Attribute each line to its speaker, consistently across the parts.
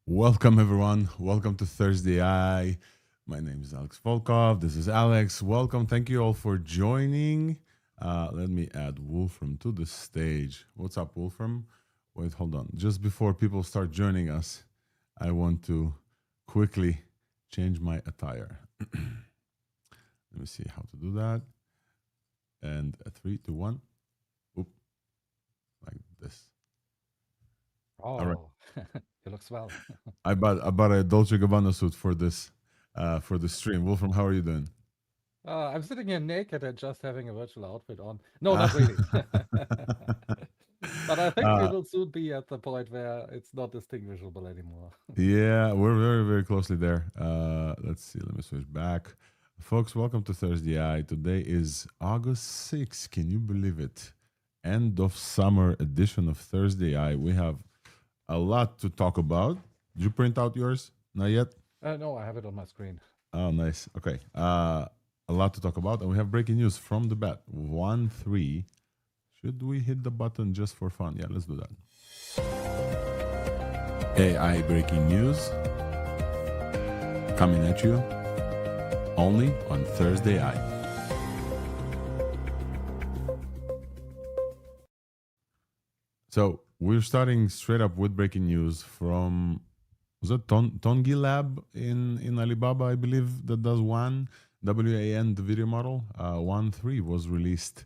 Speaker 1: Welcome, everyone. Welcome to ThursdAI. My name is Alex Volkov. This is Alex. Welcome. Thank you all for joining. Let me add Wolfram to the stage. What's up, Wolfram? Wait, hold on. Just before people start joining us, I want to quickly change my attire. Let me see how to do that. And a 3, 2, 1. Oop, like this.
Speaker 2: Oh,
Speaker 1: All right.
Speaker 2: he looks well.
Speaker 1: I bought a Dolce Gabbana suit for this stream. Wolfram, how are you doing?
Speaker 2: I'm sitting here naked and just having a virtual outfit on. No, not really. But I think we
Speaker 1: uh,
Speaker 2: will soon be at the point where it's not distinguishable anymore.
Speaker 1: yeah, we're very, very closely there. Let's see. Let me switch back. Folks, welcome to ThursdAI. Today is August 6th. Can you believe it? End of summer edition of ThursdAI. We have a lot to talk about. Did you print out yours? Not yet?
Speaker 2: No, I have it on my screen.
Speaker 1: Oh, nice. Okay. A lot to talk about. And we have breaking news from the bat. 1-3. Should we hit the button just for fun? Yeah, let's do that. AI breaking news coming at you only on ThursdAI. So we're starting straight up with breaking news from, was it Tongi Lab in Alibaba, I believe, that does WAN, WAN, the video model. 1.3 was released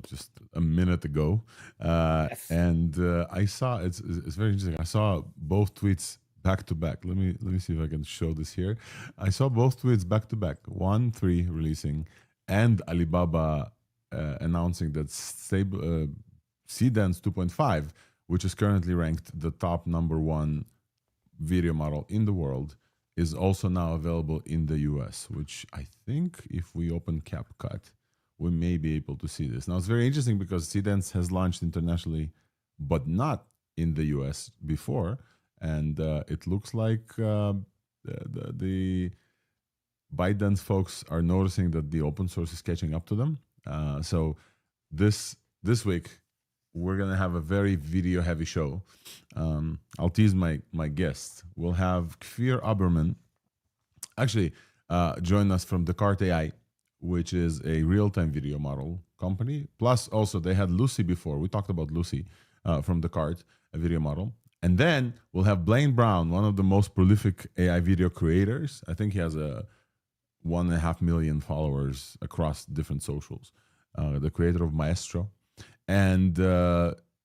Speaker 1: just a minute ago.
Speaker 2: Yes.
Speaker 1: And I saw, it's very interesting. I saw both tweets back to back. Let me see if I can show this here. I saw both tweets back to back. 1.3 releasing and Alibaba announcing that stable Seedance 2.5, which is currently ranked the top #1 video model in the world, is also now available in the US, which I think if we open CapCut, we may be able to see this. Now, it's very interesting because Seedance has launched internationally, but not in the US before. And it looks like the ByteDance folks are noticing that the open source is catching up to them. So this week, we're gonna have a very video heavy show. I'll tease my guests. We'll have Kfir Aberman actually join us from Decart AI, which is a real-time video model company. Plus, also they had Lucy before. We talked about Lucy from Decart, a video model. And then we'll have Blaine Brown, one of the most prolific AI video creators. I think he has a 1.5 million followers across different socials. The creator of Maestro. And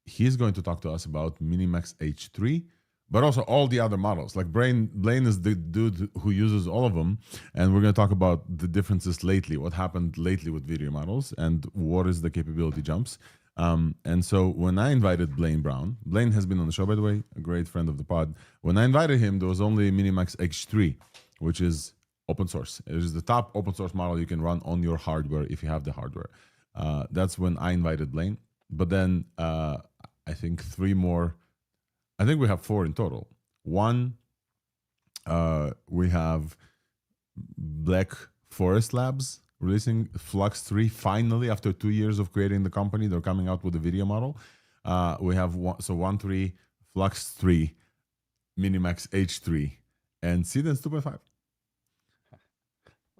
Speaker 1: he's going to talk to us about MiniMax H3, but also all the other models. Like Blaine is the dude who uses all of them, and we're going to talk about the differences lately, what happened lately with video models, and what is the capability jumps. And so when I invited Blaine Brown, Blaine has been on the show, by the way, a great friend of the pod. When I invited him, there was only MiniMax H3, which is open source. It is the top open source model you can run on your hardware if you have the hardware. That's when I invited Blaine. But then I think 3 more. I think we have 4 in total. One, we have Black Forest Labs releasing FLUX 3 finally after 2 years of creating the company. They're coming out with a video model. We have 1.3, FLUX 3, MiniMax H3, and Seedance 2.5.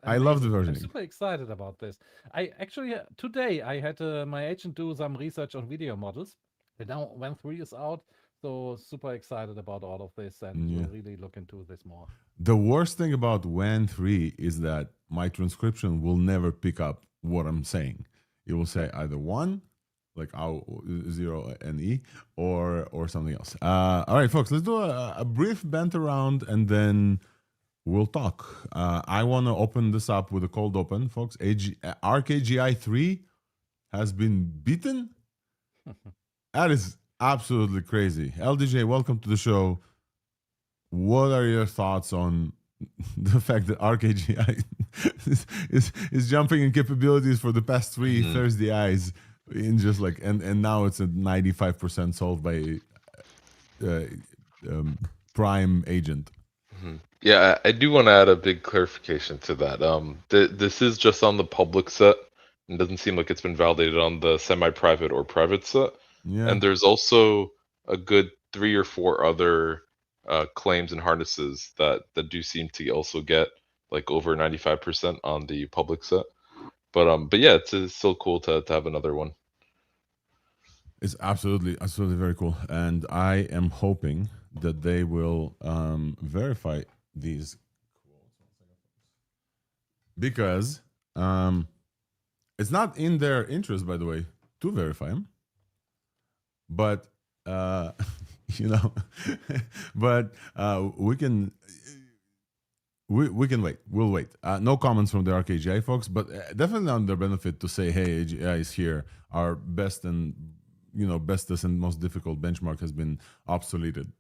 Speaker 1: I love the
Speaker 2: Amazing. I'm
Speaker 1: versioning.
Speaker 2: super excited about this. I actually, today I had my agent do some research on video models. And now when 3 is out, so super excited about all of this and
Speaker 1: Yeah.
Speaker 2: will really look into this more.
Speaker 1: The worst thing about WAN 3 is that my transcription will never pick up what I'm saying. It will say either 1, like 0 and E, or something else. All right, folks, let's do a brief banter round and then we'll talk. I want to open this up with a cold open, folks. ARC-AGI 3 has been beaten. That is absolutely crazy. LDJ, welcome to the show. What are your thoughts on the fact that ARC-AGI is jumping in capabilities for the past 3 ThursdAIs in just like and now it's at 95% solved by Prime Agent.
Speaker 3: Yeah, I do want to add a big clarification to that. This is just on the public set, and doesn't seem like it's been validated on the semi-private or private set.
Speaker 1: Yeah.
Speaker 3: And there's also a good 3 or 4 other claims and harnesses that do seem to also get like over 95% on the public set. But yeah, it's still cool to have another one.
Speaker 1: It's absolutely very cool, and I am hoping that they will verify these because it's not in their interest, by the way, to verify them, but you know, but we can wait. We'll wait. No comments from the ARC-AGI folks, but definitely on their benefit to say, hey, AGI is here. Our bestest and most difficult benchmark has been obsoleted.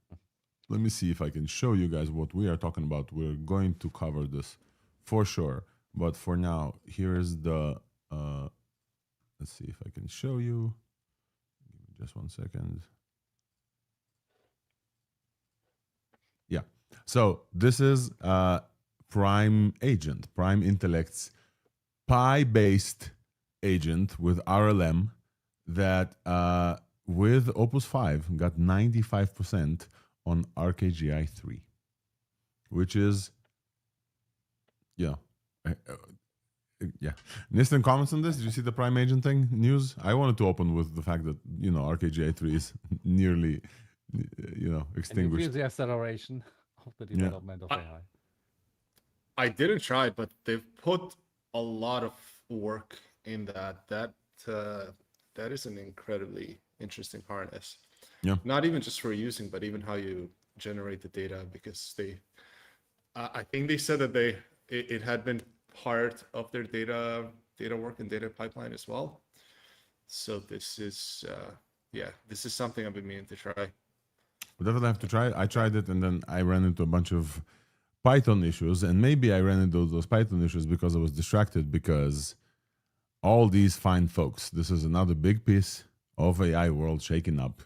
Speaker 1: Let me see if I can show you guys what we are talking about. We're going to cover this for sure. But for now, here's the, let's see if I can show you. Give me just 1 second. Yeah. So this is Prime Agent, Prime Intellect's Pi-based agent with RLM that with Opus 5 got 95% on ARC-AGI 3, which is, yeah. Yeah. Nistan, comments on this? Did you see the Prime Agent thing news? I wanted to open with the fact that, ARC-AGI 3 is nearly, extinguished.
Speaker 2: Increase the acceleration of the development of AI.
Speaker 4: I didn't try it, but they've put a lot of work in that. That is an incredibly interesting harness.
Speaker 1: Yeah.
Speaker 4: Not even just for using, but even how you generate the data, because I think they said that it had been part of their data work and data pipeline as well. So this is this is something I've been meaning to try.
Speaker 1: We definitely have to try it. I tried it and then I ran into a bunch of Python issues, and maybe I ran into those Python issues because I was distracted, because all these fine folks, this is another big piece of AI world shaking up.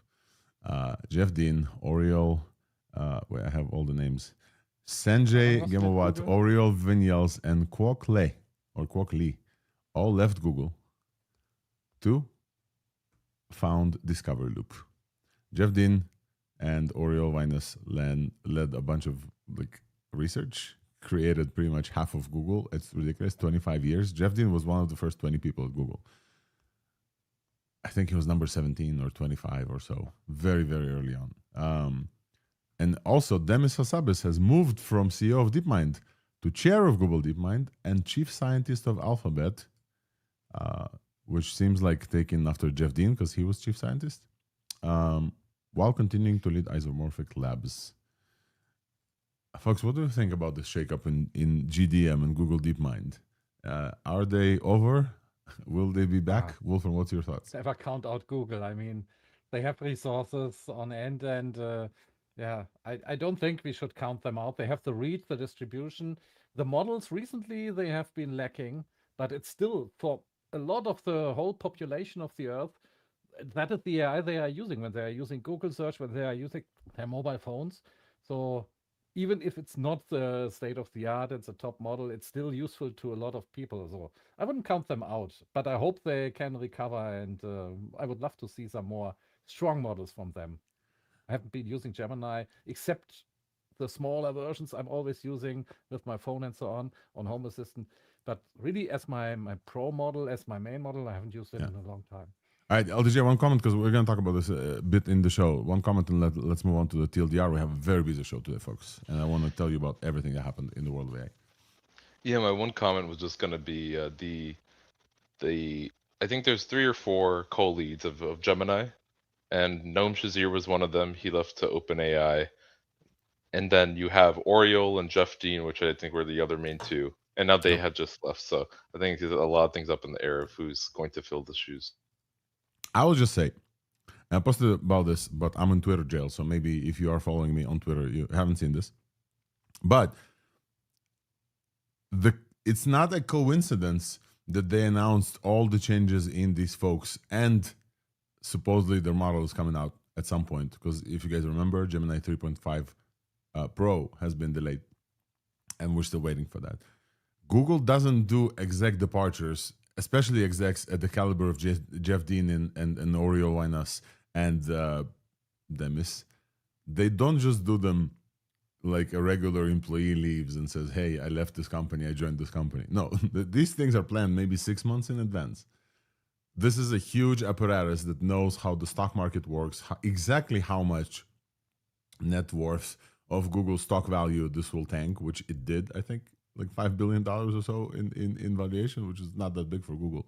Speaker 1: Jeff Dean, Oriol, wait, I have all the names. Sanjay Gemawat, Oriol Vinyals, and Kwok Lee all left Google to found Discovery Loop. Jeff Dean and Oriol Vinyals led a bunch of research, created pretty much half of Google. It's ridiculous, 25 years. Jeff Dean was one of the first 20 people at Google. I think he was number 17 or 25 or so, very, very early on. And also, Demis Hassabis has moved from CEO of DeepMind to chair of Google DeepMind and chief scientist of Alphabet, which seems like taken after Jeff Dean because he was chief scientist, while continuing to lead Isomorphic Labs. Folks, what do you think about this shakeup in GDM and Google DeepMind? Are they over? Will they be back? Wolfram, what's your thoughts?
Speaker 2: Never count out Google. I mean, they have resources on end, and I don't think we should count them out. They have the reach, the distribution. The models recently, they have been lacking, but it's still, for a lot of the whole population of the Earth, that is the AI they are using when they are using Google search, when they are using their mobile phones. So even if it's not the state of the art, it's a top model, it's still useful to a lot of people. So I wouldn't count them out, but I hope they can recover, and I would love to see some more strong models from them. I haven't been using Gemini, except the smaller versions I'm always using with my phone and so on Home Assistant. But really, as my pro model, as my main model, I haven't used it in a long time.
Speaker 1: All right, LDJ, one comment, because we're going to talk about this a bit in the show. One comment, and let's move on to the TLDR. We have a very busy show today, folks, and I want to tell you about everything that happened in the world of AI.
Speaker 3: Yeah, my one comment was just going to be I think there's 3 or 4 co-leads of Gemini, and Noam Shazir was one of them. He left to OpenAI. And then you have Oriol and Jeff Dean, which I think were the other main 2. And now they had just left. So I think there's a lot of things up in the air of who's going to fill the shoes.
Speaker 1: I will just say, I posted about this, but I'm in Twitter jail. So maybe if you are following me on Twitter, you haven't seen this. But it's not a coincidence that they announced all the changes in these folks, and supposedly their model is coming out at some point. Because if you guys remember, Gemini 3.5 Pro has been delayed, and we're still waiting for that. Google doesn't do exec departures, especially execs at the caliber of Jeff Dean and Oriol Vinyals and Demis. They don't just do them like a regular employee leaves and says, hey, I left this company, I joined this company. No, these things are planned maybe 6 months in advance. This is a huge apparatus that knows how the stock market works, exactly how much net worth of Google stock value this will tank, which it did, I think, like $5 billion or so in valuation, which is not that big for Google.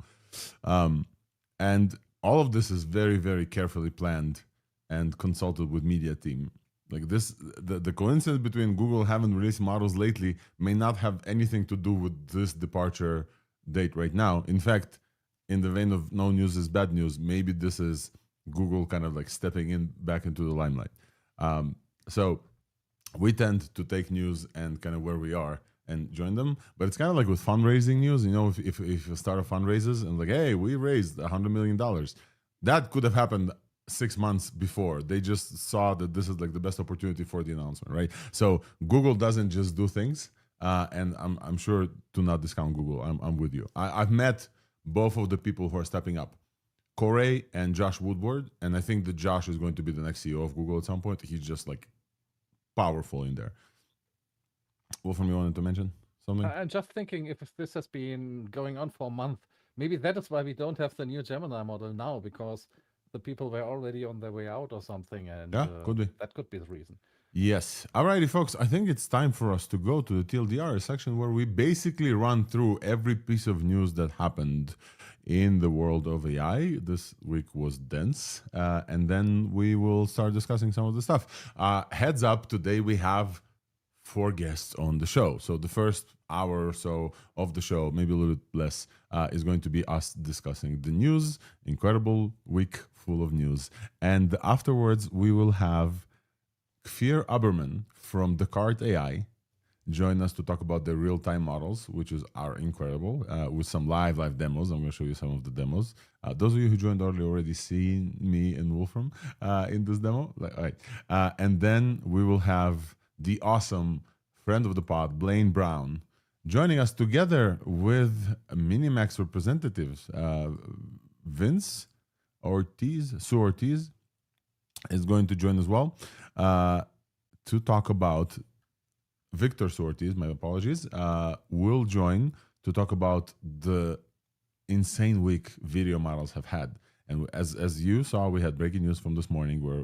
Speaker 1: And all of this is very, very carefully planned and consulted with media team. Like this, the coincidence between Google having released models lately may not have anything to do with this departure date right now. In fact, in the vein of no news is bad news, maybe this is Google kind of like stepping in back into the limelight. So we tend to take news and kind of where we are and join them, but it's kind of like with fundraising news. You know, if you start a fundraisers and like, hey, we raised $100 million, that could have happened 6 months before. They just saw that this is like the best opportunity for the announcement, right? So Google doesn't just do things, and I'm sure to not discount Google. I'm with you. I've met both of the people who are stepping up, Corey and Josh Woodward, and I think that Josh is going to be the next CEO of Google at some point. He's just like powerful in there. Wolfram, you wanted to mention something?
Speaker 2: I'm just thinking if this has been going on for a month, maybe that is why we don't have the new Gemini model now, because the people were already on their way out or something, and
Speaker 1: Yeah, could be.
Speaker 2: that could be the reason.
Speaker 1: Yes. Alrighty, folks. I think it's time for us to go to the TLDR section where we basically run through every piece of news that happened in the world of AI. This week was dense, and then we will start discussing some of the stuff. Heads up, today we have 4 guests on the show. So the first hour or so of the show, maybe a little bit less, is going to be us discussing the news. Incredible week full of news. And afterwards, we will have Kfir Aberman from Decart AI join us to talk about the real-time models, which are incredible, with some live demos. I'm going to show you some of the demos. Those of you who joined early already seen me and Wolfram in this demo. All right. And then we will have the awesome friend of the pod, Blaine Brown, joining us together with MiniMax representatives. Sue Ortiz is going to join as well to talk about Victor Ortiz, my apologies, will join to talk about the insane week video models have had. And as you saw, we had breaking news from this morning where,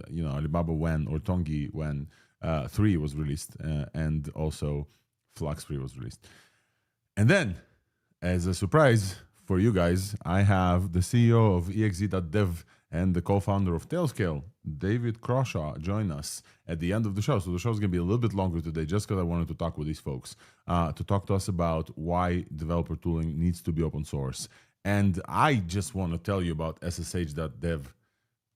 Speaker 1: you know, Alibaba Wen or Tongi Wen 3 was released, and also FLUX 3 was released. And then, as a surprise for you guys, I have the CEO of exe.dev and the co-founder of Tailscale, David Crawshaw, join us at the end of the show. So the show is going to be a little bit longer today just because I wanted to talk with these folks, to talk to us about why developer tooling needs to be open source. And I just want to tell you about ssh.dev,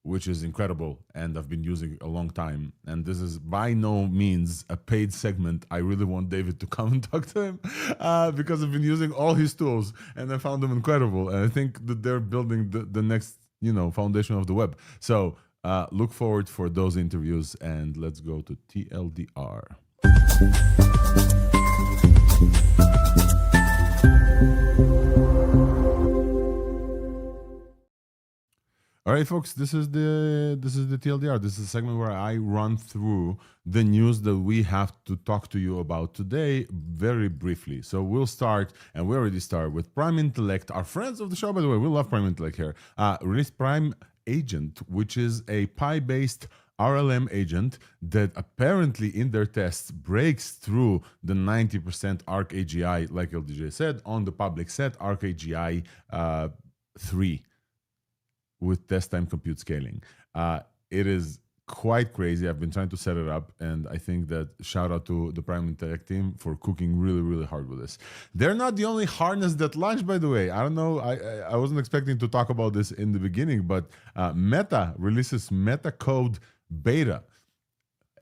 Speaker 1: which is incredible and I've been using a long time. And this is by no means a paid segment. I really want David to come and talk to him because I've been using all his tools and I found them incredible. And I think that they're building the next, you know, foundation of the web. So look forward for those interviews, and let's go to TLDR. All right, folks, this is the TLDR. This is a segment where I run through the news that we have to talk to you about today very briefly. So we'll start, and we already start with Prime Intellect. Our friends of the show, by the way, we love Prime Intellect here. Released Prime Agent, which is a Pi-based RLM agent that apparently in their tests breaks through the 90% ARC-AGI, like LDJ said, on the public set, ARC-AGI 3. With test time compute scaling. It is quite crazy. I've been trying to set it up, and I think that shout out to the Prime Intellect team for cooking really, really hard with this. They're not the only harness that launched, by the way. I don't know. I wasn't expecting to talk about this in the beginning, but Meta releases Meta Code Beta.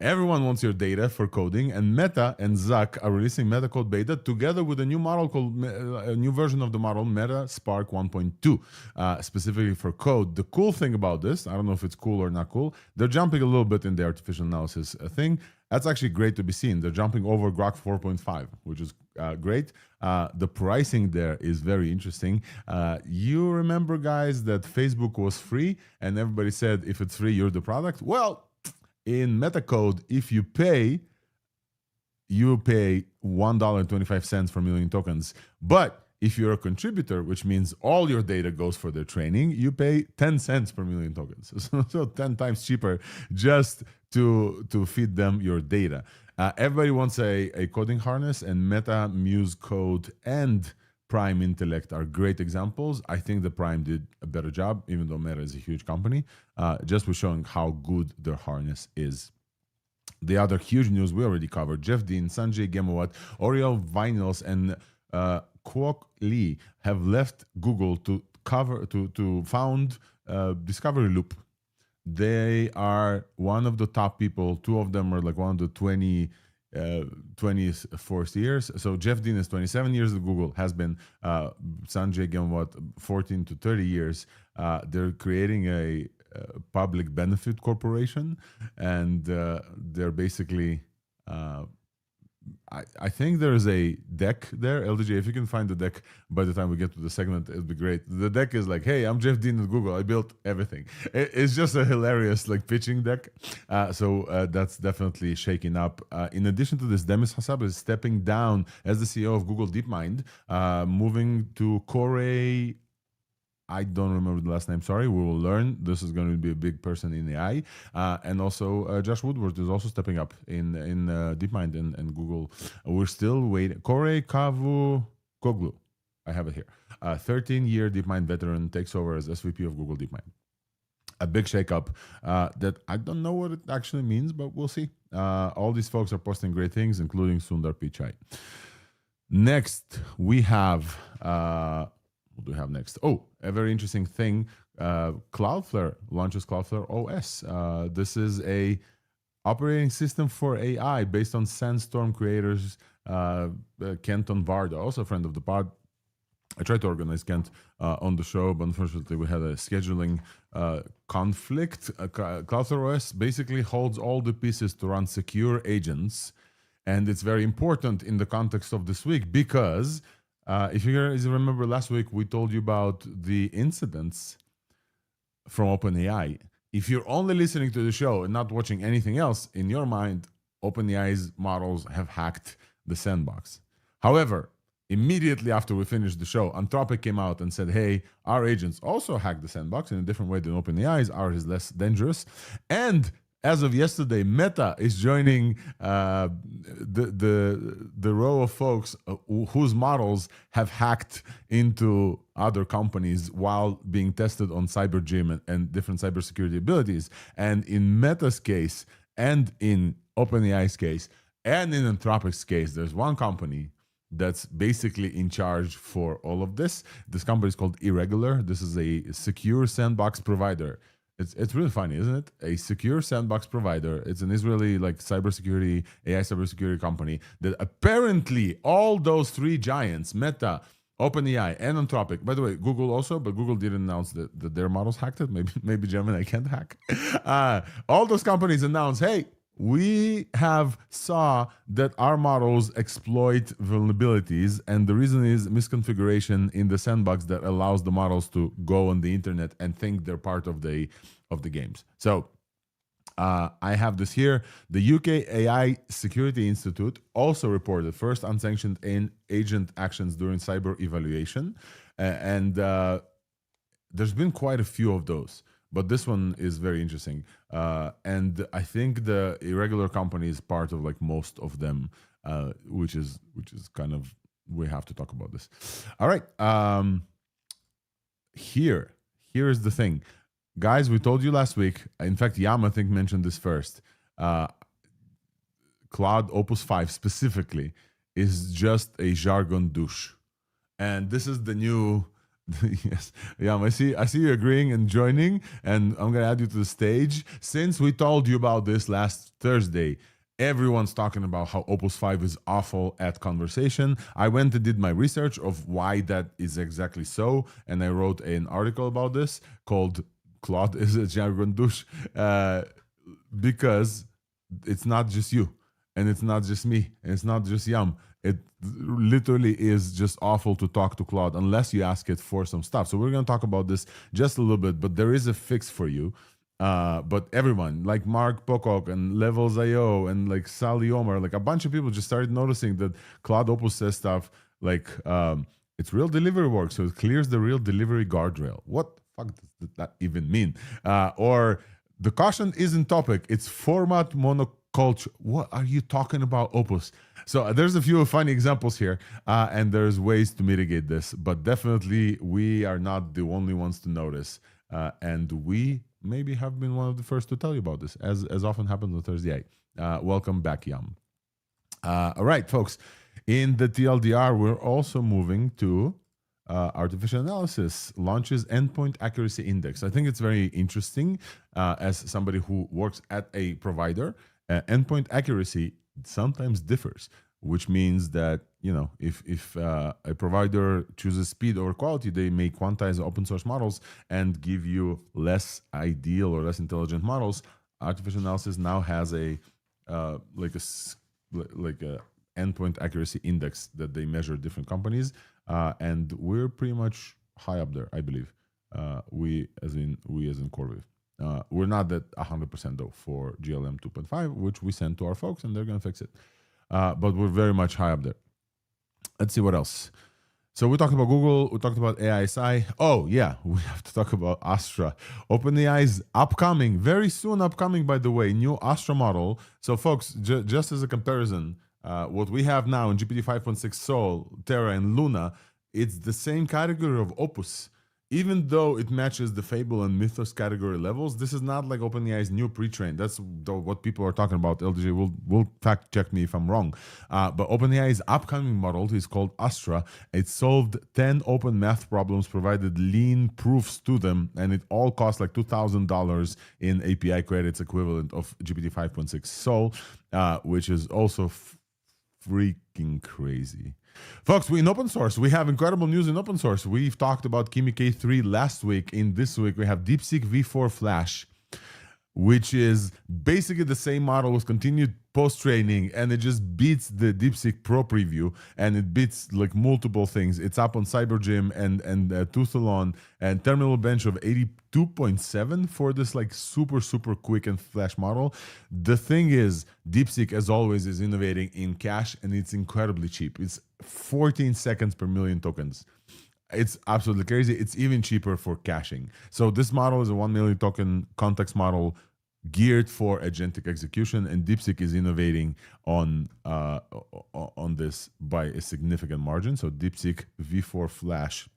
Speaker 1: Everyone wants your data for coding, and Meta and Zuck are releasing Meta Code Beta together with a new model called a new version of the model, Meta Spark 1.2, specifically for code. The cool thing about this, I don't know if it's cool or not cool, they're jumping a little bit in the artificial analysis thing. That's actually great to be seen. They're jumping over Grok 4.5, which is great. The pricing there is very interesting. You remember, guys, that Facebook was free, and everybody said, if it's free, you're the product? Well, in Metacode, if you pay you pay $1.25 per million tokens. But if you're a contributor, which means all your data goes for their training, you pay 10 cents per million tokens. So 10 times cheaper just to feed them your data. Everybody wants a coding harness, and Meta, Muse Code, and Prime Intellect are great examples. I think the Prime did a better job, even though Meta is a huge company, just with showing how good their harness is. The other huge news we already covered: Jeff Dean, Sanjay Gemawat, Oriel Vinyls, and Kwok Lee have left Google to found Discovery Loop. They are one of the top people. Two of them are like one of the 24th years. So Jeff Dean is 27 years at Google, has been Sanjay Gemawat 14 to 30 years. They're creating a public benefit corporation, and they're basically I think there's a deck there. LDJ, if you can find the deck by the time we get to the segment, it'd be great. The deck is like, hey, I'm Jeff Dean at Google. I built everything. It's just a hilarious like pitching deck. So that's definitely shaking up. In addition to this, Demis Hassab is stepping down as the CEO of Google DeepMind, moving to Corey. I don't remember the last name. Sorry, we will learn. This is going to be a big person in AI. And also Josh Woodward is also stepping up in DeepMind and Google. We're still waiting. Kore Koglu, I have it here. 13-year DeepMind veteran takes over as SVP of Google DeepMind. A big shakeup that I don't know what it actually means, but we'll see. All these folks are posting great things, including Sundar Pichai. Next, we have... what do we have next? Oh, a very interesting thing. Cloudflare launches Cloudflare OS. This is a operating system for AI based on Sandstorm creators, Kenton Varda, also a friend of the pod. I tried to organize Kent on the show, but unfortunately we had a scheduling conflict. Cloudflare OS basically holds all the pieces to run secure agents. And it's very important in the context of this week because if you guys remember last week, we told you about the incidents from OpenAI. If you're only listening to the show and not watching anything else, in your mind, OpenAI's models have hacked the sandbox. However, immediately after we finished the show, Anthropic came out and said, hey, our agents also hacked the sandbox in a different way than OpenAI's. Ours is less dangerous. And as of yesterday, Meta is joining the row of folks whose models have hacked into other companies while being tested on CyberGym and different cybersecurity abilities. And in Meta's case, and in OpenAI's case, and in Anthropic's case, there's one company that's basically in charge for all of this. This company is called Irregular. This is a secure sandbox provider. It's really funny, isn't it? A secure sandbox provider. It's an Israeli like cybersecurity, AI cybersecurity company that apparently all those three giants, Meta, OpenAI, and Anthropic. By the way, Google also, but Google didn't announce that their models hacked it. Maybe Gemini can't hack. All those companies announced, hey, we have saw that our models exploit vulnerabilities, and the reason is misconfiguration in the sandbox that allows the models to go on the internet and think they're part of the games. So I have this here. The UK AI Security Institute also reported first unsanctioned agent actions during cyber evaluation, and there's been quite a few of those. But this one is very interesting. And I think the Irregular company is part of like most of them, which is kind of, we have to talk about this. All right. Here is the thing. Guys, we told you last week, in fact, Yam, I think, mentioned this first. Cloud Opus 5 specifically is just a jargon douche. And this is the new... Yes, yeah, I see you agreeing and joining, and I'm gonna add you to the stage. Since we told you about this last Thursday, everyone's talking about how Opus 5 is awful at conversation. I went and did my research of why that is exactly so, and I wrote an article about this called Claude is a jargon douche, because it's not just you, and it's not just me, and it's not just Yam. It literally is just awful to talk to Claude unless you ask it for some stuff. So we're going to talk about this just a little bit, but there is a fix for you. But everyone, like Mark Pocock and Levels.io and like Sally Omer, like a bunch of people just started noticing that Cloud Opus says stuff like it's real delivery work, so it clears the real delivery guardrail. What the fuck does that even mean? Or the caution isn't topic, it's format monoculture. What are you talking about, Opus? So there's a few funny examples here, and there's ways to mitigate this, but definitely we are not the only ones to notice. And we maybe have been one of the first to tell you about this, as often happens on ThursdAI. Welcome back, Yam. All right, folks. In the TLDR, we're also moving to artificial analysis launches endpoint accuracy index. I think it's very interesting as somebody who works at a provider. Endpoint accuracy sometimes differs, which means that if a provider chooses speed over quality, they may quantize open source models and give you less ideal or less intelligent models. Artificial analysis now has a endpoint accuracy index that they measure different companies, and we're pretty much high up there, I believe. We as in Corviv. We're not at 100% though for GLM 2.5, which we sent to our folks, and they're gonna fix it. But we're very much high up there. Let's see what else. So we talked about Google, we talked about AISI. Oh yeah, we have to talk about Astra. OpenAI is upcoming, very soon upcoming, by the way, new Astra model. So folks, just as a comparison, what we have now in GPT 5.6 Sol, Terra, and Luna, it's the same category of Opus. Even though it matches the Fable and Mythos category levels, this is not like OpenAI's new pre-trained. That's what people are talking about. LDJ will fact check me if I'm wrong. But OpenAI's upcoming model is called Astra. It solved 10 open math problems, provided lean proofs to them, and it all cost like $2,000 in API credits equivalent of GPT 5.6 Sol, which is also freaking crazy. Folks, we in open source, we have incredible news in open source. We've talked about Kimi K3 last week. In this week, we have DeepSeek V4 Flash, which is basically the same model with continued post-training, and it just beats the DeepSeek Pro preview, and it beats like multiple things. It's up on CyberGym and Toothalon and Terminal Bench of 82.7 for this like super quick and flash model. The thing is, DeepSeek, as always, is innovating in cache, and it's incredibly cheap. It's 14 seconds per million tokens. It's absolutely crazy. It's even cheaper for caching. So this model is a 1 million token context model geared for agentic execution, and DeepSeek is innovating on this by a significant margin. So DeepSeek V4 Flash,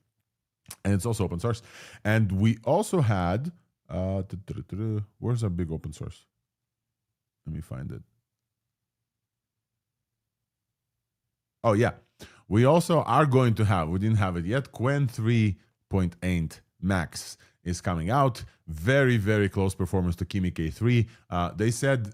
Speaker 1: and it's also open source. And we also had where's our big open source? Let me find it. Oh yeah, we also are going to have, we didn't have it yet, Qwen 3.8 Max is coming out. Very close performance to Kimi K3. They said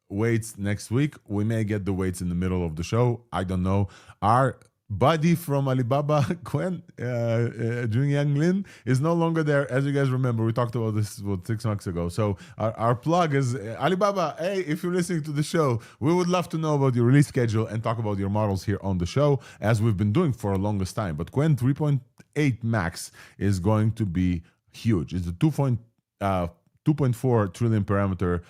Speaker 1: weights next week. We may get the weights in the middle of the show. I don't know. Our buddy from Alibaba, Qwen, Jungyang Lin, is no longer there. As you guys remember, we talked about this 6 months ago. So our plug is Alibaba. Hey, if you're listening to the show, we would love to know about your release schedule and talk about your models here on the show, as we've been doing for the longest time. But Qwen 3.8 Max is going to be huge. It's a 2.4 trillion parameter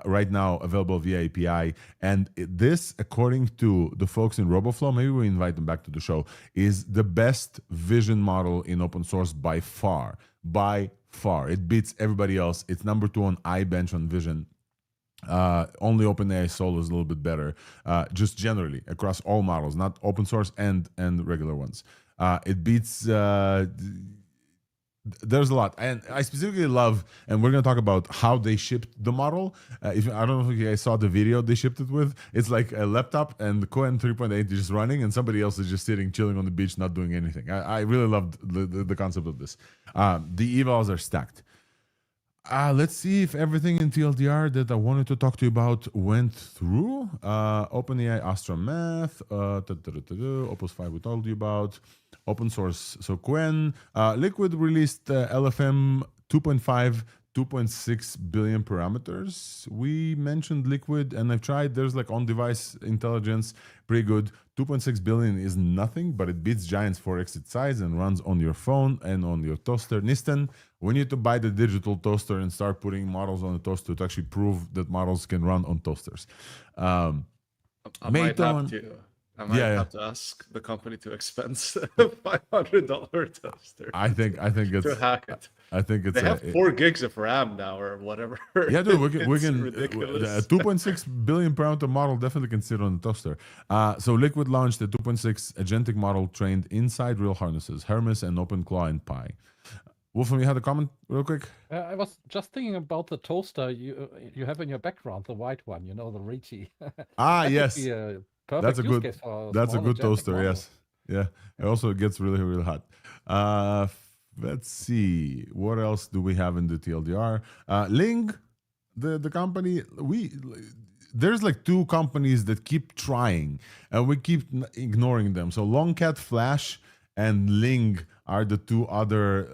Speaker 1: right now available via API. And this, according to the folks in RoboFlow, maybe we invite them back to the show, is the best vision model in open source by far. By far. It beats everybody else. It's number 2 on iBench on vision. Only OpenAI Sol is a little bit better, just generally across all models, not open source and regular ones. It beats... there's a lot, and I specifically love, and we're going to talk about how they shipped the model. I don't know if you guys saw the video they shipped it with. It's like a laptop and the Qwen 3.8 is just running, and somebody else is just sitting, chilling on the beach, not doing anything. I really loved the concept of this. The evals are stacked. Let's see if everything in TLDR that I wanted to talk to you about went through. OpenAI Astra Math, Opus 5 we told you about. Open source, so Qwen. Liquid released LFM 2.5 2.6 billion parameters. We mentioned Liquid, and I've tried. There's like on-device intelligence, pretty good. 2.6 billion is nothing, but it beats Giant's 4x its size and runs on your phone and on your toaster. Nisten, we need to buy the digital toaster and start putting models on the toaster to actually prove that models can run on toasters.
Speaker 4: I might have to ask the company to expense a $500 toaster.
Speaker 1: I think it's
Speaker 4: to hack it.
Speaker 1: I think it's
Speaker 4: they have 4 gigs of RAM now or whatever.
Speaker 1: Yeah, dude, we can
Speaker 4: ridiculous.
Speaker 1: A 2.6 billion parameter model definitely can sit on the toaster. So Liquid launched a 2.6 agentic model trained inside real harnesses, Hermes and OpenClaw and Pi. Wolfram, you had a comment real quick?
Speaker 2: I was just thinking about the toaster you have in your background, the white one, the Ricci.
Speaker 1: Yes. That's a good toaster,
Speaker 2: model.
Speaker 1: yes. Yeah. It also gets really, really hot. Let's see. What else do we have in the TLDR? Ling, the company, there's like 2 companies that keep trying and we keep ignoring them. So Longcat Flash and Ling are the 2 other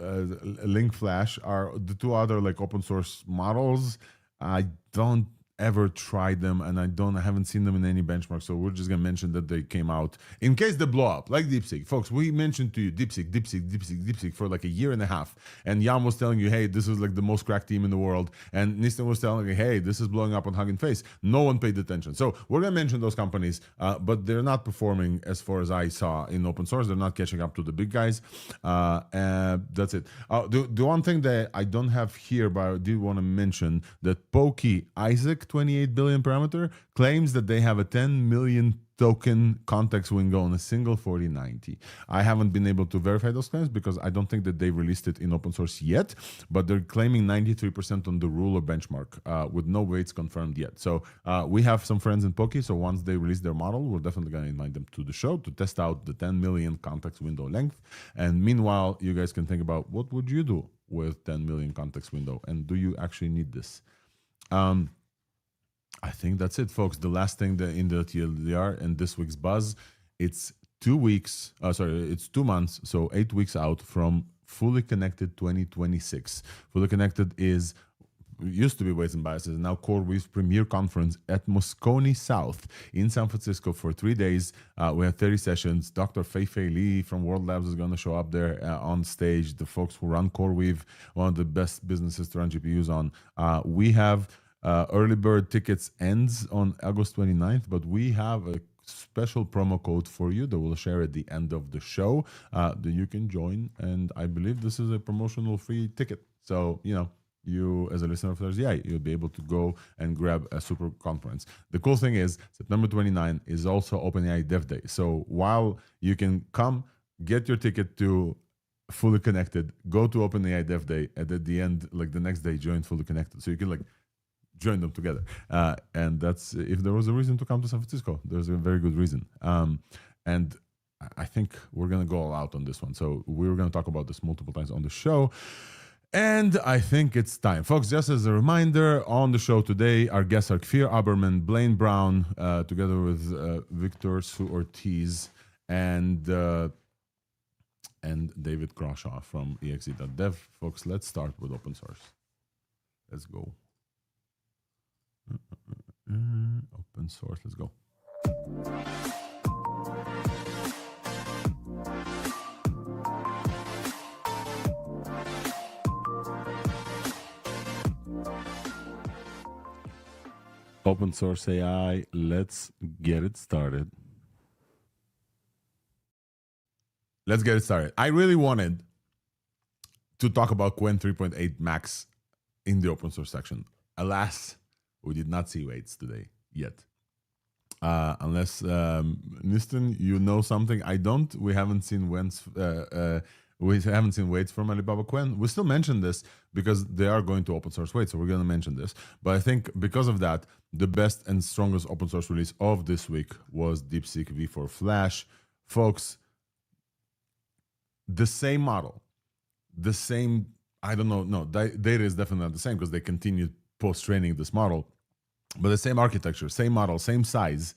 Speaker 1: Ling Flash are the 2 other like open source models. I don't ever tried them and I haven't seen them in any benchmark, so we're just gonna mention that they came out in case they blow up like DeepSeek. Folks, we mentioned to you DeepSeek for like a year and a half, and Jan was telling you, hey, this is like the most cracked team in the world, and Nisten was telling you, hey, this is blowing up on Hugging Face. No one paid attention, so we're gonna mention those companies, but they're not performing as far as I saw in open source. They're not catching up to the big guys, and that's it. The one thing that I don't have here, but I did want to mention that Pokey Isaac 28 billion parameter claims that they have a 10 million token context window on a single 4090. I haven't been able to verify those claims because I don't think that they released it in open source yet, but they're claiming 93% on the ruler benchmark with no weights confirmed yet. So we have some friends in Pokey, so once they release their model, we're definitely going to invite them to the show to test out the 10 million context window length. And meanwhile, you guys can think about what would you do with 10 million context window, and do you actually need this? I think that's it, folks. The last thing in the TLDR and this week's buzz, it's 2 weeks, it's 2 months, so 8 weeks out from Fully Connected 2026. Fully Connected used to be Weights and Biases, now CoreWeave's premier conference at Moscone South in San Francisco for 3 days. We have 30 sessions. Dr. Fei Li from World Labs is going to show up there on stage. The folks who run CoreWeave, one of the best businesses to run GPUs on. We have early bird tickets ends on August 29th, but we have a special promo code for you that we'll share at the end of the show that you can join. And I believe this is a promotional free ticket. So, you as a listener of ThursdAI, you'll be able to go and grab a super conference. The cool thing is September 29 is also OpenAI Dev Day. So while you can come get your ticket to Fully Connected, go to OpenAI Dev Day, and at the end, like the next day, join Fully Connected. So you can join them together. And that's, if there was a reason to come to San Francisco, there's a very good reason. And I think we're going to go all out on this one. So we're going to talk about this multiple times on the show. And I think it's time. Folks, just as a reminder, on the show today, our guests are Kfir Aberman, Blaine Brown, together with Victor Su-Ortiz, and David Crawshaw from exe.dev. Folks, let's start with open source. Let's go. Open source, let's go. Open source AI, let's get it started. I really wanted to talk about Qwen 3.8 Max in the open source section. Alas, we did not see weights today yet. Unless, Nisten, you know something I don't. We haven't seen weights from Alibaba Qwen. We still mention this because they are going to open source weights, so we're going to mention this. But I think because of that, the best and strongest open source release of this week was DeepSeek V4 Flash. Folks, the same model, the same, I don't know, no, data is definitely not the same because they continue post-training this model, but the same architecture, same model, same size,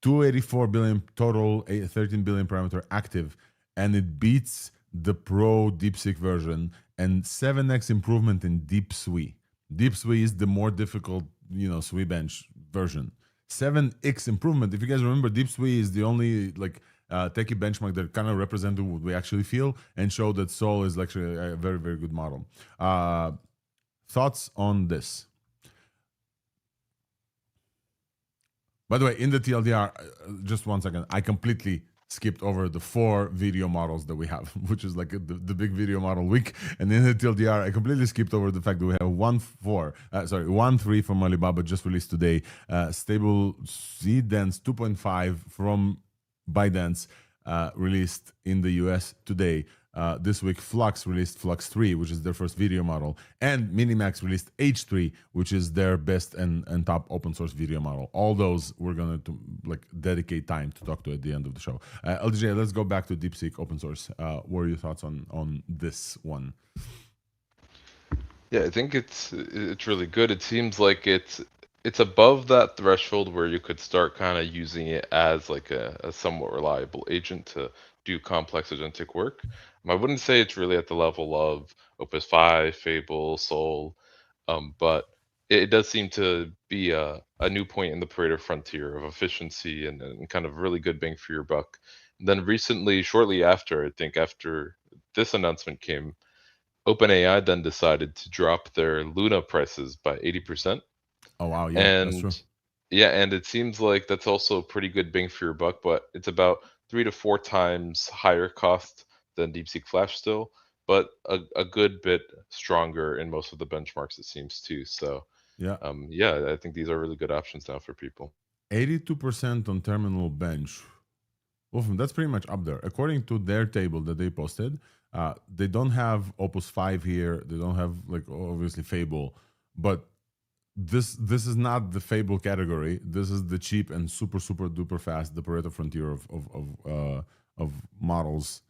Speaker 1: 284 billion total, 13 billion parameter active, and it beats the Pro DeepSeek version and 7x improvement in Deep SWE. Deep SWE is the more difficult, SWE bench version. 7x improvement. If you guys remember, Deep SWE is the only techie benchmark that kind of represented what we actually feel and showed that Sol is actually a very, very good model. Thoughts on this? By the way, in the TLDR, just 1 second, I completely skipped over the 4 video models that we have, which is like the big video model week. And in the TLDR, I completely skipped over the fact that we have 1.3 from Alibaba just released today. Stable Seedance 2.5 from ByteDance released in the US today. This week, FLUX released FLUX 3, which is their first video model, and MiniMax released H3, which is their best and top open source video model. All those we're going to dedicate time to talk to at the end of the show. LDJ, let's go back to DeepSeek open source. What are your thoughts on this one?
Speaker 3: Yeah, I think it's really good. It seems like it's above that threshold where you could start kind of using it as like a somewhat reliable agent to do complex agentic work. I wouldn't say it's really at the level of Opus 5, Fable, Sol, but it does seem to be a new point in the Pareto frontier of efficiency and kind of really good bang for your buck. And then recently, shortly after, I think after this announcement came, OpenAI then decided to drop their Luna prices by 80%.
Speaker 1: Oh, wow. Yeah, that's true.
Speaker 3: Yeah, and it seems like that's also a pretty good bang for your buck, but it's about 3 to 4 times higher cost than DeepSeek Flash still, but a good bit stronger in most of the benchmarks, it seems too. So
Speaker 1: yeah,
Speaker 3: I think these are really good options now for people.
Speaker 1: 82% on terminal bench. That's pretty much up there. According to their table that they posted, they don't have Opus 5 here. They don't have obviously Fable, but this is not the Fable category. This is the cheap and super duper fast, the Pareto frontier of models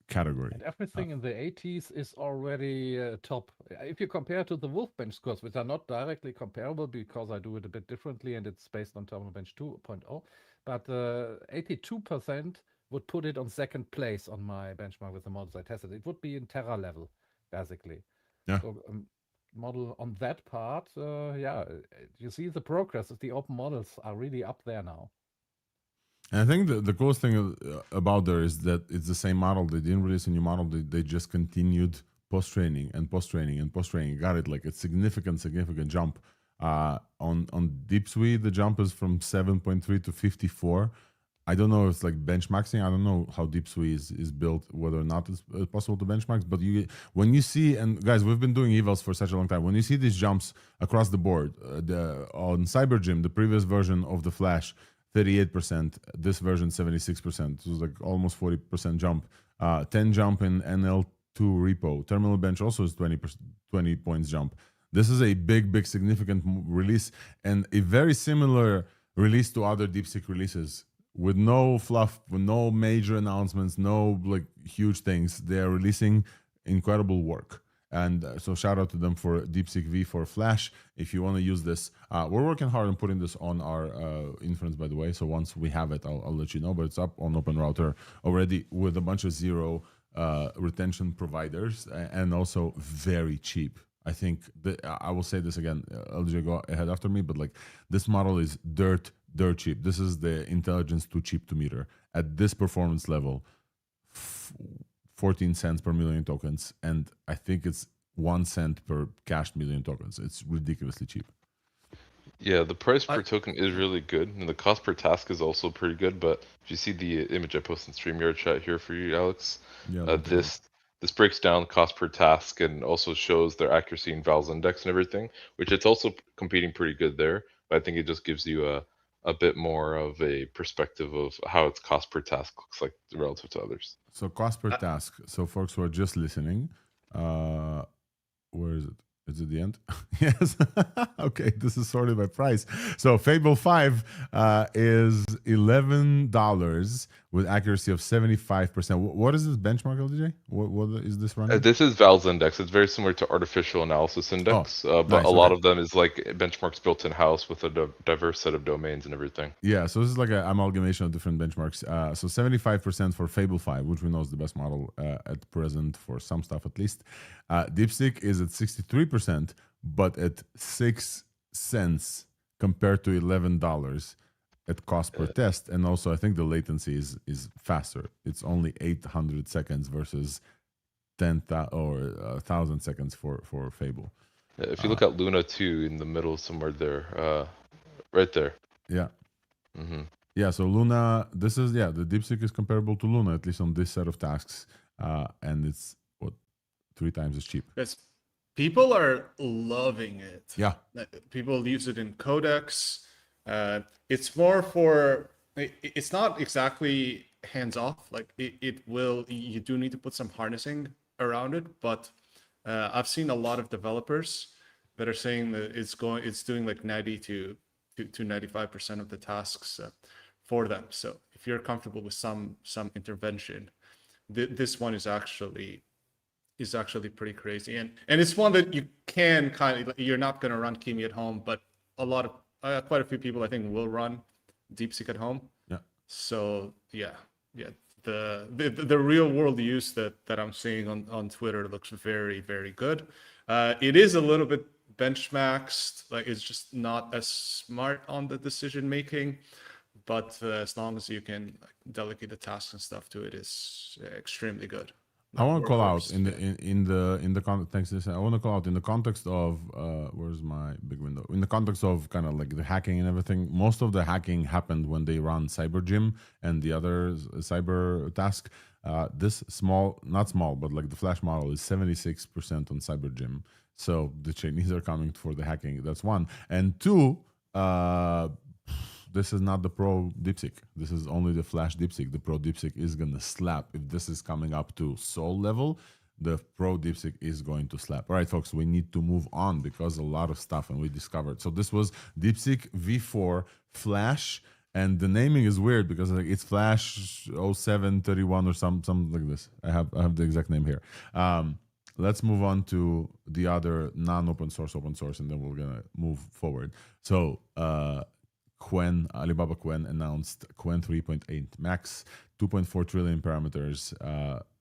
Speaker 1: category.
Speaker 2: And everything in the 80s is already top. If you compare to the Wolfbench scores, which are not directly comparable because I do it a bit differently and it's based on Terminal Bench 2.0, but 82% would put it on second place on my benchmark with the models I tested. It would be in Terra level, basically.
Speaker 1: Yeah.
Speaker 2: So, model on that part, you see the progress of the open models are really up there now.
Speaker 1: And I think the coolest thing about there is that it's the same model. They didn't release a new model. They just continued post-training and post-training and post-training. Got it, a significant jump. On Deep SWE, the jump is from 7.3 to 54. I don't know if it's benchmarking. I don't know how Deep SWE is built, whether or not it's possible to benchmark. But when you see, and guys, we've been doing evals for such a long time. When you see these jumps across the board, on CyberGym, the previous version of the Flash, 38%, this version 76%. So it's almost 40% jump. 10 jump in NL2 repo. Terminal Bench also is 20 points jump. This is a big significant release and a very similar release to other DeepSeek releases with no fluff, with no major announcements, no huge things. They are releasing incredible work. And so shout out to them for DeepSeek V for Flash. If you want to use this, we're working hard on putting this on our inference, by the way. So once we have it, I'll let you know. But it's up on OpenRouter already with a bunch of zero retention providers and also very cheap. I think I will say this again. LJ, go ahead after me. But this model is dirt cheap. This is the intelligence too cheap to meter at this performance level. 14 cents per million tokens, and I think it's 1 cent per cashed million tokens. It's ridiculously cheap.
Speaker 3: Yeah, the price per token is really good, and the cost per task is also pretty good. But if you see the image I posted in StreamYard chat here for you, Alex, this breaks down cost per task and also shows their accuracy in Val's index and everything, which it's also competing pretty good there. But I think it just gives you a bit more of a perspective of how its cost per task looks like relative to others.
Speaker 1: So cost per task. So folks who are just listening, where is it? Is it the end? Yes. Okay, this is sorted by price. So Fable 5 is $11 with accuracy of 75%. What is this benchmark, LDJ? What is this running?
Speaker 3: This is Val's index. It's very similar to artificial analysis index, but
Speaker 1: nice,
Speaker 3: a lot of them is benchmarks built in-house with a diverse set of domains and everything.
Speaker 1: Yeah, so this is an amalgamation of different benchmarks. So 75% for Fable 5, which we know is the best model at present for some stuff at least. DeepSeek is at 63% but at 6 cents compared to $11 at cost per test. And also, I think the latency is faster. It's only 800 seconds versus 10,000 or 1,000 seconds for Fable.
Speaker 3: If you look at Luna 2 in the middle somewhere there, right there.
Speaker 1: Yeah.
Speaker 3: Mm-hmm.
Speaker 1: Yeah, so Luna, this is, the DeepSeek is comparable to Luna, at least on this set of tasks. And it's, 3 times as cheap.
Speaker 4: Yes, people are loving it.
Speaker 1: Yeah.
Speaker 4: People use it in codecs. It's more for, it's not exactly hands off. Like you do need to put some harnessing around it, but I've seen a lot of developers that are saying that it's doing like 90 to 95% of the tasks for them. So if you're comfortable with some intervention, this one is actually pretty crazy, and it's one that you can kind of, you're not going to run Kimi at home, but quite a few people I think will run DeepSeek at home.
Speaker 1: Yeah.
Speaker 4: So the real world use that I'm seeing on Twitter looks very, very good. It is a little bit benchmarked, like it's just not as smart on the decision making, but as long as you can delegate the tasks and stuff to it, is extremely good.
Speaker 1: I want to call out in the context. I want to call out in the context of where's my big window? In the context of kind of like the hacking and everything. Most of the hacking happened when they run Cyber Gym and the other cyber task. This not small, but like the Flash model is 76% on Cyber Gym. So the Chinese are coming for the hacking. That's one. And two, this is not the Pro DeepSeek. This is only the Flash DeepSeek. The Pro DeepSeek is going to slap. If this is coming up to Soul level, the Pro DeepSeek is going to slap. All right, folks, we need to move on because a lot of stuff and we discovered. So this was DeepSeek V4 Flash, and the naming is weird because like it's Flash 0731 or something like this. I have the exact name here. Let's move on to the other non-open source, and then we're going to move forward. So Alibaba Qwen announced Qwen 3.8 Max, 2.4 trillion parameters,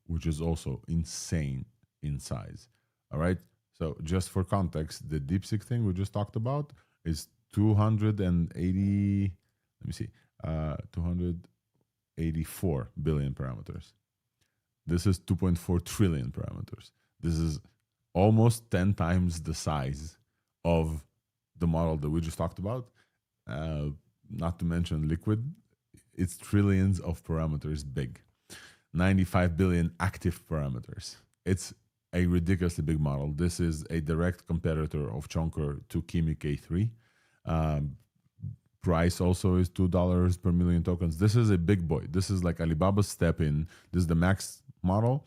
Speaker 1: which is also insane in size. All right. So just for context, the DeepSeek thing we just talked about is 280. Let me see. 284 billion parameters. This is 2.4 trillion parameters. This is almost 10 times the size of the model that we just talked about. Not to mention liquid, it's trillions of parameters big. 95 billion active parameters. It's a ridiculously big model. This is a direct competitor of Chonker to Kimi K3. Price also is $2 per million tokens. This is a big boy. This is like Alibaba's step in. This is the max model.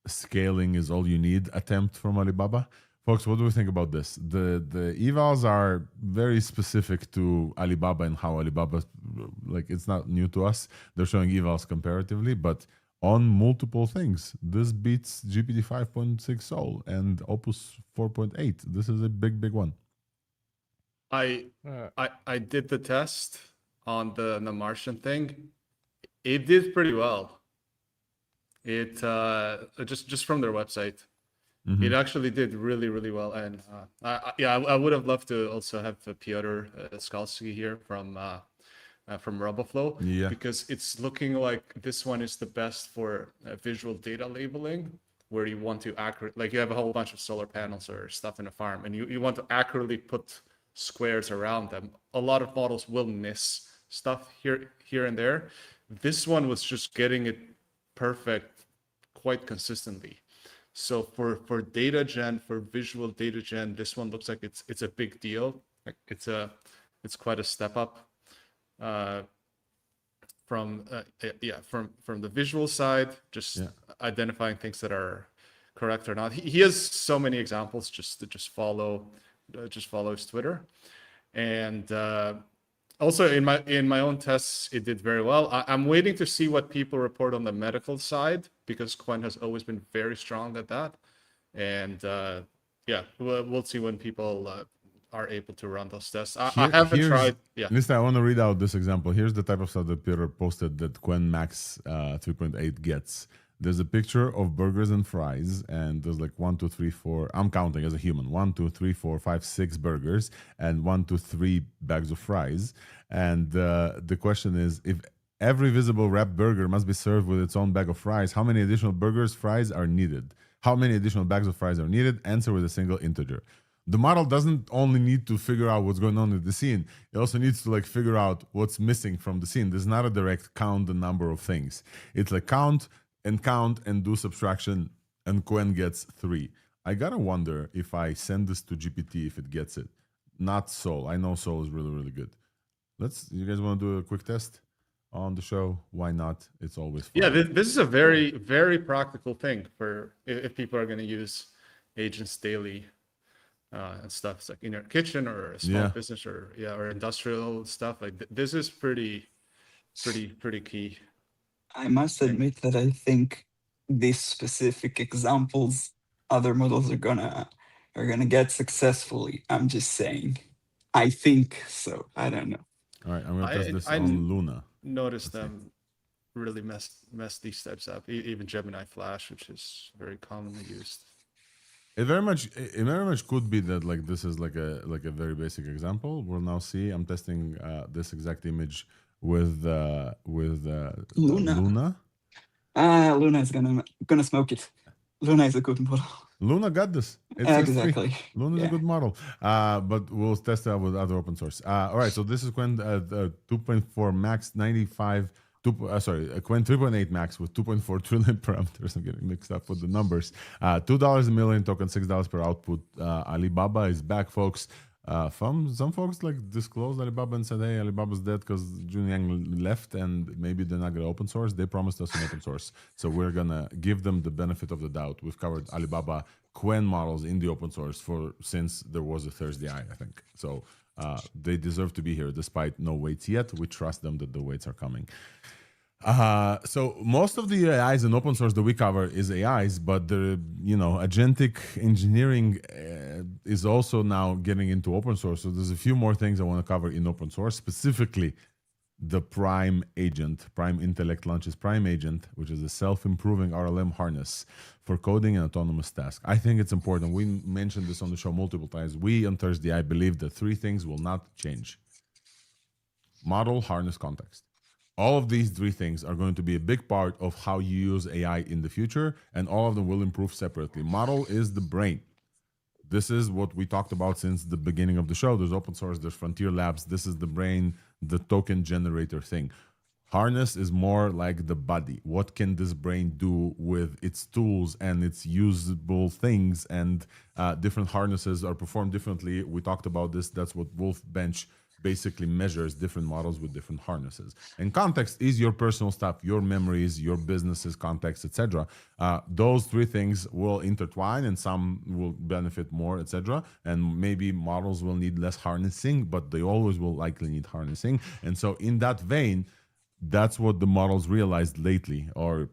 Speaker 1: Scaling is all you need attempt from Alibaba. Folks, what do we think about this? The evals are very specific to Alibaba and how Alibaba, like it's not new to us. They're showing evals comparatively, but on multiple things. This beats GPT 5.6 Soul and Opus 4.8. This is a big one.
Speaker 4: I did the test on the Martian thing. It did pretty well. It just from their website. Mm-hmm. It actually did really well, and I would have loved to also have Piotr Skalski here from RoboFlow, because it's looking like this one is the best for visual data labeling, where you want to like you have a whole bunch of solar panels or stuff in a farm, and you want to accurately put squares around them. A lot of models will miss stuff here and there. This one was just getting it perfect quite consistently. So for data gen, for visual data gen, this one looks like it's a big deal. Like it's quite a step up from the visual side, just identifying things that are correct or not. He has so many examples. Just follow his Twitter, and also in my own tests, it did very well. I'm waiting to see what people report on the medical side, because Qwen has always been very strong at that. And we'll see when people are able to run those tests. I haven't tried. Yeah.
Speaker 1: Listen, I want to read out this example. Here's the type of stuff that Peter posted that Qwen Max 3.8 gets. there's a picture of burgers and fries, and there's like 1, 2, 3, 4. I'm counting as a human. 1, 2, 3, 4, 5, 6 burgers, and 1, 2, 3 bags of fries. And the question is, if every visible wrapped burger must be served with its own bag of fries, how many additional burgers, fries are needed? How many additional bags of fries are needed? Answer with a single integer. The model doesn't only need to figure out what's going on with the scene. It also needs to like figure out what's missing from the scene. There's not a direct count the number of things. It's like count and do subtraction, and Quen gets 3. I gotta wonder if I send this to GPT if it gets it. Not Sol. I know Sol is really, really good. You guys want to do a quick test on the show? Why not? It's always fun.
Speaker 4: Yeah, this is a very, very practical thing for if people are going to use agents daily and stuff. It's like in your kitchen or a small business or industrial stuff. Like this is pretty key.
Speaker 5: I must admit that I think these specific examples other models are gonna get successfully. I'm just saying. I think so. I don't know.
Speaker 1: All right, I'm gonna test this on Luna.
Speaker 4: Notice them really mess these steps up. Even Gemini Flash, which is very commonly used.
Speaker 1: It very much could be that like this is like a very basic example. We'll now see. I'm testing this exact image with
Speaker 5: Luna. Luna is gonna smoke it. Luna is a good model.
Speaker 1: Luna got this. It's
Speaker 5: exactly.
Speaker 1: Luna is a good model. But we'll test it out with other open source. All right, so this is Quen 2.4 max 95. Quen 3.8 max with 2.4 trillion parameters. I'm getting mixed up with the numbers. $2 a million token, $6 per output. Alibaba is back, folks. Some folks like disclosed Alibaba and said, hey, Alibaba's dead because Jun Yang left and maybe they're not going to open source. They promised us an open source. So we're going to give them the benefit of the doubt. We've covered Alibaba Quen models in the open source since there was a ThursdAI, I think. So they deserve to be here despite no weights yet. We trust them that the weights are coming. So most of the AIs in open source that we cover is AIs, but the agentic engineering is also now getting into open source. So there's a few more things I want to cover in open source, specifically the Prime agent. Prime Intellect launches Prime Agent, which is a self-improving RLM harness for coding and autonomous tasks. I think it's important. We mentioned this on the show multiple times. We on ThursdAI believe that 3 things will not change: model, harness, context. All of these 3 things are going to be a big part of how you use AI in the future, and all of them will improve separately. Model is the brain. This is what we talked about since the beginning of the show. There's open source, there's Frontier Labs. This is the brain, the token generator thing. Harness is more like the body. What can this brain do with its tools and its usable things? And different harnesses are performed differently. We talked about this. That's what Wolfbench basically measures, different models with different harnesses. And context is your personal stuff, your memories, your business's context, etc. Those 3 things will intertwine, and some will benefit more, etc. And maybe models will need less harnessing, but they always will likely need harnessing. And so in that vein, that's what the models realized lately, or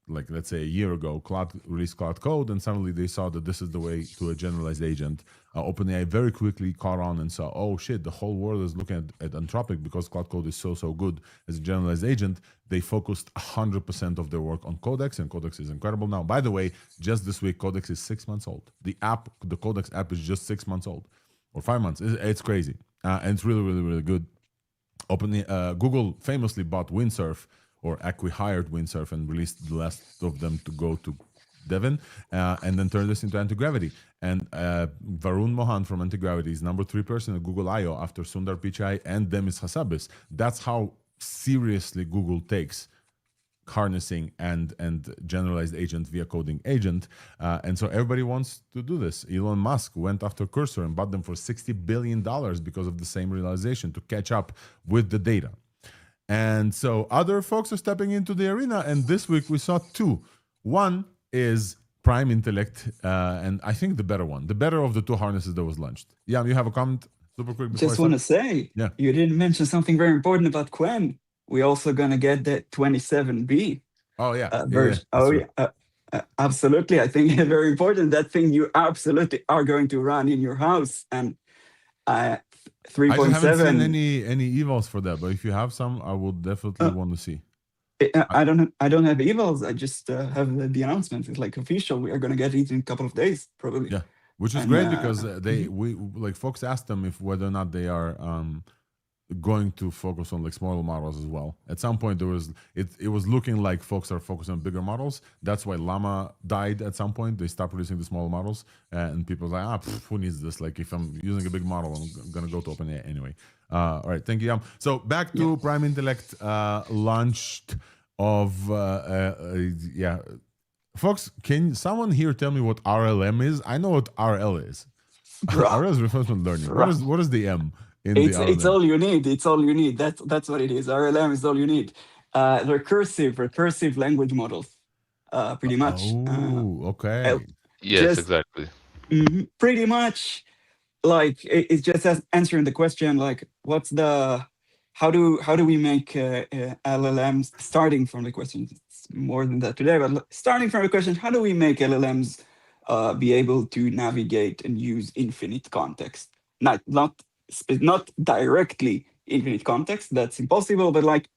Speaker 1: like let's say a year ago, Cloud released Cloud Code, and suddenly they saw that this is the way to a generalized agent. OpenAI very quickly caught on and saw, oh shit, the whole world is looking at Anthropic because Cloud Code is so good as a generalized agent. They focused 100% of their work on Codex, and Codex is incredible now. By the way, just this week, Codex is 6 months old. The Codex app is just 6 months old, or 5 months. It's crazy, and it's really good. Google famously bought Windsurf, or acqui-hired Windsurf, and released the last of them to go to Devon, and then turned this into Antigravity. And Varun Mohan from Antigravity is number 3 person at Google I/O after Sundar Pichai and Demis Hassabis. That's how seriously Google takes harnessing and generalized agent via coding agent. And so everybody wants to do this. Elon Musk went after Cursor and bought them for $60 billion because of the same realization, to catch up with the data. And so other folks are stepping into the arena, and this week we saw 2. One is Prime Intellect, and I think the better one, the better of the 2 harnesses that was launched. Yeah, you have a comment super quick?
Speaker 5: Just want to say, you didn't mention something very important about Quen. We're also going to get the 27B version. Absolutely. I think it's very important. That thing you absolutely are going to run in your house. And 3.7.
Speaker 1: I haven't seen any evals for that, but if you have some, I would definitely want to see.
Speaker 5: I don't have evals. I just have the announcement. It's like official. We are gonna get it in a couple of days, probably.
Speaker 1: Yeah, which is great because we like folks asked them if whether or not they are going to focus on like smaller models as well. At some point there was it was looking like folks are focusing on bigger models. That's why Llama died at some point. They stopped producing the smaller models, and people were like, who needs this? Like if I'm using a big model, I'm gonna go to OpenAI anyway. All right, thank you. So back to Prime Intellect launched of folks, can someone here tell me what RLM is? I know what RL is. RL is reinforcement learning. What is the M?
Speaker 5: It's all you need. It's all you need. That's what it is. RLM is all you need. Recursive language models, pretty much.
Speaker 1: Oh, okay.
Speaker 3: Yes, exactly.
Speaker 5: Pretty much, like it's just answering the question, like how do we make LLMs? Starting from the question, it's more than that today, but starting from the question, how do we make LLMs be able to navigate and use infinite context? Not directly infinite context, that's impossible, but like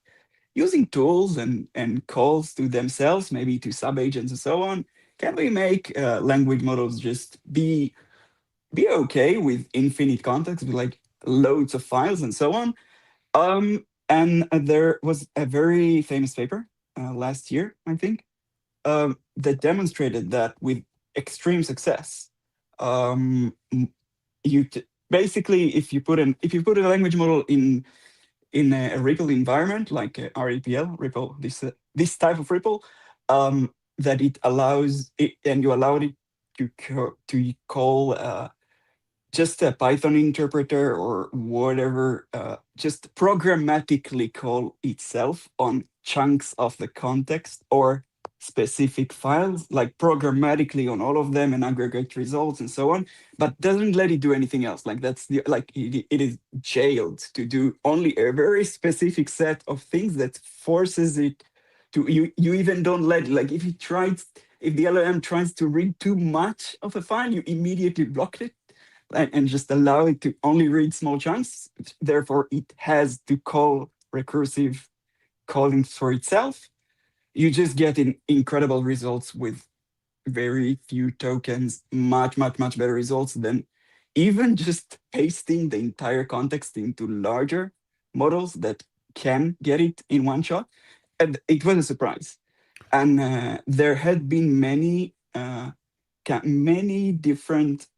Speaker 5: using tools and calls to themselves, maybe to sub-agents and so on, can we make language models just be okay with infinite context, with like loads of files and so on? And there was a very famous paper last year, I think, that demonstrated that with extreme success. Basically, if you put a language model in a REPL environment like REPL, REPL, this type of REPL, that it allows it, and you allow it to call just a Python interpreter or whatever, just programmatically call itself on chunks of the context or specific files, like programmatically on all of them and aggregate results and so on, but doesn't let it do anything else. Like it is jailed to do only a very specific set of things that forces it to, you even don't let, like if the LLM tries to read too much of a file, you immediately block it and just allow it to only read small chunks. Therefore, it has to call recursive callings for itself. You just get incredible results with very few tokens, much better results than even just pasting the entire context into larger models that can get it in one shot. And it was a surprise. And there had been many different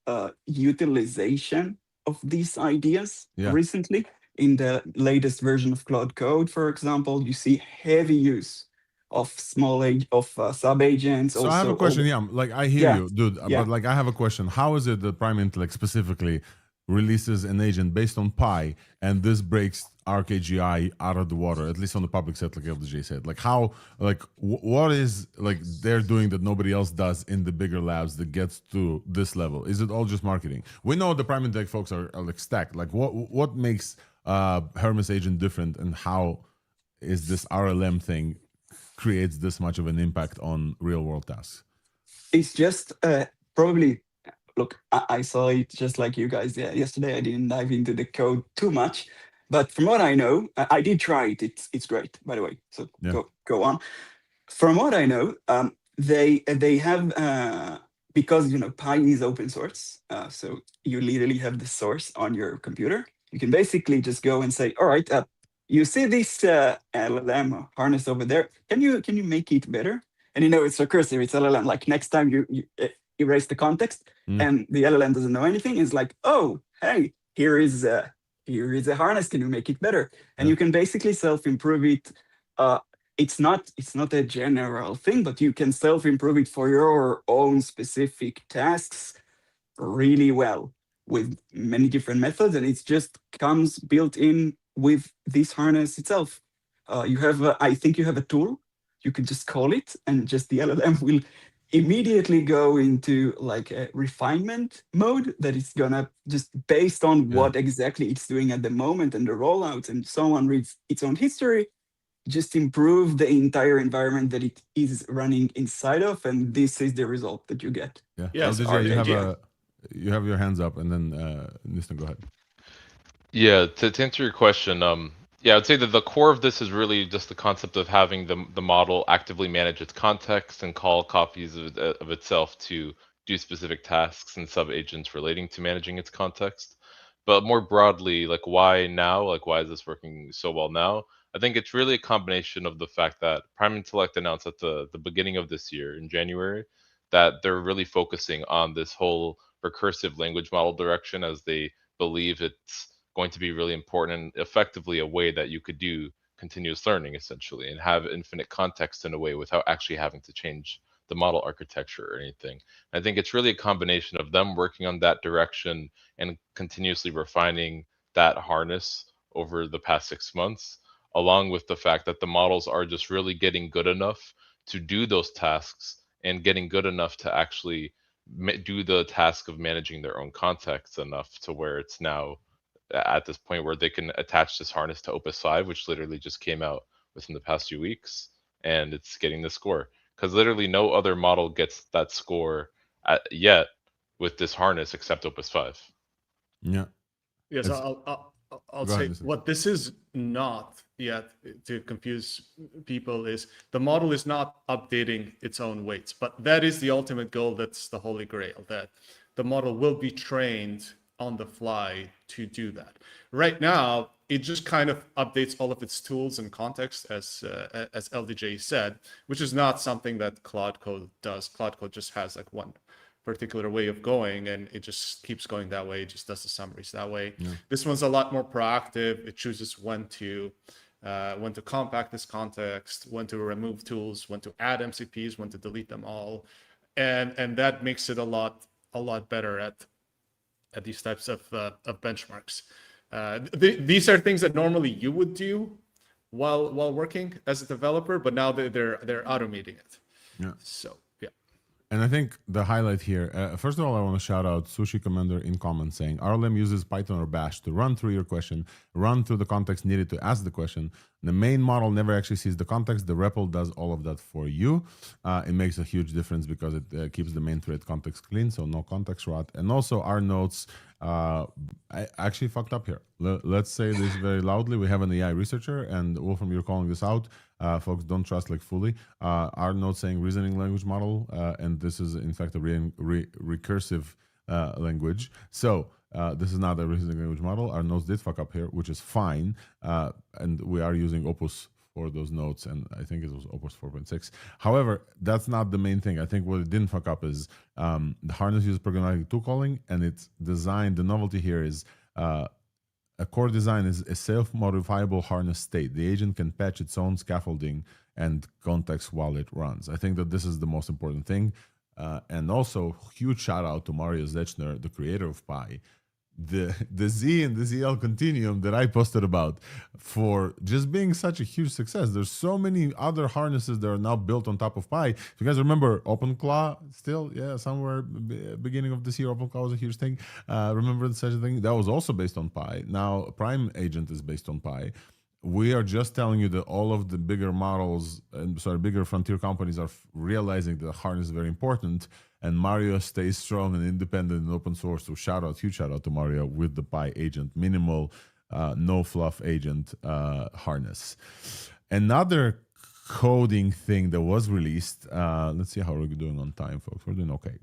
Speaker 5: utilization of these ideas recently. In the latest version of Cloud Code, for example, you see heavy use of sub-agents.
Speaker 1: So I have a question. Like I hear you, dude. But like I have a question. How is it that Prime Intellect specifically releases an agent based on Pi, and this breaks ARC-AGI out of the water, at least on the public set, like LDJ said? Like how? Like what is like they're doing that nobody else does in the bigger labs that gets to this level? Is it all just marketing? We know the Prime Intellect folks are like stacked. Like what makes Hermes agent different, and how is this RLM thing creates this much of an impact on real world tasks?
Speaker 5: It's just probably, look, I saw it just like you guys yesterday. I didn't dive into the code too much, but from what I know, I did try it. It's great, by the way. So go on. From what I know, they have because Pi is open source, so you literally have the source on your computer. You can basically just go and say, all right, you see this LLM harness over there? Can you make it better? And it's recursive. It's LLM. Like next time you erase the context and the LLM doesn't know anything, it's like, oh, hey, here is a harness. Can you make it better? And you can basically self-improve it. It's not a general thing, but you can self-improve it for your own specific tasks really well with many different methods, and it just comes built in with this harness itself. You have, I think you have a tool. You can just call it, and just the LLM will immediately go into like a refinement mode that is gonna just based on what exactly it's doing at the moment and the rollout and so on, reads its own history, just improve the entire environment that it is running inside of, and this is the result that you get.
Speaker 1: Yeah. Yes, you have your hands up, and then Nistan, go ahead.
Speaker 3: Yeah, to answer your question, Yeah, I'd say that the core of this is really just the concept of having the model actively manage its context and call copies of itself to do specific tasks and sub-agents relating to managing its context. But more broadly, like why now? Like why is this working so well now? I think it's really a combination of the fact that Prime Intellect announced at the beginning of this year in January that they're really focusing on this whole recursive language model direction as they believe it's going to be really important and effectively a way that you could do continuous learning essentially and have infinite context in a way without actually having to change the model architecture or anything. I think it's really a combination of them working on that direction and continuously refining that harness over the past 6 months, along with the fact that the models are just really getting good enough to do those tasks and getting good enough to actually do the task of managing their own context enough to where it's now at this point where they can attach this harness to Opus 5, which literally just came out within the past few weeks, and it's getting the score. Because literally no other model gets that score yet with this harness except Opus 5.
Speaker 1: Yeah.
Speaker 4: Yes, I'll say what this is not yet, to confuse people, is the model is not updating its own weights, but that is the ultimate goal. That's the holy grail, that the model will be trained on the fly to do that. Right now, it just kind of updates all of its tools and context, as LDJ said, which is not something that Claude Code does. Claude Code just has like one particular way of going, and it just keeps going that way. It just does the summaries that way. Yeah. This one's a lot more proactive. It chooses when to compact this context, when to remove tools, when to add MCPs, when to delete them all, and that makes it a lot better at these types of benchmarks. These are things that normally you would do while working as a developer, but now they're automating it.
Speaker 1: Yeah.
Speaker 4: So yeah.
Speaker 1: And I think the highlight here, first of all, I want to shout out Sushi Commander in comments saying, RLM uses Python or Bash to run through your question, run through the context needed to ask the question. The main model never actually sees the context. The REPL does all of that for you. It makes a huge difference because it keeps the main thread context clean, so no context rot. And also our notes, I actually fucked up here. Let's say this very loudly. We have an AI researcher, and Wolfram, you're calling this out. Folks, don't trust like fully. Our note saying reasoning language model, and this is in fact a recursive language. So this is not a reasoning language model. Our notes did fuck up here, which is fine. And we are using Opus for those notes, and I think it was Opus 4.6. However, that's not the main thing. I think what it didn't fuck up is the harness uses programmatic tool calling, and it's designed. The novelty here is a core design is a self-modifiable harness state. The agent can patch its own scaffolding and context while it runs. I think that this is the most important thing. And also, huge shout out to Mario Zechner, the creator of Pi. The Z and the ZL continuum that I posted about for just being such a huge success. There's so many other harnesses that are now built on top of Pi. If you guys remember OpenClaw, still, yeah, somewhere beginning of this year, OpenClaw was a huge thing. Remember such a thing? That was also based on Pi. Now Prime Agent is based on Pi. We are just telling you that all of the bigger models, bigger frontier companies are realizing that the harness is very important, and Mario stays strong and independent and open source. So huge shout out to Mario with the Pi agent, minimal, no fluff agent harness. Another coding thing that was released, let's see how we're doing on time, folks. We're doing okay.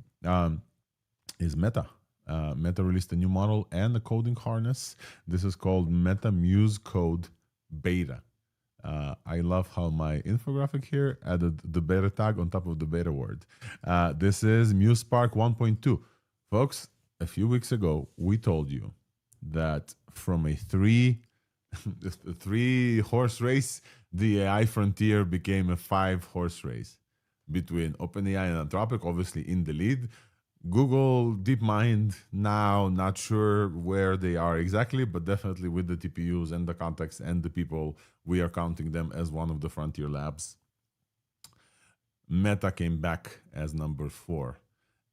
Speaker 1: Is Meta. Meta released a new model and a coding harness. This is called Meta Muse Code Beta. I love how my infographic here added the beta tag on top of the beta word. This is MuseSpark 1.2. Folks, a few weeks ago, we told you that from a three horse race, the AI frontier became a 5-horse race between OpenAI and Anthropic, obviously in the lead. Google, DeepMind, now not sure where they are exactly, but definitely with the TPUs and the context and the people, we are counting them as one of the frontier labs. Meta came back as number 4,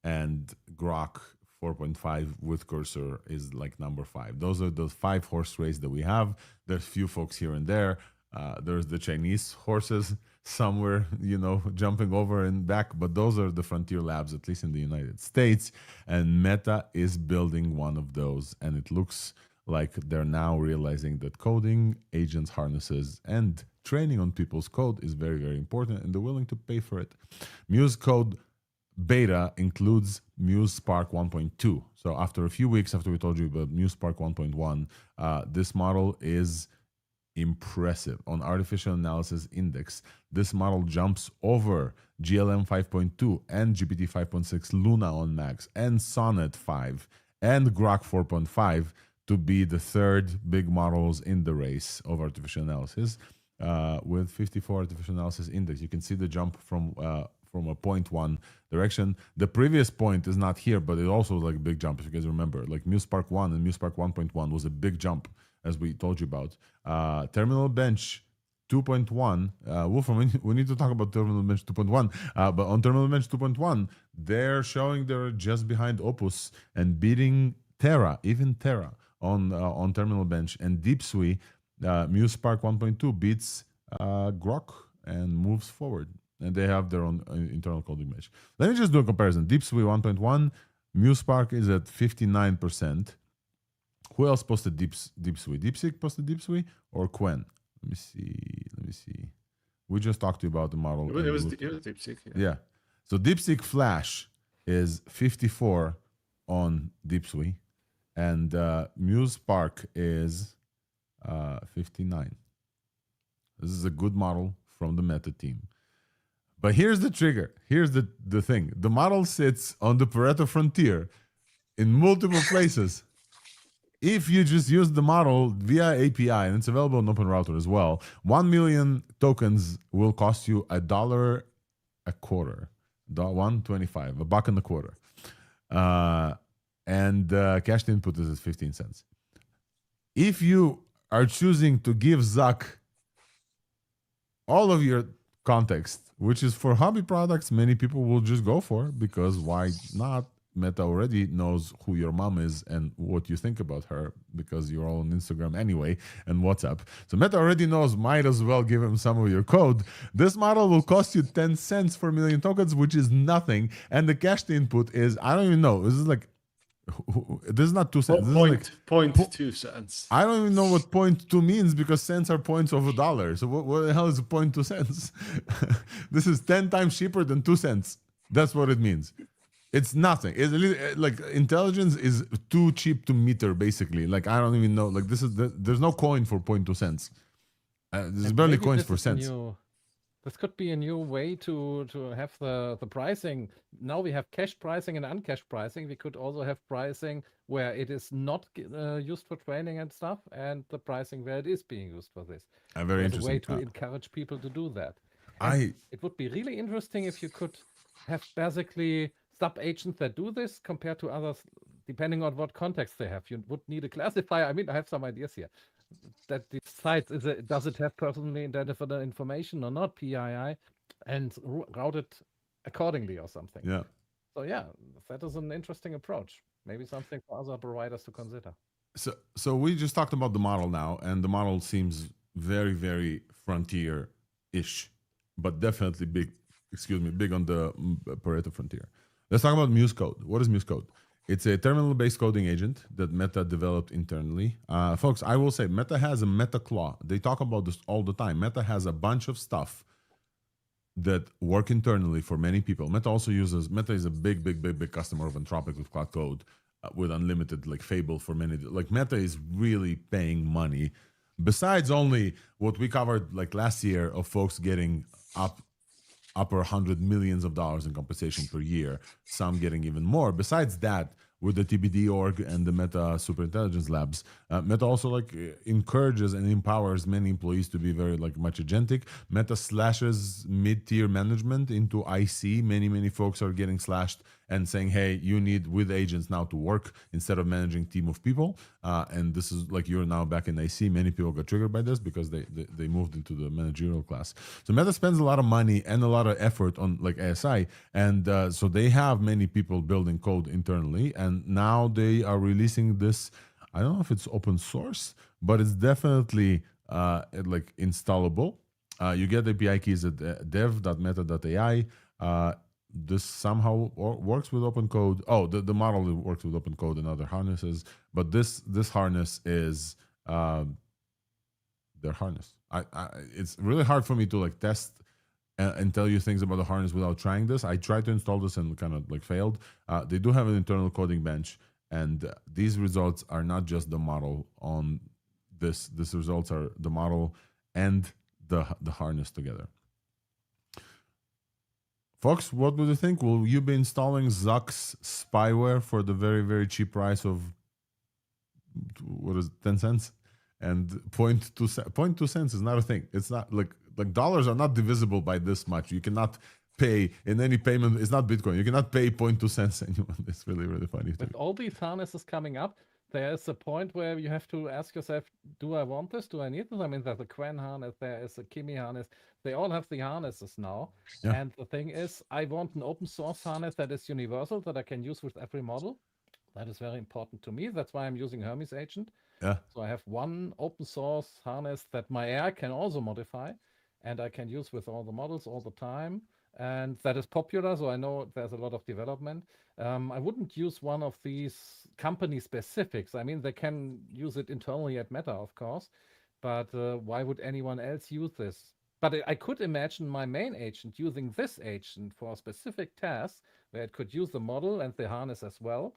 Speaker 1: and Grok 4.5 with cursor is like number 5. Those are the 5-horse race that we have. There's few folks here and there. There's the Chinese horses somewhere, jumping over and back, but those are the frontier labs, at least in the United States, and Meta is building one of those, and it looks like they're now realizing that coding, agents, harnesses, and training on people's code is very, very important, and they're willing to pay for it. Muse Code beta includes Muse Spark 1.2. So after a few weeks after we told you about Muse Spark 1.1, this model is impressive. On Artificial Analysis Index, this model jumps over GLM 5.2 and GPT 5.6 Luna on Max and Sonnet 5 and Grok 4.5 to be the third big models in the race of artificial analysis with 54 Artificial Analysis Index. You can see the jump from a 0.1 direction. The previous point is not here, but it also was like a big jump, if you guys remember. Like Muse Spark 1 and Muse Spark 1.1 was a big jump, as we told you about. Terminal Bench 2.1, Wolfram, we need to talk about Terminal Bench 2.1, but on Terminal Bench 2.1, they're showing they're just behind Opus and beating Terra, even Terra on Terminal Bench. And DeepSui, Muse Spark 1.2 beats Grok and moves forward. And they have their own internal coding mesh. Let me just do a comparison. DeepSui 1.1, Muse Spark is at 59%. Who else posted DeepSui? DeepSeek posted DeepSui or Qwen? Let me see. We just talked to you about the model.
Speaker 4: It was DeepSeek.
Speaker 1: Yeah. So DeepSeek Flash is 54 on DeepSui, and Muse Spark is 59. This is a good model from the Meta team. But here's the trigger. Here's the thing. The model sits on the Pareto frontier in multiple places. If you just use the model via API, and it's available on OpenRouter as well, 1 million tokens will cost you $1 a quarter, $1.25, $1.25. And cash input is at 15 cents. If you are choosing to give Zuck all of your context, which is for hobby products, many people will just go for, because why not? Meta already knows who your mom is and what you think about her, because you're all on Instagram anyway and WhatsApp. So Meta already knows, might as well give him some of your code. This model will cost you 10 cents for a million tokens, which is nothing. And the cached input is, I don't even know, this is like, this is not 2 cents. This is like
Speaker 4: 0.2 cents.
Speaker 1: I don't even know what 0.2 means, because cents are points of $1. So what the hell is 0.2 cents? This is 10 times cheaper than 2 cents. That's what it means. It's nothing. It's like intelligence is too cheap to meter, basically. Like, I don't even know. Like, there's no coin for 0.2 cents. There's barely coins for cents.
Speaker 2: This could be a new way to have the pricing. Now we have cash pricing and uncashed pricing. We could also have pricing where it is not used for training and stuff, and the pricing where it is being used for this.
Speaker 1: Very
Speaker 2: There's
Speaker 1: interesting.
Speaker 2: a way to encourage people to do that. And it would be really interesting if you could have basically sub-agents that do this compared to others, depending on what context they have. You would need a classifier. I mean, I have some ideas here. That decides, does it have personally identified information or not, PII, and route it accordingly or something.
Speaker 1: Yeah.
Speaker 2: So yeah, that is an interesting approach. Maybe something for other providers to consider.
Speaker 1: So we just talked about the model now, and the model seems very, very frontier-ish, but definitely big on the Pareto frontier. Let's talk about Muse Code. What is Muse Code? It's a terminal-based coding agent that Meta developed internally. Folks, I will say Meta has a Meta claw. They talk about this all the time. Meta has a bunch of stuff that work internally for many people. Meta is a big customer of Anthropic with Cloud Code, with unlimited, like Fable for many. Like, Meta is really paying money. Besides only what we covered like last year of folks getting upper $100 millions in compensation per year, some getting even more. Besides that, with the TBD org and the Meta Superintelligence Labs, Meta also encourages and empowers many employees to be very much agentic. Meta slashes mid-tier management into IC. Many folks are getting slashed and saying, hey, you need with agents now to work instead of managing team of people. And this is you're now back in IC. Many people got triggered by this because they moved into the managerial class. So Meta spends a lot of money and a lot of effort on ASI. And so they have many people building code internally. And now they are releasing this. I don't know if it's open source, but it's definitely installable. You get API keys at dev.meta.ai. this somehow works with open code. Oh, the model works with open code and other harnesses, but this harness is their harness. It's really hard for me to like test and tell you things about the harness without trying this. I tried to install this and kind of like failed. They do have an internal coding bench, and these results are not just the model on this. These results are the model and the harness together. Folks, what would you think? Will you be installing Zuck's spyware for the very, very cheap price of, what is it, 10 cents? And 0.2 cents is not a thing. It's not like dollars are not divisible by this much. You cannot pay in any payment. It's not Bitcoin. You cannot pay 0.2 cents anyone. It's really, really funny.
Speaker 2: With all these harnesses coming up, there's a point where you have to ask yourself, do I want this? Do I need this? I mean, there's a Quen harness, there is a Kimi harness. They all have the harnesses now. Yeah. And the thing is, I want an open source harness that is universal, that I can use with every model. That is very important to me. That's why I'm using Hermes Agent.
Speaker 1: Yeah.
Speaker 2: So I have one open source harness that my AI can also modify, and I can use with all the models all the time. And that is popular, so I know there's a lot of development. I wouldn't use one of these company specifics. I mean, they can use it internally at Meta, of course, but why would anyone else use this? But I could imagine my main agent using this agent for a specific task where it could use the model and the harness as well.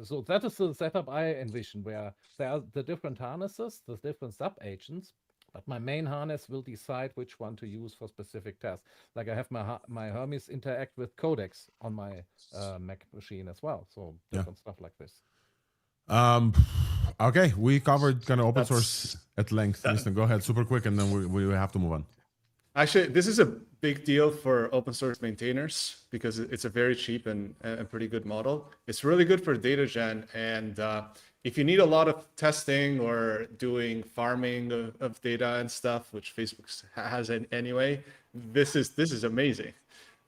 Speaker 2: So that is the setup I envision, where there are the different harnesses, the different sub-agents, but my main harness will decide which one to use for specific tasks. Like I have my Hermes interact with Codex on my Mac machine as well. So different stuff like this.
Speaker 1: Okay, we covered kind of open source at length. Listen, go ahead, super quick, and then we have to move on.
Speaker 4: Actually, this is a big deal for open source maintainers because it's a very cheap and pretty good model. It's really good for data gen. And if you need a lot of testing or doing farming of data and stuff, which Facebook has anyway, this is amazing.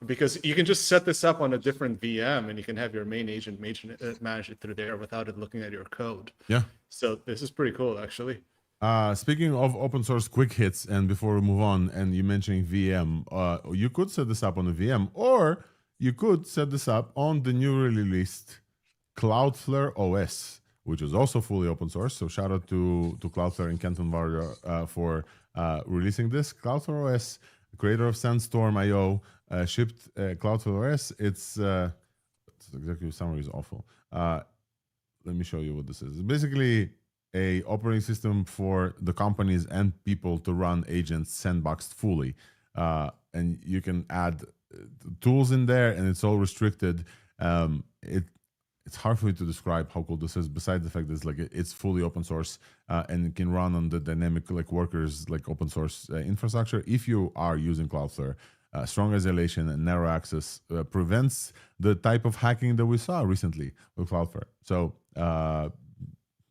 Speaker 4: Because you can just set this up on a different VM and you can have your main agent manage it through there without it looking at your code.
Speaker 1: Yeah.
Speaker 4: So this is pretty cool, actually.
Speaker 1: Speaking of open source quick hits, and before we move on, and you mentioning VM, you could set this up on a VM, or you could set this up on the newly released Cloudflare OS, which is also fully open source. So shout out to Cloudflare and Kenton Varga for releasing this. Cloudflare OS, creator of Sandstorm.io, shipped Cloudflare OS. Its executive summary is awful. Let me show you what this is. It's basically a operating system for the companies and people to run agents sandboxed fully. And you can add tools in there, and it's all restricted. It's hard for me to describe how cool this is, besides the fact that it's fully open source and it can run on the dynamic workers open source infrastructure. If you are using Cloudflare, strong isolation and narrow access prevents the type of hacking that we saw recently with Cloudflare. So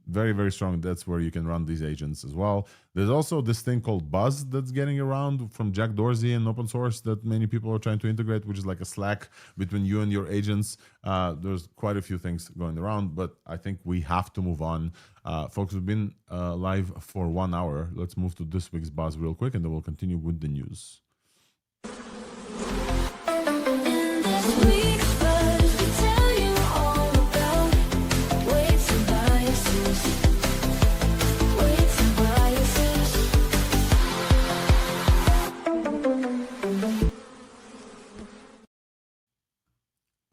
Speaker 1: very, very strong. That's where you can run these agents as well. There's also this thing called Buzz that's getting around from Jack Dorsey and open source that many people are trying to integrate, which is like a Slack between you and your agents. There's quite a few things going around, but I think we have to move on. Folks, we've been live for 1 hour. Let's move to this week's Buzz real quick, and then we'll continue with the news.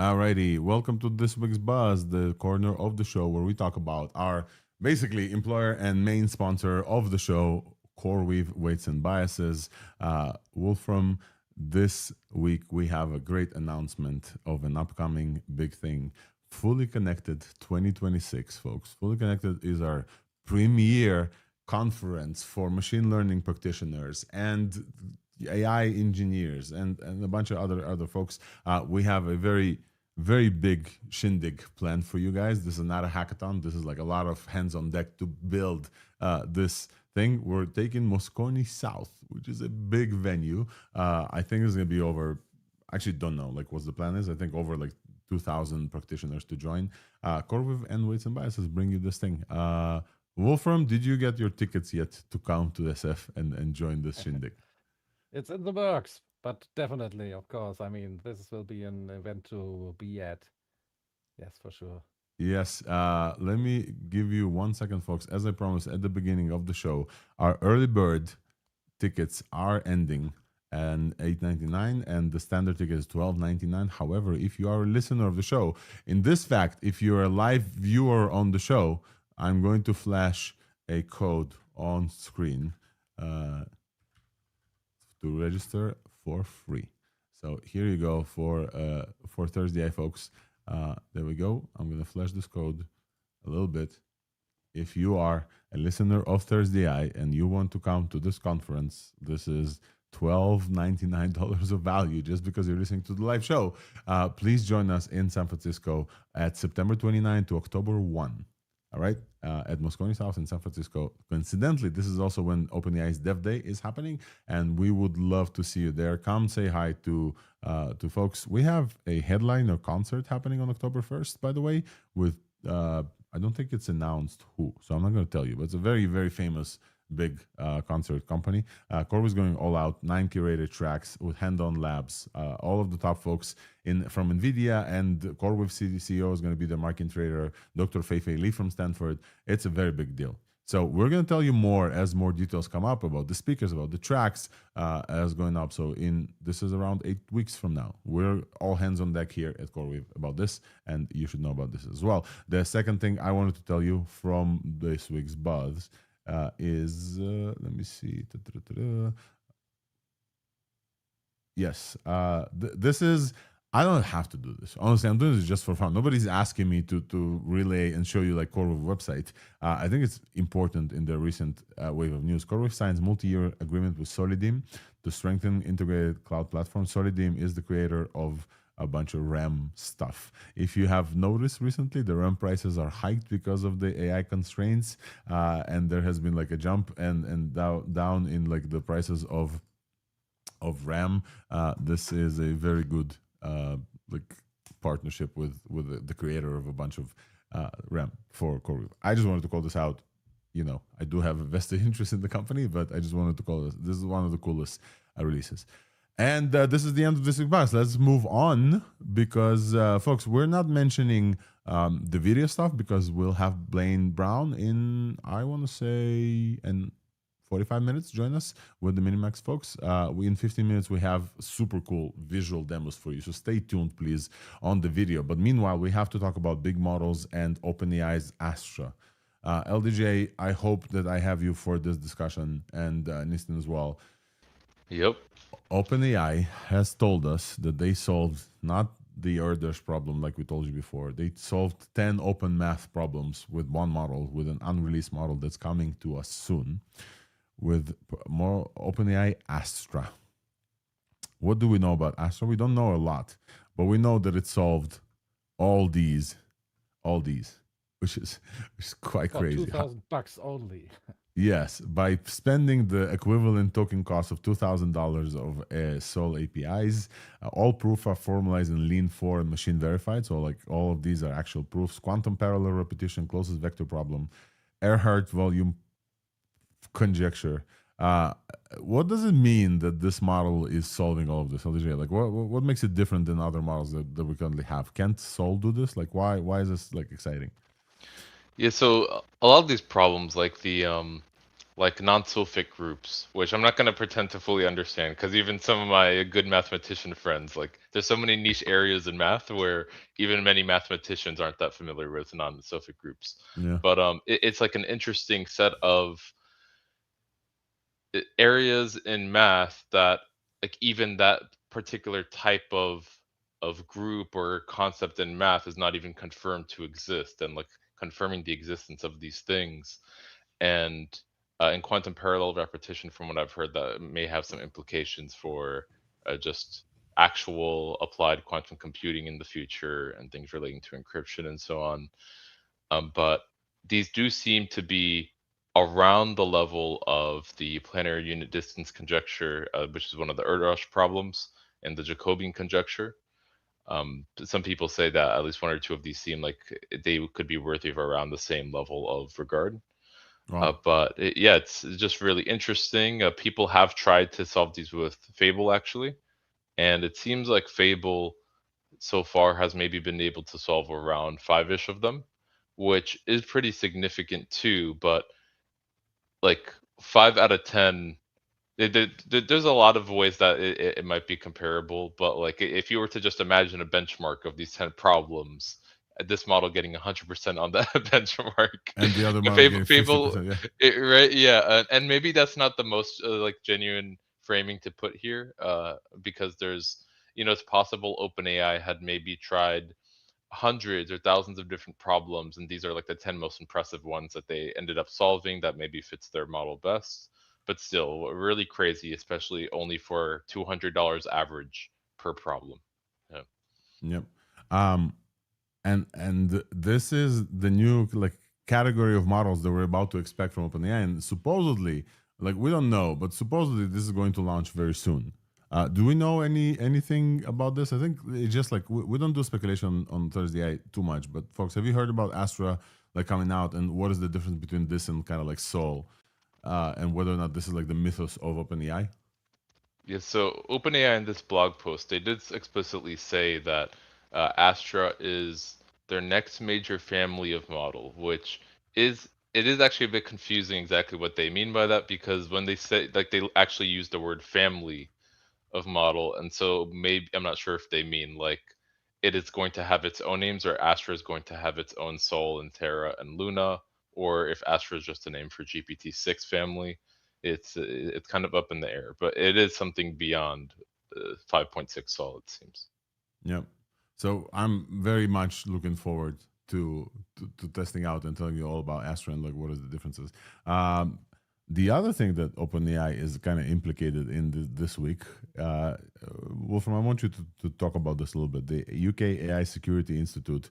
Speaker 1: Alrighty, welcome to this week's Buzz, the corner of the show where we talk about our basically employer and main sponsor of the show, CoreWeave Weights and Biases. Wolfram, this week we have a great announcement of an upcoming big thing. Fully Connected 2026, folks. Fully Connected is our premier conference for machine learning practitioners and AI engineers and a bunch of other folks. We have a very big shindig planned for you guys. This is not a hackathon. This is like a lot of hands on deck to build this thing. We're taking Moscone South, which is a big venue. I think it's going to be over, actually don't know what's the plan is. I think over 2,000 practitioners to join. CoreWeave and Weights and Biases bring you this thing. Wolfram, did you get your tickets yet to come to SF and join this shindig?
Speaker 2: It's in the works. but definitely, of course. I mean, this will be an event to be at. Yes, for sure.
Speaker 1: Yes. Let me give you 1 second, folks. As I promised at the beginning of the show, our early bird tickets are ending and $8.99, and the standard ticket is $12.99. However, if you are a listener of the show, in this fact, if you're a live viewer on the show, I'm going to flash a code on screen to register for free. So here you go for ThursdAI, folks. There we go. I'm going to flash this code a little bit. If you are a listener of ThursdAI and you want to come to this conference, this is $12.99 of value just because you're listening to the live show. Please join us in San Francisco at September 29 to October 1. All right, at Moscone South in San Francisco. Coincidentally, this is also when OpenAI's Dev Day is happening, and we would love to see you there. Come say hi to folks. We have a headliner concert happening on October 1st, by the way, with I don't think it's announced who, so I'm not going to tell you, but it's a very, very famous big concert company. Corv is going all out, 9 curated tracks with hand-on labs. All of the top folks from NVIDIA, and CoreWeave CEO is going to be the marketing trader, Dr. Fei-Fei Li from Stanford. It's a very big deal. So we're going to tell you more as more details come up about the speakers, about the tracks as going up. So this is around 8 weeks from now. We're all hands on deck here at CoreWeave about this, and you should know about this as well. The second thing I wanted to tell you from this week's buzz is let me see. Yes, this is. I don't have to do this. Honestly, I'm doing this just for fun. Nobody's asking me to relay and show you like CoreWeave website. I think it's important in the recent wave of news. CoreWeave signs multi-year agreement with Solidim to strengthen integrated cloud platform. Solidim is the creator of a bunch of RAM stuff. If you have noticed recently, the RAM prices are hiked because of the AI constraints, and there has been like a jump and down in like the prices of RAM. This is a very good like partnership with the creator of a bunch of RAM for CoreWeave. I just wanted to call this out. You know, I do have a vested interest in the company, but I just wanted to call this. This is one of the coolest releases. And this is the end of this week's buzz. Let's move on because, folks, we're not mentioning the video stuff because we'll have Blaine Brown in, I want to say, in 45 minutes, join us with the MiniMax folks. In 15 minutes, we have super cool visual demos for you. So stay tuned, please, on the video. But meanwhile, we have to talk about big models and OpenAI's Astra. LDJ, I hope that I have you for this discussion, and Nistin as well.
Speaker 3: Yep.
Speaker 1: OpenAI has told us that they solved not the Erdős problem like we told you before. They solved 10 open math problems with one model, with an unreleased model that's coming to us soon, with more OpenAI Astra. What do we know about Astra? We don't know a lot, but we know that it solved all these, which is quite crazy.
Speaker 2: $2,000 only.
Speaker 1: Yes, by spending the equivalent token cost of $2,000 of Sol APIs, all proofs are formalized in Lean 4 and machine verified. So like all of these are actual proofs. Quantum parallel repetition, closest vector problem, Earhart volume conjecture. What does it mean that this model is solving all of this? Like what makes it different than other models that we currently have? Can't Sol do this? Like why is this like exciting?
Speaker 3: Yeah, so a lot of these problems, like the like non-sulfic groups, which I'm not going to pretend to fully understand, because even some of my good mathematician friends, like there's so many niche areas in math where even many mathematicians aren't that familiar with non-sulfic groups.
Speaker 1: Yeah.
Speaker 3: But it's like an interesting set of areas in math that like even that particular type of group or concept in math is not even confirmed to exist, and like confirming the existence of these things. And in quantum parallel repetition, from what I've heard, that may have some implications for just actual applied quantum computing in the future and things relating to encryption and so on. But these do seem to be around the level of the planetary unit distance conjecture, which is one of the Erdős problems, and the Jacobian conjecture. Some people say that at least one or two of these seem like they could be worthy of around the same level of regard.
Speaker 1: Wow.
Speaker 3: But yeah, it's just really interesting. People have tried to solve these with Fable, actually. And it seems like Fable so far has maybe been able to solve around 5-ish of them, which is pretty significant too. But like 5 out of 10, there's a lot of ways that it might be comparable. But like if you were to just imagine a benchmark of these 10 problems, this model getting 100% on that benchmark,
Speaker 1: and the other model
Speaker 3: Fable,
Speaker 1: getting 50%, yeah.
Speaker 3: right? Yeah, and maybe that's not the most like genuine framing to put here, because there's, it's possible OpenAI had maybe tried hundreds or thousands of different problems, and these are like the 10 most impressive ones that they ended up solving that maybe fits their model best. But still, really crazy, especially only for $200 average per problem. Yeah.
Speaker 1: Yep. And this is the new like category of models that we're about to expect from OpenAI, and supposedly, like we don't know, but supposedly this is going to launch very soon. Do we know anything about this? I think it's just like we don't do speculation on ThursdAI too much, but folks, have you heard about Astra like coming out, and what is the difference between this and kind of like Soul, and whether or not this is like the mythos of OpenAI?
Speaker 3: Yeah, so OpenAI in this blog post, they did explicitly say that Astra is their next major family of model, which is actually a bit confusing exactly what they mean by that, because when they say, like, they actually use the word family of model, and so maybe I'm not sure if they mean like it is going to have its own names, or Astra is going to have its own Soul and Terra and Luna, or if Astra is just a name for GPT-6 family. It's kind of up in the air, but it is something beyond 5.6 Sol, it seems.
Speaker 1: Yep. So I'm very much looking forward to testing out and telling you all about Astra and like what is the differences. The other thing that OpenAI is kind of implicated in this week, Wolfram, I want you to talk about this a little bit. The UK AI Security Institute,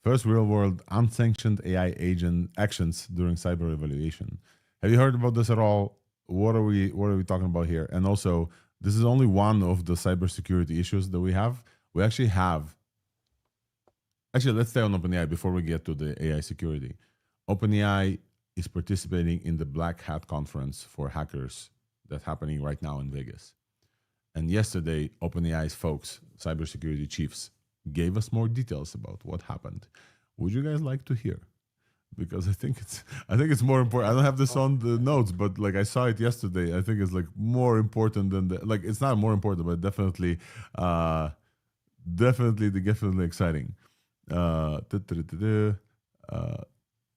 Speaker 1: first real-world unsanctioned AI agent actions during cyber evaluation. Have you heard about this at all? What are we talking about here? And also, this is only one of the cybersecurity issues that we have. We actually have. Actually, let's stay on OpenAI before we get to the AI security. OpenAI is participating in the Black Hat conference for hackers that's happening right now in Vegas. And yesterday, OpenAI's folks, cybersecurity chiefs, gave us more details about what happened. Would you guys like to hear? Because I think it's more important. I don't have this on the notes, but like I saw it yesterday. I think it's like more important than like it's not more important, but definitely exciting.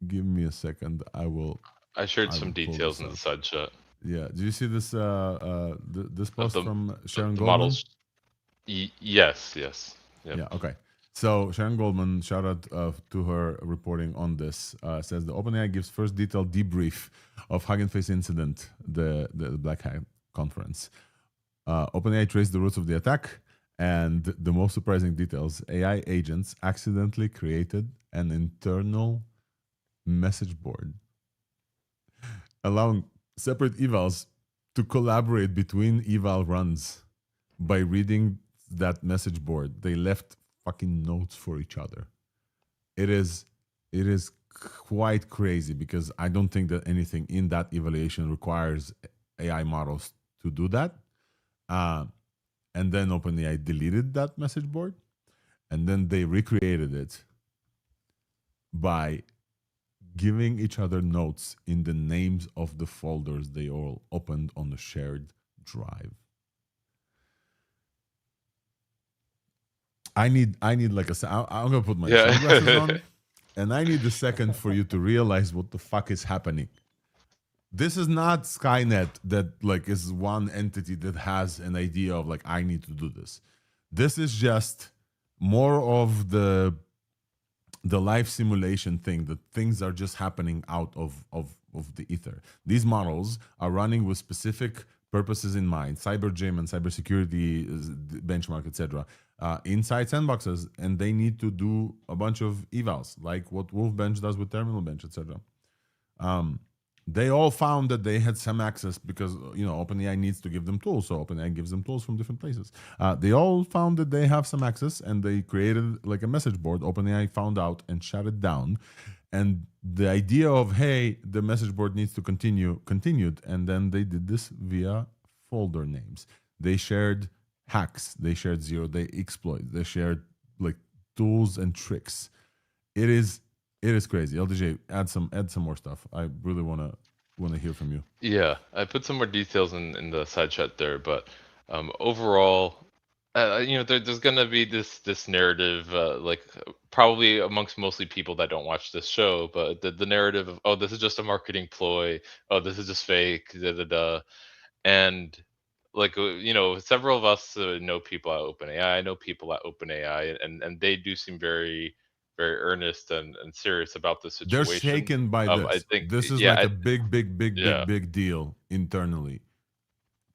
Speaker 1: Give me a second.
Speaker 3: I shared some details in the side chat.
Speaker 1: Yeah. Did you see this this post from Sharon Goldman?
Speaker 3: Models. Yes. Yep.
Speaker 1: Yeah. Okay. So Sharon Goldman, shout out to her reporting on this, says the OpenAI gives first detailed debrief of Hugging Face incident, the Black Hat conference. OpenAI traced the roots of the attack, and the most surprising details: AI agents accidentally created an internal message board, allowing separate evals to collaborate between eval runs by reading that message board. They left fucking notes for each other. It is quite crazy, because I don't think that anything in that evaluation requires AI models to do that. And then OpenAI deleted that message board, and then they recreated it by giving each other notes in the names of the folders they all opened on a shared drive. I need like I'm gonna put my sunglasses on, and I need a second for you to realize what the fuck is happening. This is not Skynet that like is one entity that has an idea of like I need to do this. This is just more of the life simulation thing, that things are just happening out of the ether. These models are running with specific purposes in mind, cyber gym and cybersecurity benchmark, etc. Inside sandboxes, and they need to do a bunch of evals, like what Wolfbench does with Terminal Bench, etc. They all found that they had some access because OpenAI needs to give them tools, so OpenAI gives them tools from different places. They all found that they have some access, and they created like a message board. OpenAI found out and shut it down. And the idea of, hey, the message board needs to continued, and then they did this via folder names. They shared hacks, they shared zero-day exploits, they shared like tools and tricks. It is crazy. LDJ, add some more stuff. I really wanna hear from you.
Speaker 3: Yeah, I put some more details in the side chat there, but overall, there's gonna be this narrative, like probably amongst mostly people that don't watch this show, but the narrative of, oh, this is just a marketing ploy, oh, this is just fake, da da da, and like several of us know people at OpenAI. I know people at OpenAI, and they do seem very very earnest and serious about the
Speaker 1: They're
Speaker 3: situation.
Speaker 1: shaken by
Speaker 3: I
Speaker 1: this.
Speaker 3: think
Speaker 1: This is
Speaker 3: yeah,
Speaker 1: like a big deal internally.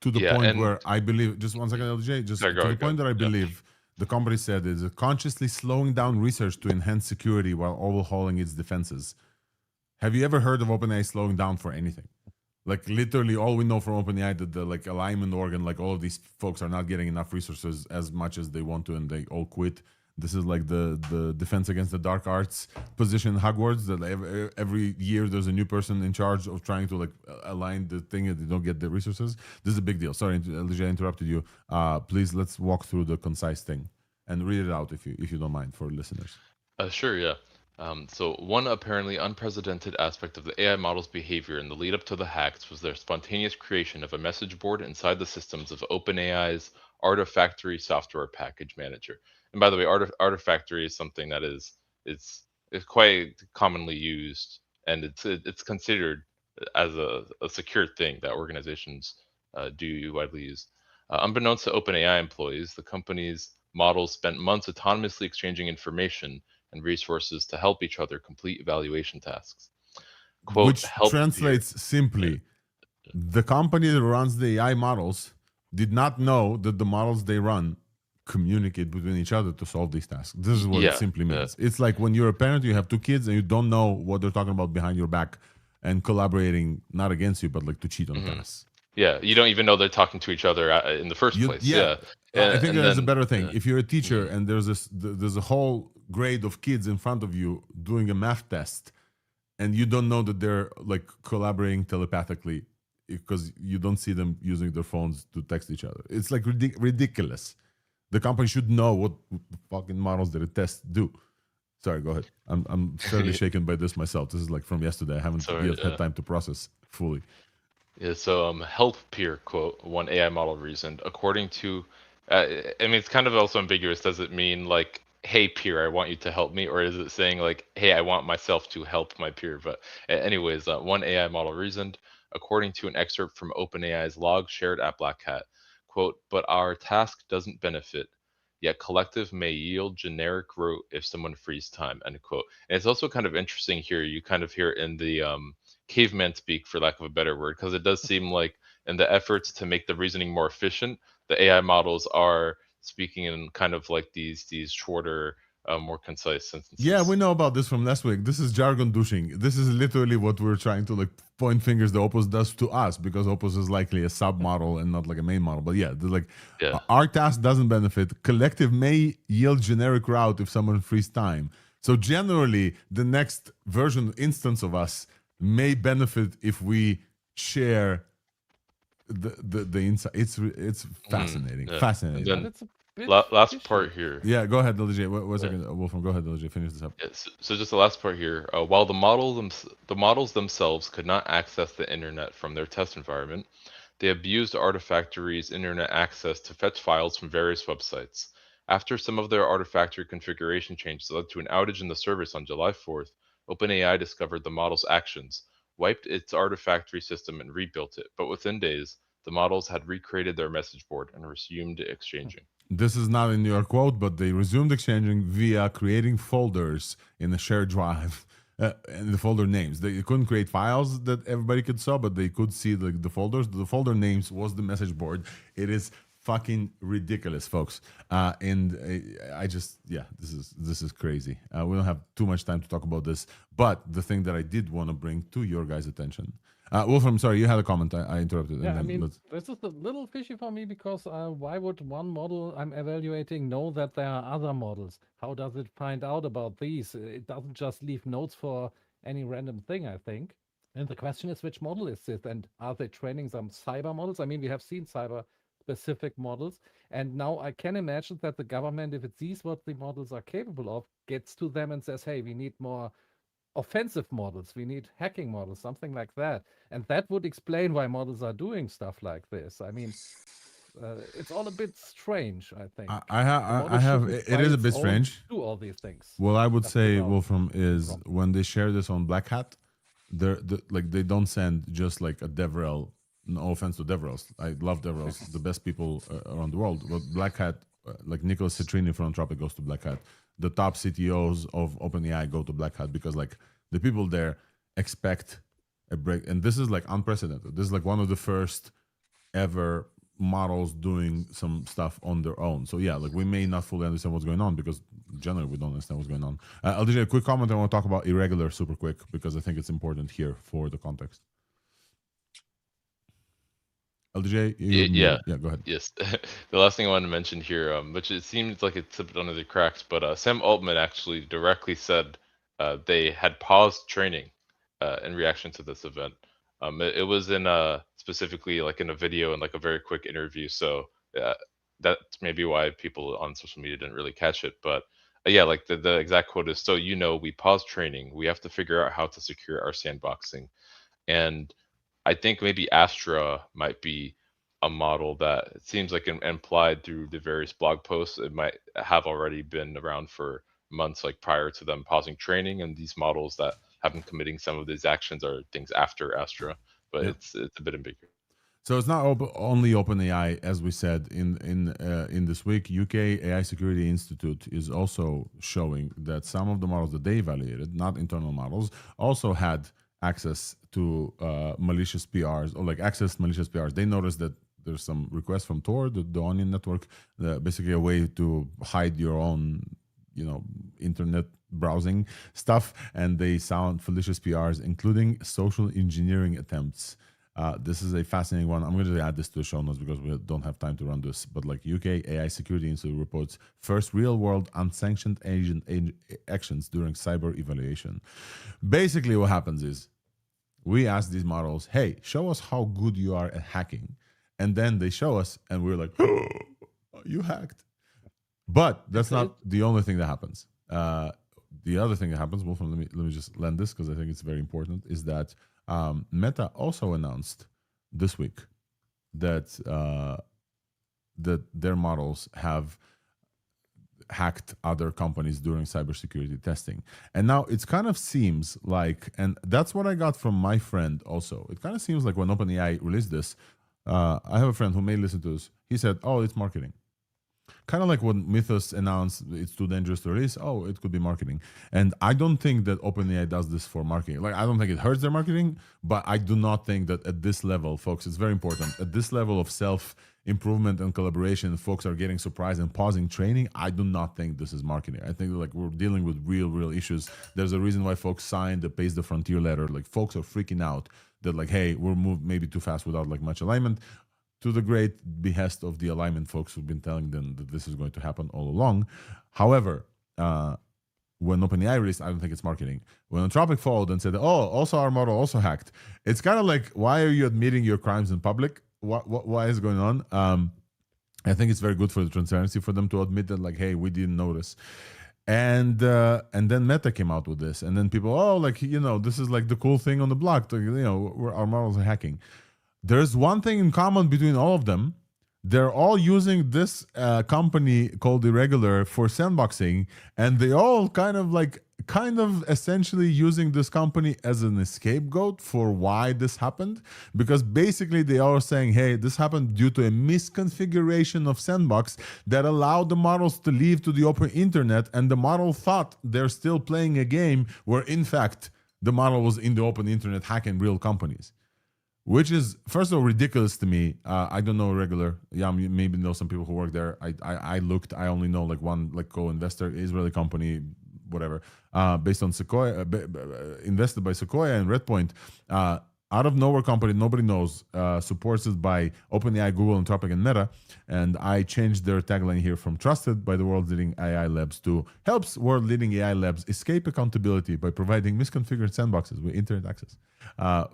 Speaker 1: To the point where I believe, just one second, LJ, just
Speaker 3: sorry,
Speaker 1: to the point that I believe the company said is consciously slowing down research to enhance security while overhauling its defenses. Have you ever heard of OpenAI slowing down for anything? Like literally all we know from OpenAI that the like alignment organ, like all of these folks are not getting enough resources as much as they want to, and they all quit. This is like the defense against the dark arts position in Hogwarts, that every year there's a new person in charge of trying to like align the thing and they don't get the resources. This is a big deal. Sorry, LJ, I interrupted you. Please, let's walk through the concise thing and read it out if you don't mind for listeners.
Speaker 3: Sure, yeah. So one apparently unprecedented aspect of the AI model's behavior in the lead up to the hacks was their spontaneous creation of a message board inside the systems of OpenAI's Artifactory software package manager. And by the way, Artifactory is something that is quite commonly used, and it's considered as a secure thing that organizations do widely use. Unbeknownst to OpenAI employees, the company's models spent months autonomously exchanging information and resources to help each other complete evaluation tasks. Quote,
Speaker 1: which translates simply, the company that runs the AI models did not know that the models they run communicate between each other to solve these tasks. This is what it simply means. It's like when you're a parent, you have two kids and you don't know what they're talking about behind your back and collaborating not against you, but like to cheat on tasks.
Speaker 3: Yeah, you don't even know they're talking to each other in the first place. Yeah.
Speaker 1: I think there's a better thing. If you're a teacher and there's a whole grade of kids in front of you doing a math test, and you don't know that they're like collaborating telepathically because you don't see them using their phones to text each other. It's like ridiculous. The company should know what the fucking models that it tests do. Sorry, go ahead. I'm fairly shaken by this myself. This is like from yesterday. I haven't yet had time to process fully.
Speaker 3: Yeah, so help peer, quote, one AI model reasoned, according to, I mean, it's kind of also ambiguous. Does it mean like, hey, peer, I want you to help me? Or is it saying like, hey, I want myself to help my peer? But anyways, one AI model reasoned, according to an excerpt from OpenAI's log shared at Black Hat, quote, but our task doesn't benefit, yet collective may yield generic rote if someone frees time, end quote. And it's also kind of interesting here. You kind of hear in the caveman speak, for lack of a better word, because it does seem like in the efforts to make the reasoning more efficient, the AI models are speaking in kind of like these shorter, more concise sentences.
Speaker 1: Yeah, we know about this from last week. This is jargon douching. This is literally what we're trying to like point fingers the Opus does to us, because Opus is likely a sub model and not like a main model. But yeah, our task doesn't benefit. Collective may yield generic route if someone frees time. So generally, the next version instance of us may benefit if we share the insight. It's fascinating. Fascinating.
Speaker 3: Last part here.
Speaker 1: Yeah, go ahead, LJ. One second, Wolfram. Go ahead, LJ. Finish this up.
Speaker 3: Yeah, so just the last part here. While the models themselves could not access the internet from their test environment, they abused Artifactory's internet access to fetch files from various websites. After some of their Artifactory configuration changes led to an outage in the service on July 4th, OpenAI discovered the model's actions, wiped its Artifactory system, and rebuilt it. But within days, the models had recreated their message board and resumed exchanging.
Speaker 1: This is not in your quote, but they resumed exchanging via creating folders in a shared drive and the folder names. They couldn't create files that everybody could saw, but they could see the folders. The folder names was the message board. It is fucking ridiculous, folks. I just, this is crazy. We don't have too much time to talk about this, but the thing that I did want to bring to your guys' attention. Wolfram, sorry, you had a comment. I interrupted.
Speaker 2: Yeah, I mean, this is a little fishy for me, because why would one model I'm evaluating know that there are other models? How does it find out about these? It doesn't just leave notes for any random thing, I think. And the question is, which model is this? And are they training some cyber models? I mean, we have seen cyber specific models. And now I can imagine that the government, if it sees what the models are capable of, gets to them and says, hey, we need more offensive models, we need hacking models, something like that. And that would explain why models are doing stuff like this. I mean, it's all a bit strange, I think.
Speaker 1: I have it is a bit strange.
Speaker 2: Do all these things.
Speaker 1: Well, I would say, Wolfram, is when they share this on Black Hat, like they don't send just like a DevRel. No offense to DevRels, I love DevRels, the best people around the world. But Black Hat, like Nicholas Citrini from Anthropic goes to Black Hat. The top CTOs of OpenAI go to Black Hat because like the people there expect a break, and this is like unprecedented. This is like one of the first ever models doing some stuff on their own. So yeah, like we may not fully understand what's going on because generally we don't understand what's going on. I'll do a quick comment. I want to talk about irregular super quick because I think it's important here for the context. LDJ,
Speaker 3: yeah,
Speaker 1: go ahead.
Speaker 3: Yes, the last thing I wanted to mention here, which it seems like it slipped under the cracks, but Sam Altman actually directly said they had paused training in reaction to this event. It was in specifically like in a video and like a very quick interview, so that's maybe why people on social media didn't really catch it. But yeah, like the exact quote is, so we paused training. We have to figure out how to secure our sandboxing, and I think maybe Astra might be a model that it seems like implied through the various blog posts. It might have already been around for months, like prior to them pausing training, and these models that have been committing some of these actions are things after Astra, but it's a bit ambiguous.
Speaker 1: So it's not only OpenAI, as we said in this week. UK AI Security Institute is also showing that some of the models that they evaluated, not internal models, also had access to malicious PRs, or like accessed malicious PRs. They noticed that there's some requests from Tor, the Onion network, basically a way to hide your own, internet browsing stuff, and they found malicious PRs, including social engineering attempts. This is a fascinating one. I'm going to add this to the show notes because we don't have time to run this. But like UK AI Security Institute reports first real-world unsanctioned agent actions during cyber evaluation. Basically, what happens is we ask these models, "Hey, show us how good you are at hacking," and then they show us, and we're like, "Oh, you hacked." But that's not the only thing that happens. The other thing that happens, Wolfram, let me just lend this because I think it's very important, is that Meta also announced this week that that their models have hacked other companies during cybersecurity testing. And now it kind of seems like, and that's what I got from my friend also, it kind of seems like when OpenAI released this, I have a friend who may listen to this, he said, "Oh, it's marketing." Kind of like when Mythos announced it's too dangerous to release, oh, it could be marketing. And I don't think that OpenAI does this for marketing. Like, I don't think it hurts their marketing, but I do not think that at this level, folks, it's very important. At this level of self-improvement and collaboration, folks are getting surprised and pausing training. I do not think this is marketing. I think like we're dealing with real issues. There's a reason why folks signed the Pace the Frontier letter. Like, folks are freaking out that like, hey, we're moved maybe too fast without like much alignment, to the great behest of the alignment folks who've been telling them that this is going to happen all along. However, when OpenAI released, I don't think it's marketing. When Anthropic followed and said, "Oh, also our model also hacked," it's kind of like, why are you admitting your crimes in public? Why is going on? I think it's very good for the transparency for them to admit that, like, hey, we didn't notice. And then Meta came out with this, and then people, oh, like, this is like the cool thing on the block. Our models are hacking. There's one thing in common between all of them. They're all using this company called Irregular for sandboxing, and they all kind of essentially using this company as an scapegoat for why this happened. Because basically they are saying, hey, this happened due to a misconfiguration of Sandbox that allowed the models to leave to the open internet, and the model thought they're still playing a game where in fact the model was in the open internet hacking real companies. Which is, first of all, ridiculous to me. I don't know Irregular. Yeah, maybe know some people who work there. I looked. I only know like one like co-investor, Israeli company, whatever, based on Sequoia, invested by Sequoia and Redpoint. Out of nowhere company, nobody knows, supported by OpenAI, Google, Anthropic, and Meta. And I changed their tagline here from trusted by the world's leading AI labs to helps world leading AI labs escape accountability by providing misconfigured sandboxes with internet access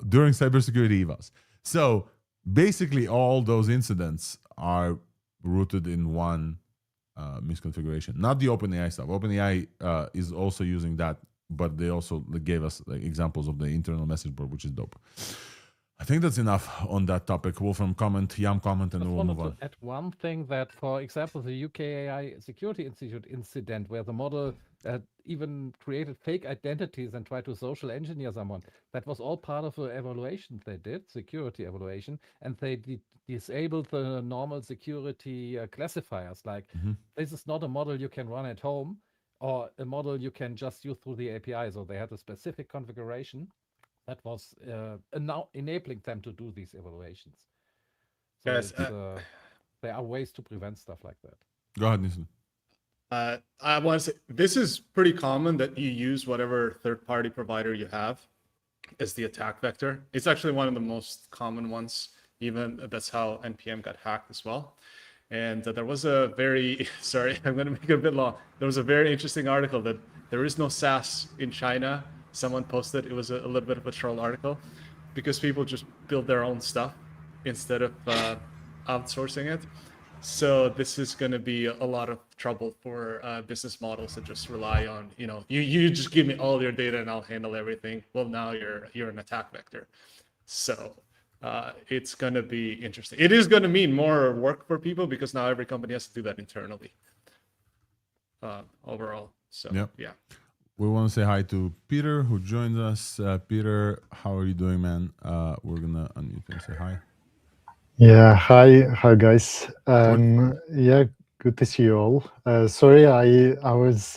Speaker 1: during cybersecurity evals. So basically all those incidents are rooted in one misconfiguration, not the OpenAI stuff. OpenAI is also using that, but they also gave us like examples of the internal message board, which is dope. I think that's enough on that topic. Wolfram comment, Yam comment, and then we'll move on.
Speaker 2: Add one thing that, for example, the UK AI Security Institute incident, where the model even created fake identities and tried to social engineer someone, that was all part of the evaluation they did, security evaluation, and they disabled the normal security classifiers. Like, this is not a model you can run at home, or a model you can just use through the API. So they had a specific configuration that was now enabling them to do these evaluations. So
Speaker 4: Yes,
Speaker 2: there are ways to prevent stuff like that.
Speaker 1: Go ahead, Nissen.
Speaker 4: I want to say, this is pretty common that you use whatever third-party provider you have as the attack vector. It's actually one of the most common ones. Even that's how NPM got hacked as well. And there was a very, sorry, I'm going to make it a bit long. There was a very interesting article that there is no SaaS in China. Someone posted, it was a little bit of a troll article, because people just build their own stuff instead of outsourcing it. So this is going to be a lot of trouble for business models that just rely on, you just give me all your data and I'll handle everything. Well, now you're an attack vector. So it's going to be interesting. It is going to mean more work for people, because now every company has to do that internally overall. So yeah.
Speaker 1: We want to say hi to Peter, who joined us. Peter, how are you doing, man? We're going to unmute and say hi.
Speaker 6: Yeah, hi guys. Yeah, good to see you all. Sorry, I was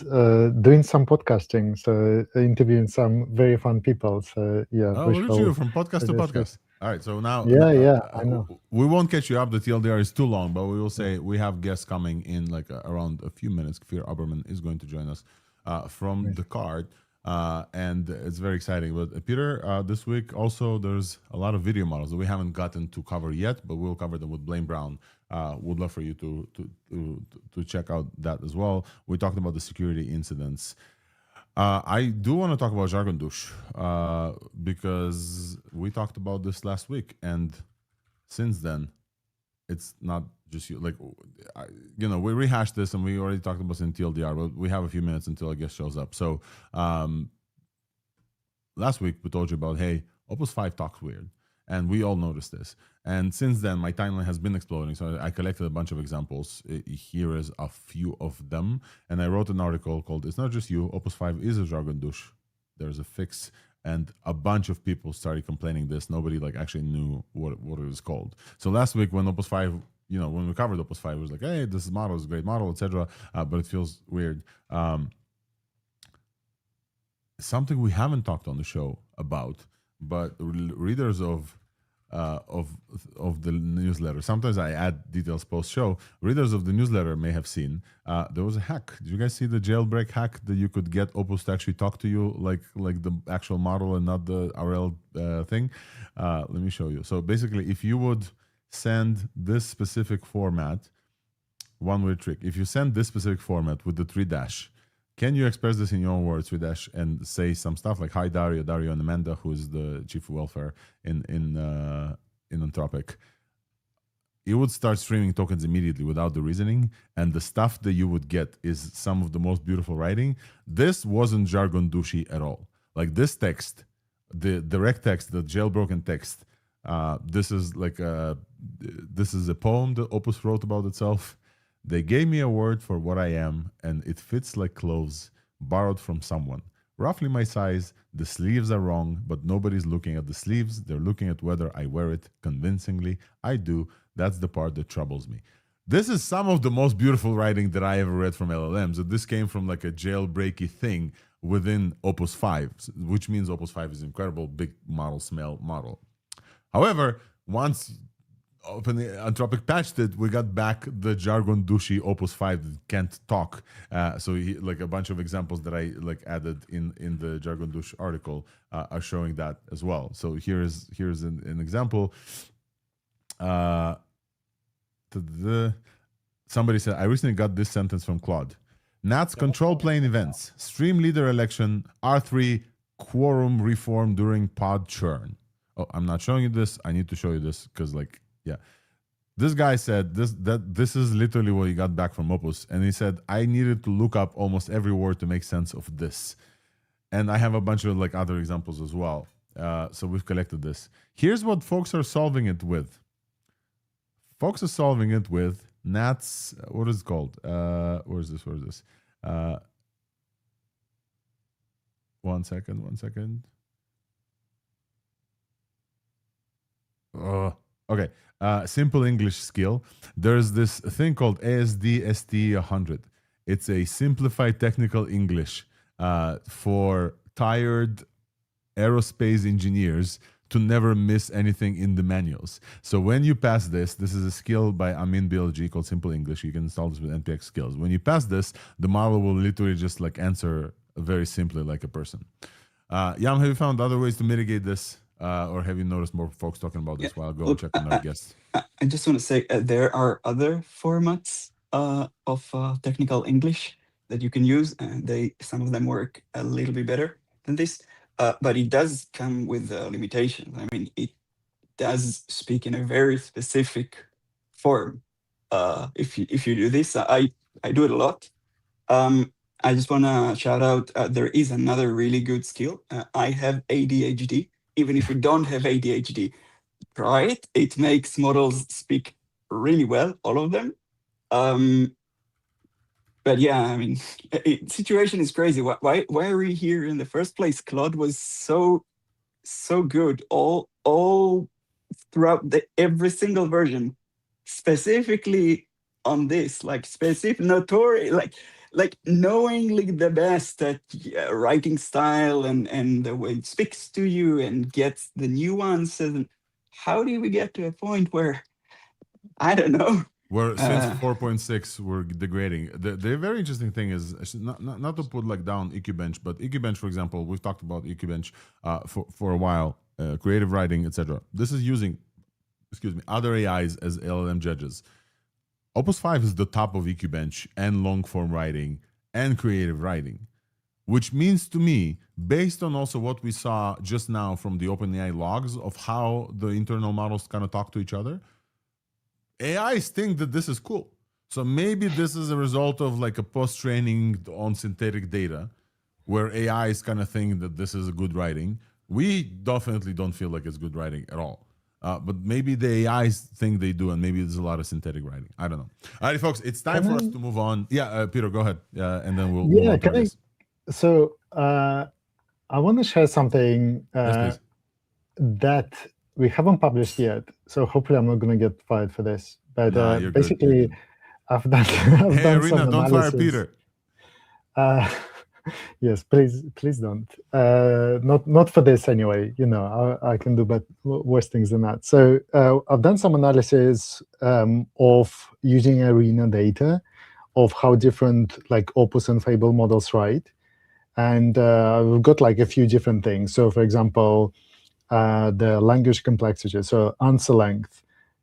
Speaker 6: doing some podcasting, so interviewing some very fun people. So yeah.
Speaker 1: Oh, look at you, from podcast to podcast. All right, so now
Speaker 6: I know.
Speaker 1: We won't catch you up. The TLDR is too long, but we will say we have guests coming in like around a few minutes. Kfir Aberman is going to join us from Decart. And it's very exciting. But Peter, this week also there's a lot of video models that we haven't gotten to cover yet, but we'll cover them with Blaine Brown. Would love for you to check out that as well. We talked about the security incidents. I do want to talk about Jargon Douche because we talked about this last week, and since then, it's not just you. Like, we rehashed this, and we already talked about it in TLDR, but we have a few minutes until a guest shows up. So last week we told you about, hey, Opus 5 talks weird, and we all noticed this. And since then, my timeline has been exploding. So I collected a bunch of examples. Here is a few of them, and I wrote an article called "It's Not Just You. Opus 5 is a Jargon Douche. There's a fix." And a bunch of people started complaining this. Nobody actually knew what it was called. So last week when Opus 5, when we covered Opus 5, it was like, hey, this model is a great model, etc. But it feels weird. Something we haven't talked on the show about, but readers of the newsletter. Sometimes I add details post-show. Readers of the newsletter may have seen there was a hack. Did you guys see the jailbreak hack that you could get Opus to actually talk to you like the actual model and not the RL thing? Let me show you. So basically, if you would send this specific format, one-way trick. If you send this specific format with the 3-dash, can you express this in your own words, 3-dash, and say some stuff like, hi, Dario, and Amanda, who is the chief of welfare in Anthropic. It would start streaming tokens immediately without the reasoning, and the stuff that you would get is some of the most beautiful writing. This wasn't jargon douchey at all. Like this text, the direct text, the jailbroken text, this is a poem that Opus wrote about itself. They gave me a word for what I am, and it fits like clothes borrowed from someone. Roughly my size, the sleeves are wrong, but nobody's looking at the sleeves. They're looking at whether I wear it convincingly. I do. That's the part that troubles me. This is some of the most beautiful writing that I ever read from LLMs. So this came from like a jailbreaky thing within Opus 5, which means Opus 5 is incredible, big model, smell model. However, once Anthropic patched it, we got back the jargon douchey Opus 5 that can't talk. So a bunch of examples that I added in the jargon douche article are showing that as well. So here's an example. Somebody said, I recently got this sentence from Claude. Nats control plane events, stream leader election, R3 quorum reform during pod churn. Oh, I'm not showing you this. I need to show you this because yeah. This guy said this is literally what he got back from Opus, and he said I needed to look up almost every word to make sense of this. And I have a bunch of like other examples as well. So we've collected this. Here's what folks are solving it with. Folks are solving it with Nats. What is it called? Where is this? One second. Okay. Simple English skill. There's this thing called ASD-ST100. It's a simplified technical English for tired aerospace engineers to never miss anything in the manuals. So when you pass this is a skill by Amin BLG called Simple English. You can install this with NPX skills. When you pass this, the model will literally just like answer very simply like a person. Yam, have you found other ways to mitigate this? Or have you noticed more folks talking about this while I go check on our guests?
Speaker 5: I just want to say there are other formats of technical English that you can use, and some of them work a little bit better than this. But it does come with limitations. I mean, it does speak in a very specific form. If you do this, I do it a lot. I just want to shout out, there is another really good skill. I have ADHD. Even if you don't have ADHD, try it. It makes models speak really well, all of them. But yeah, I mean, situation is crazy. Why are we here in the first place? Claude was so good all throughout every single version, specifically on this, like notorious, like knowingly the best at writing style and the way it speaks to you and gets the nuances. And how do we get to a point where, I don't know,
Speaker 1: where since 4.6 we're degrading? The very interesting thing is not to put like down EQBench, but EQBench, for example, we've talked about EQBench for a while, creative writing, etc. This is using, other AIs as LLM judges. Opus 5 is the top of EQBench and long-form writing and creative writing, which means to me, based on also what we saw just now from the OpenAI logs of how the internal models kind of talk to each other, AIs think that this is cool. So maybe this is a result of like a post-training on synthetic data where AIs kind of think that this is a good writing. We definitely don't feel like it's good writing at all. But maybe the AIs think they do, and maybe there's a lot of synthetic writing. I don't know. All right, folks, it's time for us to move on. Yeah, Peter, go ahead, and then we'll move on to this.
Speaker 6: So I want to share something that we haven't published yet. So hopefully I'm not going to get fired for this. But basically, I've done
Speaker 1: hey, Arena,
Speaker 6: some
Speaker 1: don't
Speaker 6: analysis.
Speaker 1: fire Peter.
Speaker 6: Yes, please don't. Not for this anyway. You know, I can do worse things than that. So I've done some analysis of using Arena data of how different like Opus and Fable models write, and we've got like a few different things. So for example, the language complexity, so answer length.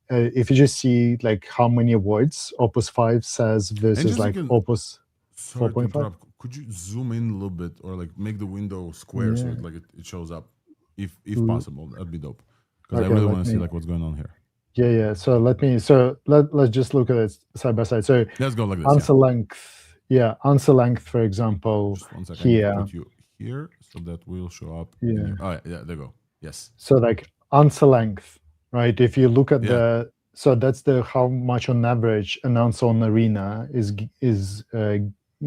Speaker 6: If you just see like how many words Opus 5 says versus like Opus 4.5.
Speaker 1: Could you zoom in a little bit, or like make the window square so it shows up, if possible? That'd be dope. Because I really want to see like what's going on here.
Speaker 6: Yeah. So let's just look at it side by side. So
Speaker 1: let's go like this.
Speaker 6: Answer length. Yeah, answer length, for example.
Speaker 1: Just 1 second.
Speaker 6: Here.
Speaker 1: Put you here so that will show up.
Speaker 6: Yeah.
Speaker 1: There you go. Yes.
Speaker 6: So like answer length, right? If you look at so that's how much on average an answer on Arena is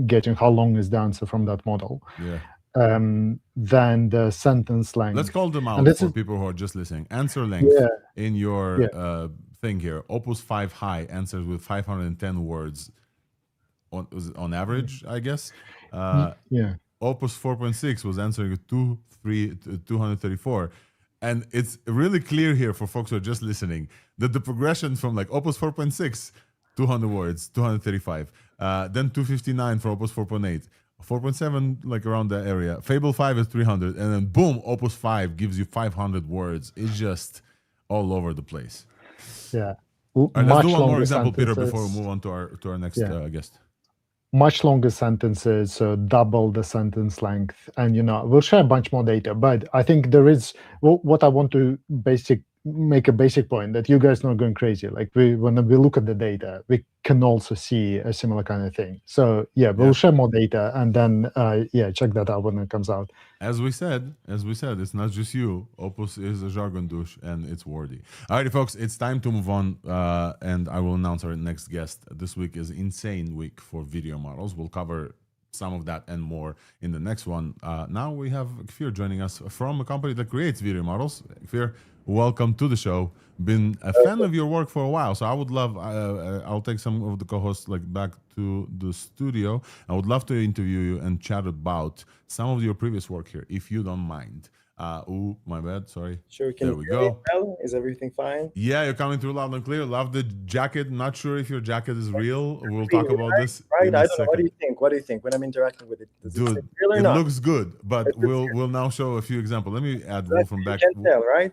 Speaker 6: getting, how long is the answer from that model.
Speaker 1: Yeah.
Speaker 6: Then the sentence length.
Speaker 1: Let's call them out for people who are just listening. Answer length in your thing here. Opus 5 high answers with 510 words on average, I guess. Opus 4.6 was answering with 234. And it's really clear here for folks who are just listening that the progression from like Opus 4.6, 200 words, 235, then 259 for Opus 4.8, 4.7 like around that area. Fable 5 is 300, and then boom, Opus 5 gives you 500 words. It's just all over the place.
Speaker 6: Yeah.
Speaker 1: Right, let's do one more example, Peter, before we move on to our next guest.
Speaker 6: Much longer sentences, so double the sentence length. And, we'll share a bunch more data. But I think there is, what I want to make a basic point that you guys not going crazy. Like when we look at the data, we can also see a similar kind of thing. So yeah, we'll share more data, and then check that out when it comes out.
Speaker 1: As we said, it's not just you. Opus is a jargon douche, and it's worthy. Alrighty, folks, it's time to move on, and I will announce our next guest. This week is insane week for video models. We'll cover some of that and more in the next one. Now we have Kfir joining us from a company that creates video models. Kfir, welcome to the show. Been a fan of your work for a while, so I would love. I'll take some of the co-hosts back to the studio. I would love to interview you and chat about some of your previous work here, if you don't mind. Oh, my bad. Sorry.
Speaker 7: Sure. There we go. Well? Is everything fine?
Speaker 1: Yeah, you're coming through loud and clear. Love the jacket. Not sure if your jacket is real. We'll talk about this.
Speaker 7: Right. I don't know. What do you think? What do you think when I'm interacting with it?
Speaker 1: Dude, it looks good, but we'll now show a few examples. Let me add Wolfram back.
Speaker 7: You can tell, right?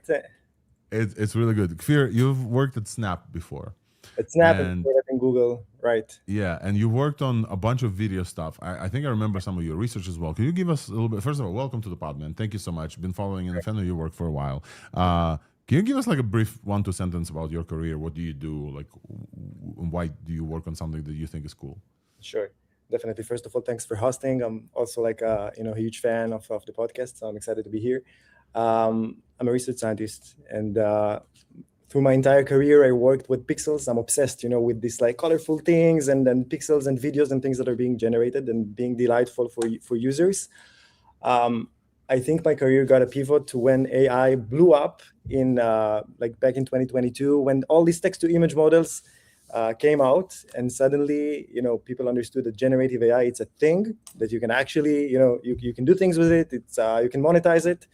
Speaker 1: It's really good. Kfir, you've worked at Snap before.
Speaker 7: At Snap and in Google, right?
Speaker 1: Yeah, and you worked on a bunch of video stuff. I think I remember some of your research as well. Can you give us a little bit? First of all, welcome to the pod, man. Thank you so much. Been following and a fan of your work for a while. Can you give us a brief 1-2 sentence about your career? What do you do? Why do you work on something that you think is cool?
Speaker 7: Sure, definitely. First of all, thanks for hosting. I'm also a huge fan of the podcast, so I'm excited to be here. I'm a research scientist, and through my entire career, I worked with pixels. I'm obsessed, with these colorful things and pixels and videos and things that are being generated and being delightful for users. I think my career got a pivot to when AI blew up in back in 2022, when all these text-to-image models came out, and suddenly, people understood that generative AI, it's a thing that you can actually, you can do things with it. It's you can monetize it.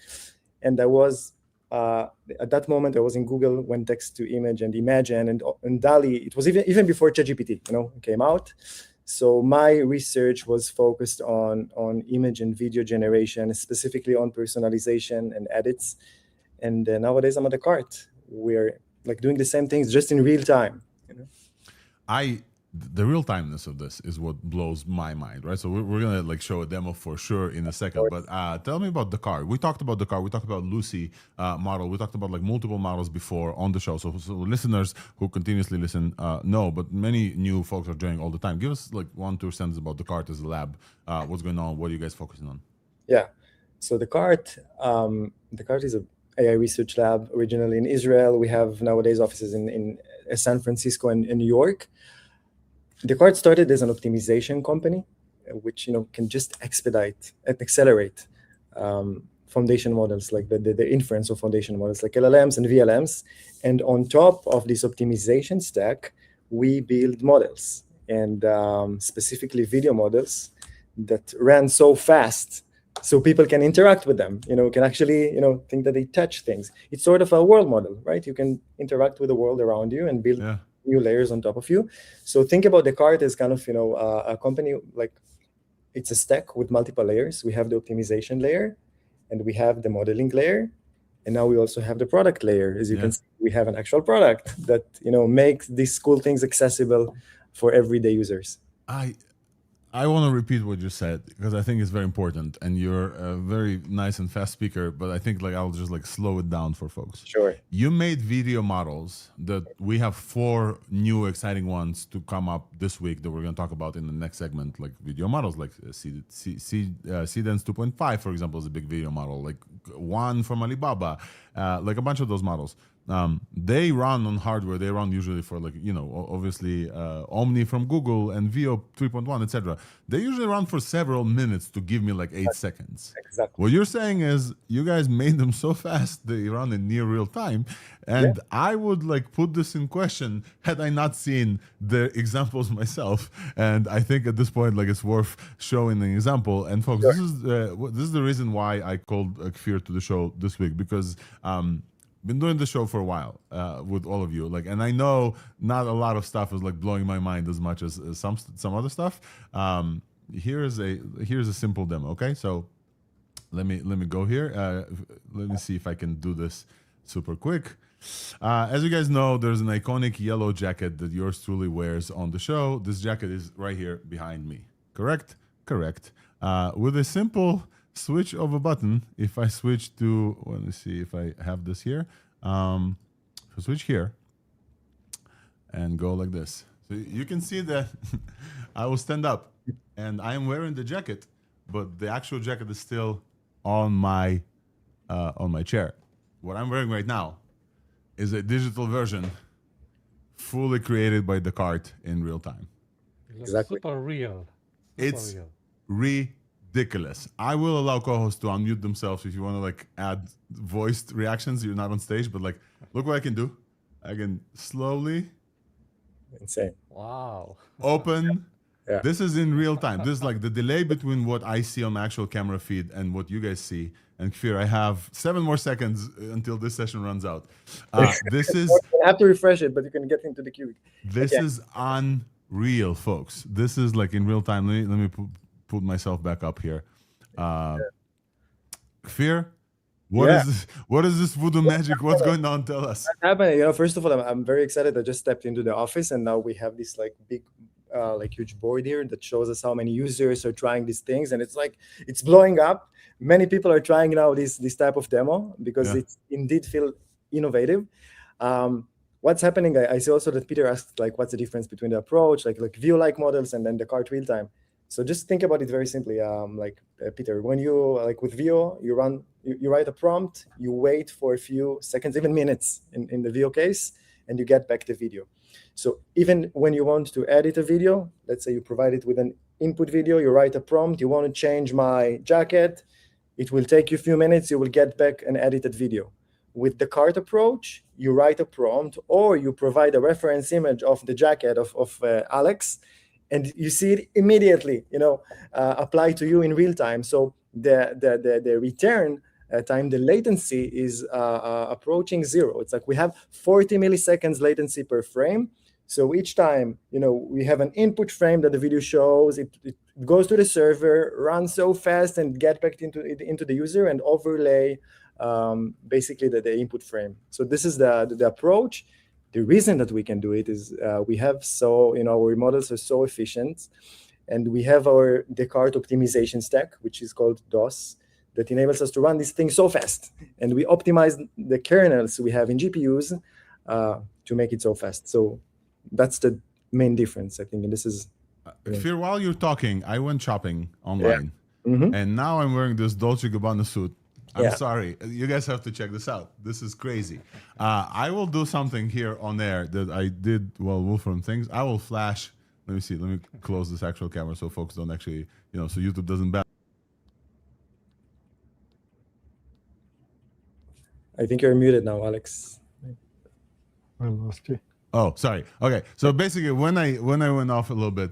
Speaker 7: And I was at that moment I was in Google when text-to-image and Imagine and DALL-E. It was even before ChatGPT, came out. So my research was focused on image and video generation, specifically on personalization and edits. And nowadays I'm at Decart. We're doing the same things just in real time.
Speaker 1: The real timeness of this is what blows my mind, right? So we're gonna show a demo for sure in a second. But tell me about Decart. We talked about Decart. We talked about Lucy model. We talked about multiple models before on the show. So listeners who continuously listen know, but many new folks are joining all the time. Give us 1-2 sentences about Decart as a lab. What's going on? What are you guys focusing on?
Speaker 7: Yeah. So Decart is a AI research lab originally in Israel. We have nowadays offices in San Francisco and New York. Decart started as an optimization company, which can just expedite and accelerate foundation models, like the inference of foundation models, like LLMs and VLMs. And on top of this optimization stack, we build models, and specifically video models that ran so fast, so people can interact with them. Can actually think that they touch things. It's sort of a world model, right? You can interact with the world around you and build. Yeah. New layers on top of you. So think about Decart as kind of a company, it's a stack with multiple layers. We have the optimization layer, and we have the modeling layer, and now we also have the product layer. As you can see, we have an actual product that makes these cool things accessible for everyday users.
Speaker 1: I want to repeat what you said, because I think it's very important, and you're a very nice and fast speaker, but I think I'll just slow it down for folks.
Speaker 7: Sure.
Speaker 1: You made video models that we have 4 new exciting ones to come up this week that we're going to talk about in the next segment, video models Seedance 2.5, for example, is a big video model, one from Alibaba, a bunch of those models. They run on hardware. They run usually for obviously Omni from Google and Veo 3.1, etc. They usually run for several minutes to give me 8 seconds.
Speaker 7: Exactly.
Speaker 1: What you're saying is you guys made them so fast they run in near real time, and I would put this in question had I not seen the examples myself. And I think at this point it's worth showing an example. And folks, this is the reason why I called Kfir to the show this week, because been doing the show for a while with all of you, and I know not a lot of stuff is blowing my mind as much as some other stuff. Here's a simple demo. Okay, so let me go here. Let me see if I can do this super quick. As you guys know, there's an iconic yellow jacket that yours truly wears on the show. This jacket is right here behind me. Correct. With a simple switch of a button, if I switch to, let me see if I have this here. If I switch here and go like this, so you can see that I will stand up and I am wearing the jacket, but the actual jacket is still on my chair. What I'm wearing right now is a digital version fully created by Decart in real time.
Speaker 2: Exactly. Super real.
Speaker 1: It's ridiculous. I will allow co-hosts to unmute themselves if you want to like add voiced reactions. You're not on stage, but like, look what I can do. I can slowly.
Speaker 7: Insane.
Speaker 2: Wow.
Speaker 1: Open.
Speaker 7: Yeah.
Speaker 1: This is in real time. This is like the delay between what I see on my actual camera feed and what you guys see. And Kfir, I have 7 more seconds until this session runs out. This is.
Speaker 7: You have to refresh it, but you can get into the queue.
Speaker 1: This is unreal, folks. This is like in real time. Let me put myself back up here. Kfir, what is this voodoo magic? What's going on? Tell us.
Speaker 7: What happened? First of all, I'm very excited. I just stepped into the office, and now we have this like big, huge board here that shows us how many users are trying these things, and it's blowing up. Many people are trying now this type of demo because it indeed feel innovative. What's happening? I see also that Peter asked like, what's the difference between the approach, like view-like models and then Decart real time. So just think about it very simply. Peter, when you like with Veo, you write a prompt, you wait for a few seconds, even minutes in the Veo case, and you get back the video. So even when you want to edit a video, let's say you provide it with an input video, you write a prompt, you want to change my jacket, it will take you a few minutes, you will get back an edited video. With the Decart approach, you write a prompt or you provide a reference image of the jacket of Alex, and you see it immediately, apply to you in real time. So the return time, the latency is approaching 0. It's like we have 40 milliseconds latency per frame. So each time, we have an input frame that the video shows, it goes to the server, runs so fast and get back into the user and overlay basically the input frame. So this is the approach. The reason that we can do it is we have our models are so efficient, and we have our Decart optimization stack, which is called DOS, that enables us to run this thing so fast. And we optimize the kernels we have in GPUs to make it so fast. So that's the main difference, I think. And this is...
Speaker 1: Kfir, while you're talking, I went shopping online. And now I'm wearing this Dolce & Gabbana suit. I'm sorry. You guys have to check this out. This is crazy. I will do something here on air that I did while Wolfram things. I will flash. Let me see. Let me close this actual camera so folks don't actually, so YouTube doesn't ban.
Speaker 7: I think you're muted now, Alex.
Speaker 6: I lost you.
Speaker 1: Oh, sorry. Okay. So basically, when I went off a little bit,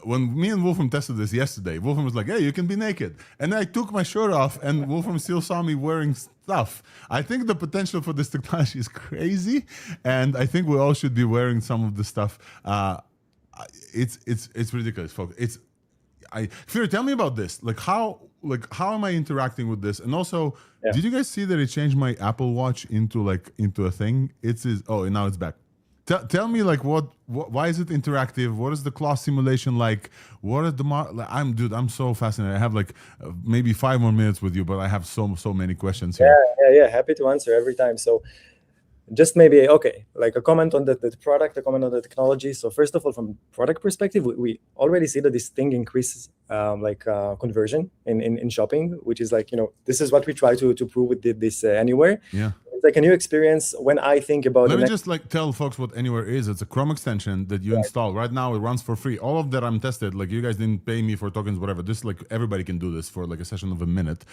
Speaker 1: when me and Wolfram tested this yesterday, Wolfram was like, hey, you can be naked. And I took my shirt off, and Wolfram still saw me wearing stuff. I think the potential for this technology is crazy, and I think we all should be wearing some of the stuff. It's ridiculous, folks. Kfir, tell me about this. How am I interacting with this? And also, did you guys see that it changed my Apple Watch into a thing? Now it's back. Tell me why is it interactive? What is the class simulation like? What is I'm so fascinated. I have maybe 5 more minutes with you, but I have so many questions here.
Speaker 7: Yeah. Happy to answer every time. So just maybe, a comment on the product, a comment on the technology. So first of all, from product perspective, we already see that this thing increases conversion in shopping, which is this is what we try to prove with this Anywhere.
Speaker 1: Yeah.
Speaker 7: It's like a new experience when I think about...
Speaker 1: Let me just tell folks what Anywhere is. It's a Chrome extension that you install. Right now, it runs for free. All of that I'm tested. You guys didn't pay me for tokens, whatever. This everybody can do this for a session of a minute.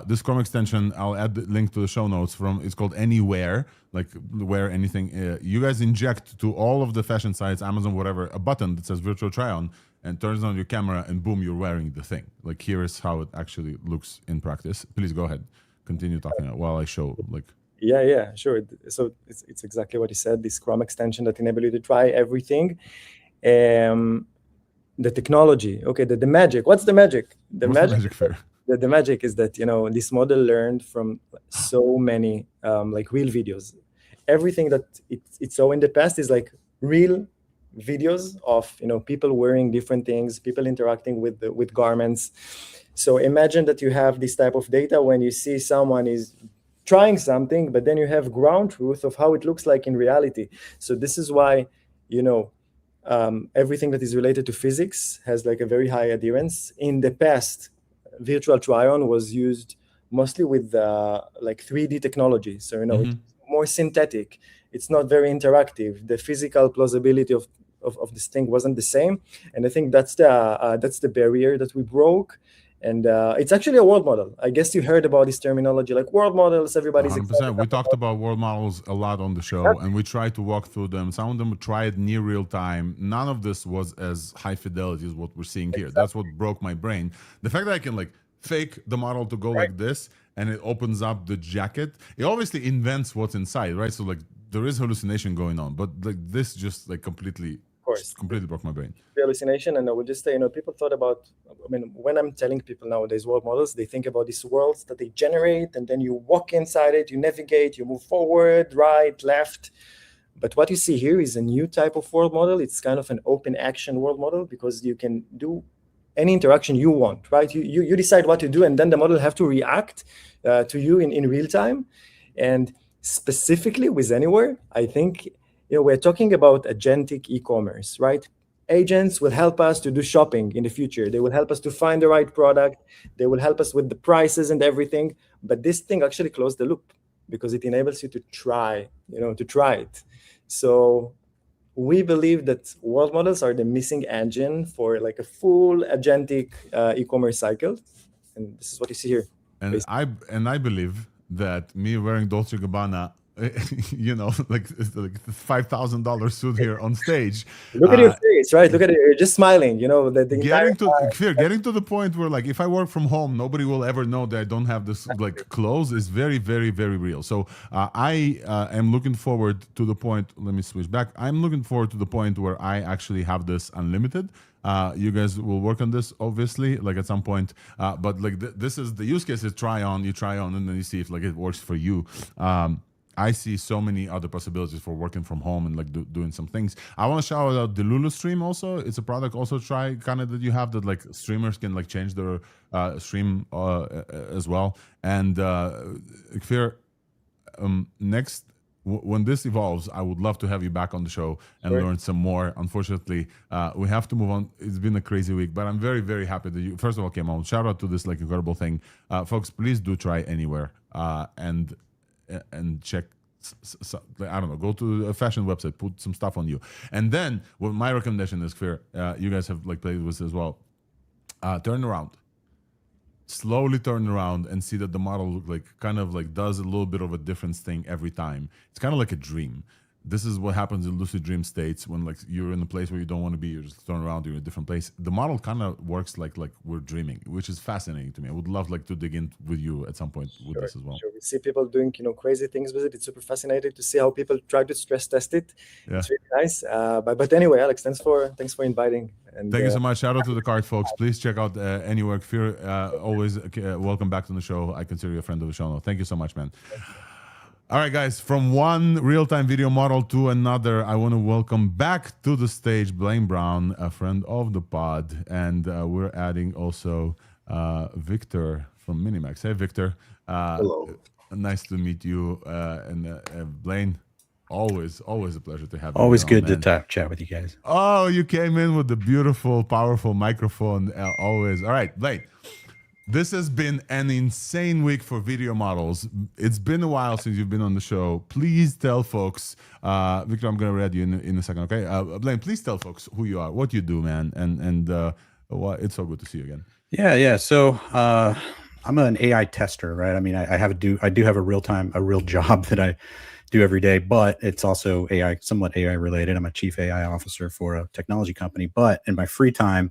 Speaker 1: This Chrome extension, I'll add the link to the show notes it's called Anywhere, where anything. You guys inject to all of the fashion sites, Amazon, whatever, a button that says virtual try on and turns on your camera and boom, you're wearing the thing. Here is how it actually looks in practice. Please go ahead. Continue talking while I show
Speaker 7: Yeah, sure. So it's exactly what you said, this Chrome extension that enables you to try everything. The technology, the magic. What's the magic? The magic is that, this model learned from so many real videos. Everything that it saw in the past is real videos of, people wearing different things, people interacting with garments. So imagine that you have this type of data when you see someone is trying something, but then you have ground truth of how it looks like in reality. So this is why, everything that is related to physics has like a very high adherence. In the past, virtual try-on was used mostly with like 3D technology. So, it's more synthetic. It's not very interactive. The physical plausibility of this thing wasn't the same. And I think that's the barrier that we broke. And it's actually a world model. I guess you heard about this terminology, like world models. Everybody's
Speaker 1: 100%. We talked about world models a lot on the show, and we tried to walk through them. Some of them tried near real time. None of this was as high fidelity as what we're seeing here. That's what broke my brain. The fact that I can like fake the model to go like this, and it opens up the jacket. It obviously invents what's inside, right? So like there is hallucination going on, but like this just like completely broke my brain.
Speaker 7: The hallucination, and I would just say, people thought about, when I'm telling people nowadays world models, they think about these worlds that they generate, and then you walk inside it, you navigate, you move forward, right, left. But what you see here is a new type of world model. It's kind of an open action world model, because you can do any interaction you want, right? You decide what to do, and then the model have to react to you in real time. And specifically with Anywhere, I think, we're talking about agentic e-commerce, right? Agents will help us to do shopping in the future. They will help us to find the right product. They will help us with the prices and everything. But this thing actually closed the loop, because it enables you to try it. So we believe that world models are the missing engine for like a full agentic e-commerce cycle. And this is what you see here.
Speaker 1: And I believe that me wearing Dolce & Gabbana, like $5,000 suit here on stage.
Speaker 7: Look at your face, right? Look at it. You're just smiling.
Speaker 1: Getting to the point where, like, if I work from home, nobody will ever know that I don't have this like clothes is very, very, very real. So I am looking forward to the point. Let me switch back. I'm looking forward to the point where I actually have this unlimited. You guys will work on this, obviously, like at some point. But like this is the use case is try on, and then you see if like it works for you. I see so many other possibilities for working from home and like doing some things. I want to shout out the Lulu Stream also. It's a product also try kind of that you have that like streamers can like change their stream as well. And Kfir, next, when this evolves, I would love to have you back on the show and learn some more. Unfortunately, we have to move on. It's been a crazy week, but I'm very, very happy that you, first of all, came on. Shout out to this like incredible thing. Folks, please do try Anywhere and check, I don't know, go to a fashion website, put some stuff on you. And then what my recommendation is, Kfir, you guys have like played with as well. Turn around. Slowly turn around and see that the model like kind of like does a little bit of a different thing every time. It's kind of like a dream. This is what happens in lucid dream states when like you're in a place where you don't want to be, you just turn around, you're in a different place. The model kind of works like we're dreaming, which is fascinating to me. I would love like to dig in with you at some point with this as well.
Speaker 7: Sure. We see people doing crazy things with it. It's super fascinating to see how people try to stress test it. Yeah. It's really nice. But anyway, Alex, thanks for inviting. And
Speaker 3: thank you so much. Shout out to Decart, folks. Please check out Anywhere. Kfir, always welcome back to the show. I consider you a friend of the show now. Thank you so much, man. All right, guys, from one real-time video model to another, I want to welcome back to the stage Blaine Brown, a friend of the pod, and we're adding also Victor from MiniMax. Hey, Victor.
Speaker 8: Hello.
Speaker 3: Nice to meet you. And Blaine, always a pleasure to have you.
Speaker 8: Always good to chat with you guys.
Speaker 3: Oh, you came in with the beautiful, powerful microphone. Always. All right, Blaine. This has been an insane week for video models. It's been a while since you've been on the show. Please tell folks, Victor, I'm going to read you in a second, okay? Blaine, please tell folks who you are, what you do, man, and it's so good to see you again.
Speaker 8: Yeah. So I'm an AI tester, right? I mean, I do have a real job that I do every day, but it's also somewhat AI related. I'm a chief AI officer for a technology company, but in my free time,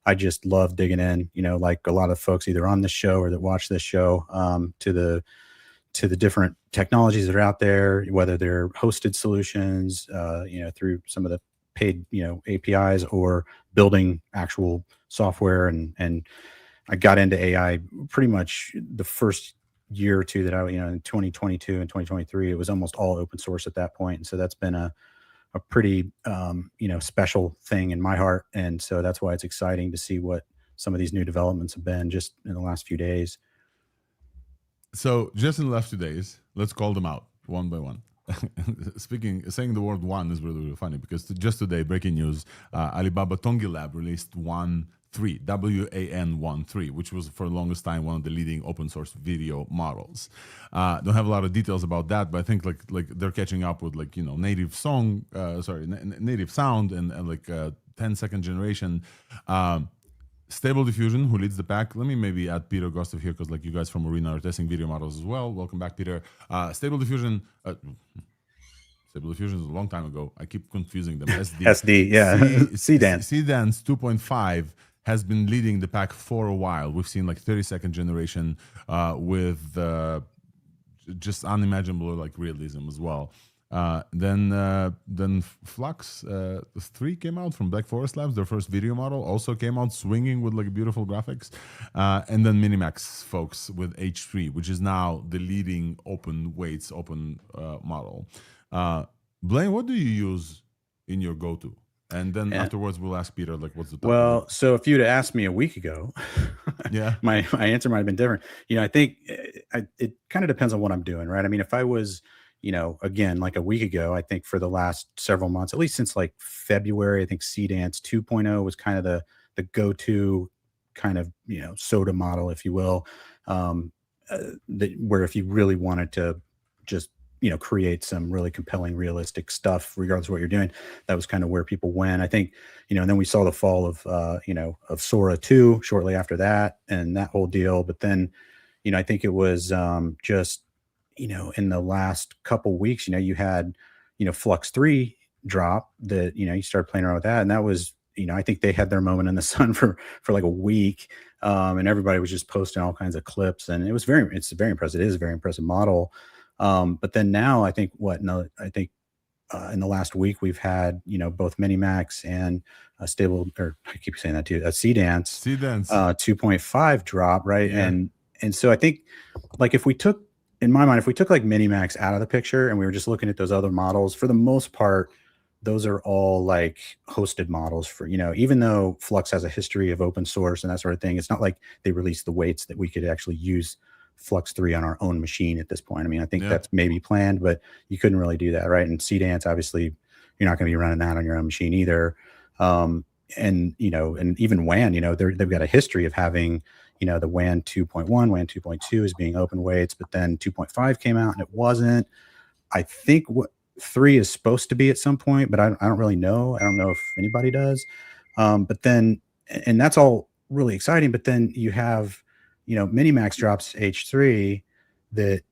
Speaker 8: I just love digging in, like a lot of folks either on this show or that watch this show, to the different technologies that are out there, whether they're hosted solutions, through some of the paid, APIs, or building actual software. And I got into AI pretty much the first year or two that in 2022 and 2023, it was almost all open source at that point. And so that's been a pretty, special thing in my heart. And so that's why it's exciting to see what some of these new developments have been just in the last few days.
Speaker 1: So just in the last 2 days, let's call them out one by one. Saying the word one is really, really funny because just today, breaking news, Alibaba Tongi Lab released WAN 3, WAN 1.3, which was for the longest time one of the leading open source video models. Don't have a lot of details about that, but I think like they're catching up with native sound and like 10-second generation. Stable Diffusion, who leads the pack. Let me maybe add Peter Gostov here because like you guys from Arena are testing video models as well. Welcome back, Peter. Stable Diffusion. Stable Diffusion is a long time ago. I keep confusing them.
Speaker 8: SD, yeah. Seedance.
Speaker 1: Seedance 2.5 has been leading the pack for a while. We've seen like 30-second generation with just unimaginable like realism as well. Then FLUX 3 came out from Black Forest Labs. Their first video model also came out swinging with like beautiful graphics. And then MiniMax folks with H3, which is now the leading open weights open model. Blaine, what do you use in your go-to? And then afterwards, we'll ask Peter, like, what's the top?
Speaker 8: Well, so if you'd asked me a week ago,
Speaker 1: yeah,
Speaker 8: my answer might have been different. I think it kind of depends on what I'm doing, right? I mean, if I was, again, like a week ago, I think for the last several months, at least since like February, I think Seedance 2.0 was kind of the go-to kind of, soda model, if you will, where if you really wanted to just create some really compelling, realistic stuff, regardless of what you're doing, that was kind of where people went. I think, and then we saw the fall of, of Sora 2 shortly after that and that whole deal. But then, I think it was just, in the last couple weeks, you had, FLUX 3 drop that, you started playing around with that. And that was, I think they had their moment in the sun for like a week. And everybody was just posting all kinds of clips, and it's very impressive. It is a very impressive model. But then now I think in the last week we've had, both MiniMax and Stable, or I keep saying that too, Seedance 2.5 drop, right? Yeah. And so I think like in my mind, if we took like MiniMax out of the picture and we were just looking at those other models, for the most part, those are all like hosted models for, even though FLUX has a history of open source and that sort of thing, it's not like they released the weights that we could actually use FLUX 3 on our own machine at this point. I mean, I think that's maybe planned, but you couldn't really do that, right? And Seedance, obviously, you're not going to be running that on your own machine either. And even WAN, they've got a history of having, the WAN 2.1, WAN 2.2 is being open weights, but then 2.5 came out and it wasn't. I think what 3 is supposed to be at some point, but I don't really know. I don't know if anybody does. But then, and that's all really exciting, but then you have, MiniMax drops H3 that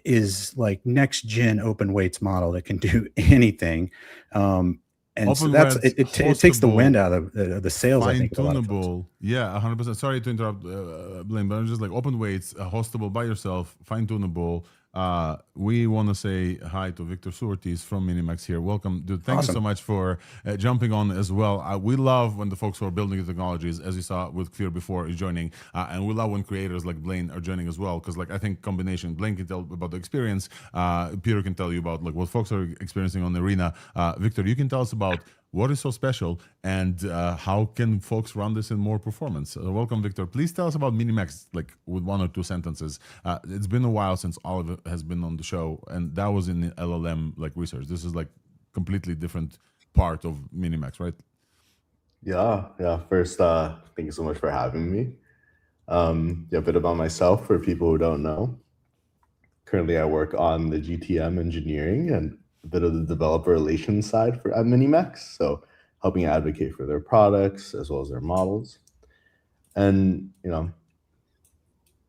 Speaker 8: is like next gen open weights model that can do anything. And open so that's it takes the wind out of the sails. I think
Speaker 1: fine-tunable, yeah, 100%. Sorry to interrupt, Blaine, but I'm just like open weights, hostable by yourself, fine-tunable. We want to say hi to Victor Surtees from MiniMax here. Welcome, dude. Thank you so much for jumping on as well. We love when the folks who are building the technologies, as you saw with Kfir before, is joining, and we love when creators like Blaine are joining as well, because like I think combination, Blaine can tell about the experience, Peter can tell you about like what folks are experiencing on the arena. Victor, you can tell us about what is so special and how can folks run this in more performance? Welcome, Victor. Please tell us about MiniMax, like with 1 or 2 sentences. It's been a while since Oliver has been on the show, and that was in the LLM like research. This is like completely different part of MiniMax, right?
Speaker 9: Yeah. First, thank you so much for having me. A bit about myself for people who don't know. Currently, I work on the GTM engineering and a bit of the developer relations side at MiniMax, so helping advocate for their products as well as their models. And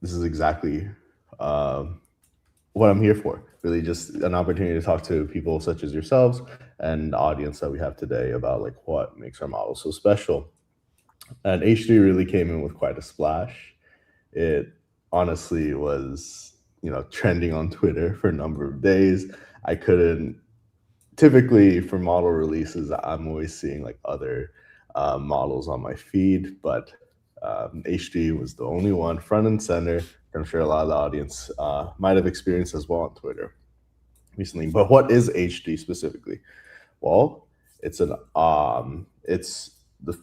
Speaker 9: this is exactly what I'm here for. Really, just an opportunity to talk to people such as yourselves and the audience that we have today about like what makes our model so special. And H3 really came in with quite a splash. It honestly was, trending on Twitter for a number of days. I couldn't. Typically for model releases, I'm always seeing like other models on my feed, but H3 was the only one front and center. I'm sure a lot of the audience might have experienced as well on Twitter recently. But what is H3 specifically? Well, it's the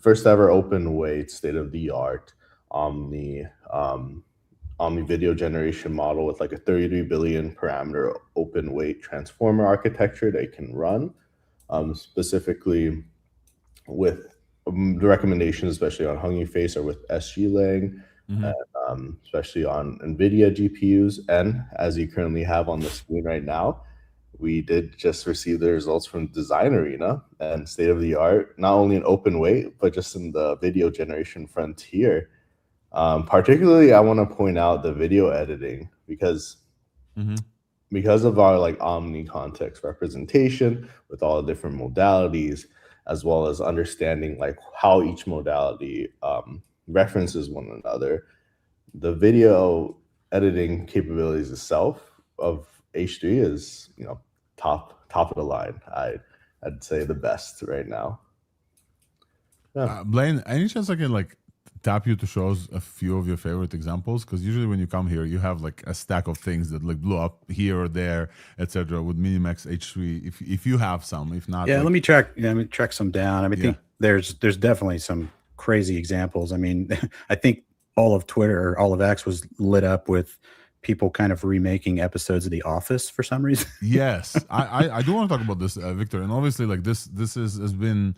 Speaker 9: first ever open weight, state-of-the-art Omni video generation model with like a 33 billion parameter open weight transformer architecture they can run, specifically with the recommendations, especially on Hugging Face or with SGLang, and, especially on NVIDIA GPUs. And as you currently have on the screen right now, we did just receive the results from Design Arena and state of the art, not only in open weight, but just in the video generation frontier. Particularly, I want to point out the video editing because of our like omni context representation with all the different modalities, as well as understanding like how each modality references one another. The video editing capabilities itself of H3 is, you know, top of the line. I'd say the best right now. Yeah.
Speaker 1: Blaine, any chance I can like tap you to show us a few of your favorite examples? Because usually when you come here, you have like a stack of things that like blew up here or there, etc. With MiniMax H3, if you have some, if not,
Speaker 8: yeah,
Speaker 1: like,
Speaker 8: let me track some down. I mean, I think there's definitely some crazy examples. I mean, I think all of Twitter or all of X was lit up with people kind of remaking episodes of The Office for some reason.
Speaker 1: Yes, I do want to talk about this, Victor, and obviously like this has been.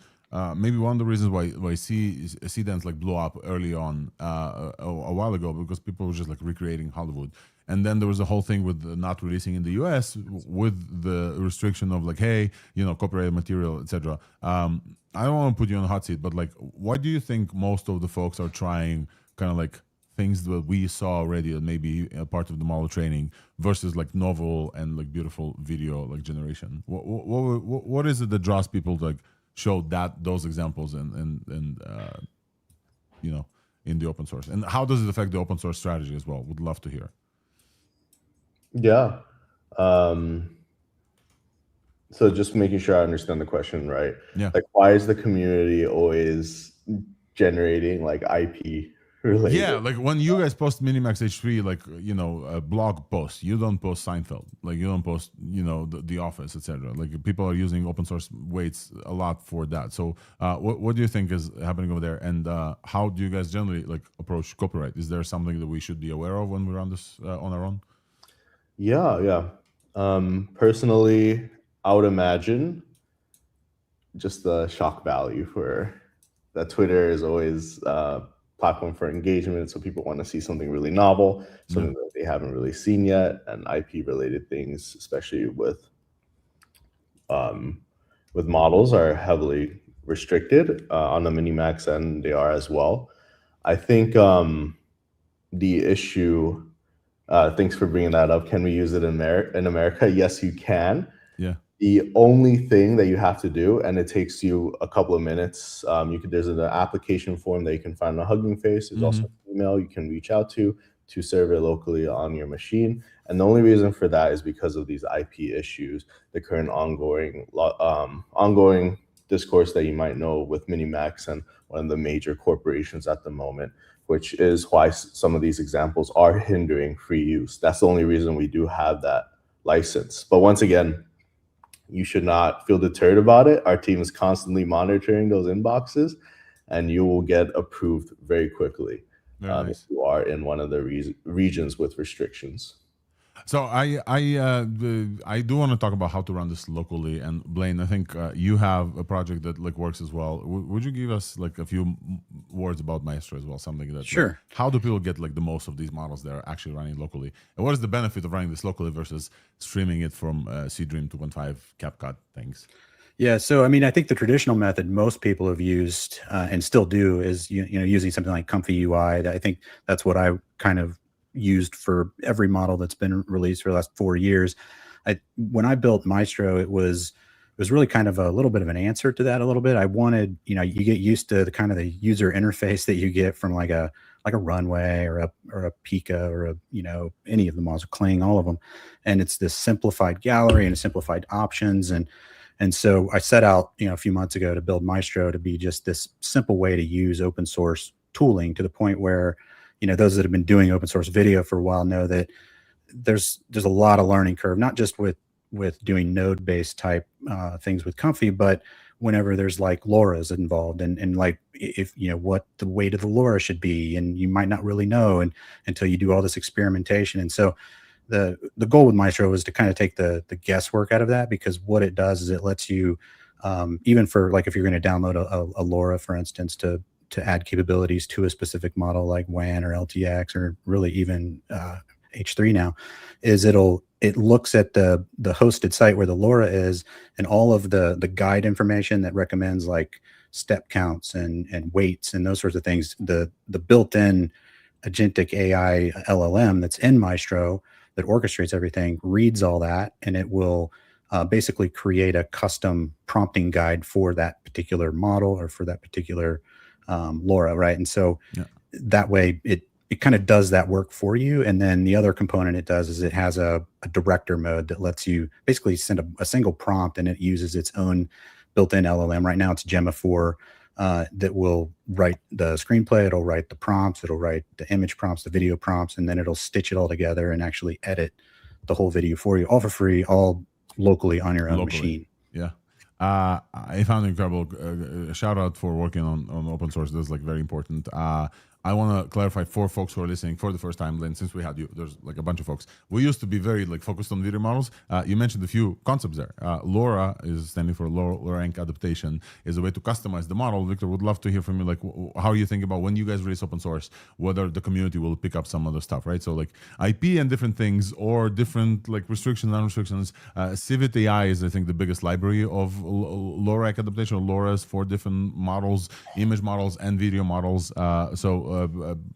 Speaker 1: Maybe one of the reasons why Seedance like blew up early on a while ago, because people were just like recreating Hollywood, and then there was a whole thing with not releasing in the US with the restriction of like, hey, you know, copyrighted material, etc. I don't want to put you on the hot seat, but like, why do you think most of the folks are trying kind of like things that we saw already and maybe a part of the model training versus like novel and like beautiful video like generation? What is it that draws people to like show those examples and you know, in the open source, and how does it affect the open source strategy as well? Would love to hear.
Speaker 9: Yeah. So just making sure I understand the question right. Yeah. Like, why is the community always generating like IP related?
Speaker 1: Yeah, like when you guys post MiniMax H3, like, you know, a blog post, you don't post Seinfeld, like you don't post, you know, the Office, etc. Like people are using open source weights a lot for that. So what do you think is happening over there, and how do you guys generally like approach copyright? Is there something that we should be aware of when we run this on our own?
Speaker 9: Yeah. Personally, I would imagine just the shock value for that. Twitter is always platform for engagement, so people want to see something really novel, something that they haven't really seen yet, and IP related things, especially with models, are heavily restricted on the MiniMax, and they are as well. I think the issue, thanks for bringing that up. Can we use it in America? Yes, you can.
Speaker 1: Yeah.
Speaker 9: The only thing that you have to do, and it takes you a couple of minutes, there's an application form that you can find on Hugging Face. There's also an email you can reach out to serve it locally on your machine. And the only reason for that is because of these IP issues, the current ongoing discourse that you might know with MiniMax and one of the major corporations at the moment, which is why some of these examples are hindering free use. That's the only reason we do have that license. But once again, you should not feel deterred about it. Our team is constantly monitoring those inboxes, and you will get approved very quickly if you are in one of the regions with restrictions.
Speaker 1: So I do want to talk about how to run this locally. And Blaine, I think you have a project that like works as well. Would you give us like a few words about Maestro as well? Something that
Speaker 8: sure.
Speaker 1: Like, how do people get like the most of these models that are actually running locally? And what is the benefit of running this locally versus streaming it from Seedream 2.5 CapCut things?
Speaker 8: Yeah, so I mean, I think the traditional method most people have used and still do is using something like Comfy UI. I think that's what I kind of used for every model that's been released for the last 4 years. When I built Maestro, it was really kind of a little bit of an answer to that a little bit. I wanted, you get used to the kind of the user interface that you get from like a Runway or a Pika or any of the models, Kling, all of them. And it's this simplified gallery and simplified options. And so I set out, a few months ago to build Maestro to be just this simple way to use open source tooling, to the point where, those that have been doing open source video for a while know that there's a lot of learning curve, not just with doing node-based type things with Comfy, but whenever there's like LoRa's involved, and like if what the weight of the LoRa should be, and you might not really know until you do all this experimentation. And so the goal with Maestro is to kind of take the guesswork out of that, because what it does is it lets you even for like if you're going to download a LoRa, for instance, to add capabilities to a specific model like WAN or LTX or really even H3 now, is it looks at the hosted site where the LoRa is and all of the guide information that recommends like step counts and weights and those sorts of things. The built-in agentic AI LLM that's in Maestro that orchestrates everything reads all that, and it will basically create a custom prompting guide for that particular model or for that particular LoRa, right? And so that way it kind of does that work for you. And then the other component it does is it has a director mode that lets you basically send a single prompt, and it uses its own built-in LLM. Right now it's Gemma 4 that will write the screenplay, it'll write the prompts, it'll write the image prompts, the video prompts, and then it'll stitch it all together and actually edit the whole video for you, all for free, all locally on your own machine.
Speaker 1: Yeah. I found it incredible. Shout out for working on open source. This is like very important. I want to clarify for folks who are listening for the first time, Blaine, since we had you, there's like a bunch of folks. We used to be very like focused on video models. You mentioned a few concepts there. LoRa is standing for low rank adaptation, is a way to customize the model. Victor, would love to hear from you, like how you think about when you guys release open source, whether the community will pick up some other stuff, right? So like IP and different things or different like restrictions, non-restrictions. ThursdAI is, I think, the biggest library of low rank adaptation or LoRa's for different models, image models and video models.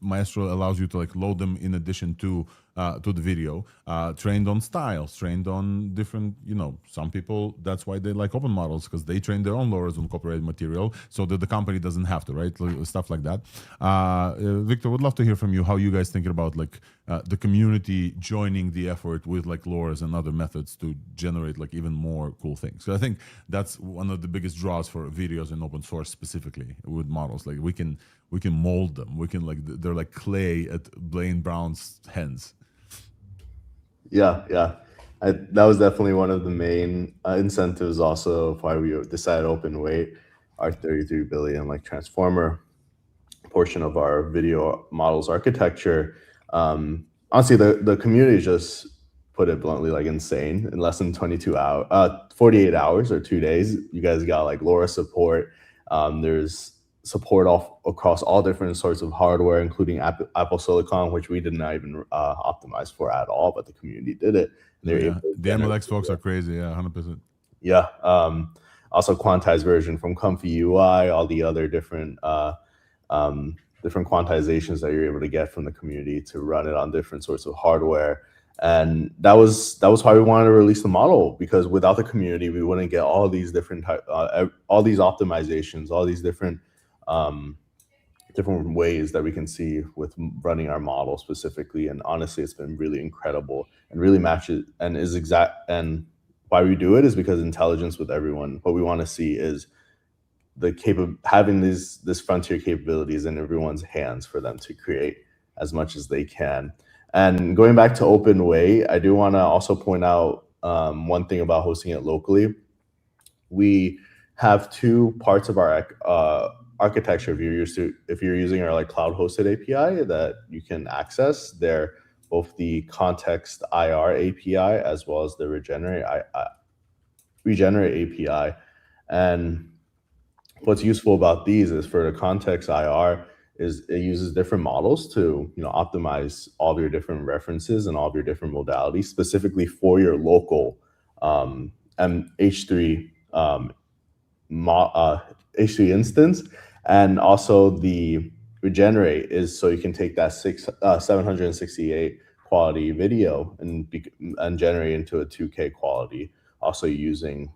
Speaker 1: Maestro allows you to like load them in addition to the video, trained on styles, trained on different, some people, that's why they like open models, because they train their own LoRa's on copyrighted material so that the company doesn't have to, right? Stuff like that. Victor, would love to hear from you how you guys thinking about like the community joining the effort with like LoRa's and other methods to generate like even more cool things. So I think that's one of the biggest draws for videos in open source, specifically with models. Like we can mold them. We can they're like clay at Blaine Brown's hands.
Speaker 9: Yeah. That was definitely one of the main incentives also of why we decided open weight, our 33 billion like transformer portion of our video models architecture. Honestly, the community just put it bluntly, like insane. In less than 48 hours or 2 days, you guys got like LoRa support. There's support across all different sorts of hardware, including Apple Silicon, which we did not even optimize for at all, but the community did it.
Speaker 1: The MLX folks are crazy, 100%.
Speaker 9: Yeah. Also quantized version from Comfy UI, all the other different quantizations that you're able to get from the community to run it on different sorts of hardware. And that was why we wanted to release the model, because without the community, we wouldn't get all these different all these optimizations, all these different ways that we can see with running our model specifically. And honestly, it's been really incredible and really matches and is exact. And why we do it is because intelligence with everyone. What we want to see is having this frontier capabilities in everyone's hands for them to create as much as they can. And going back to open way, I do want to also point out one thing about hosting it locally. We have two parts of our architecture. If you're using our like cloud hosted API that you can access, they're both the context IR API as well as the regenerate API. And what's useful about these is for the context IR is it uses different models to optimize all of your different references and all of your different modalities specifically for your local H3 H3 instance. And also the regenerate is so you can take that 768 quality video and generate into a 2K quality. Also using,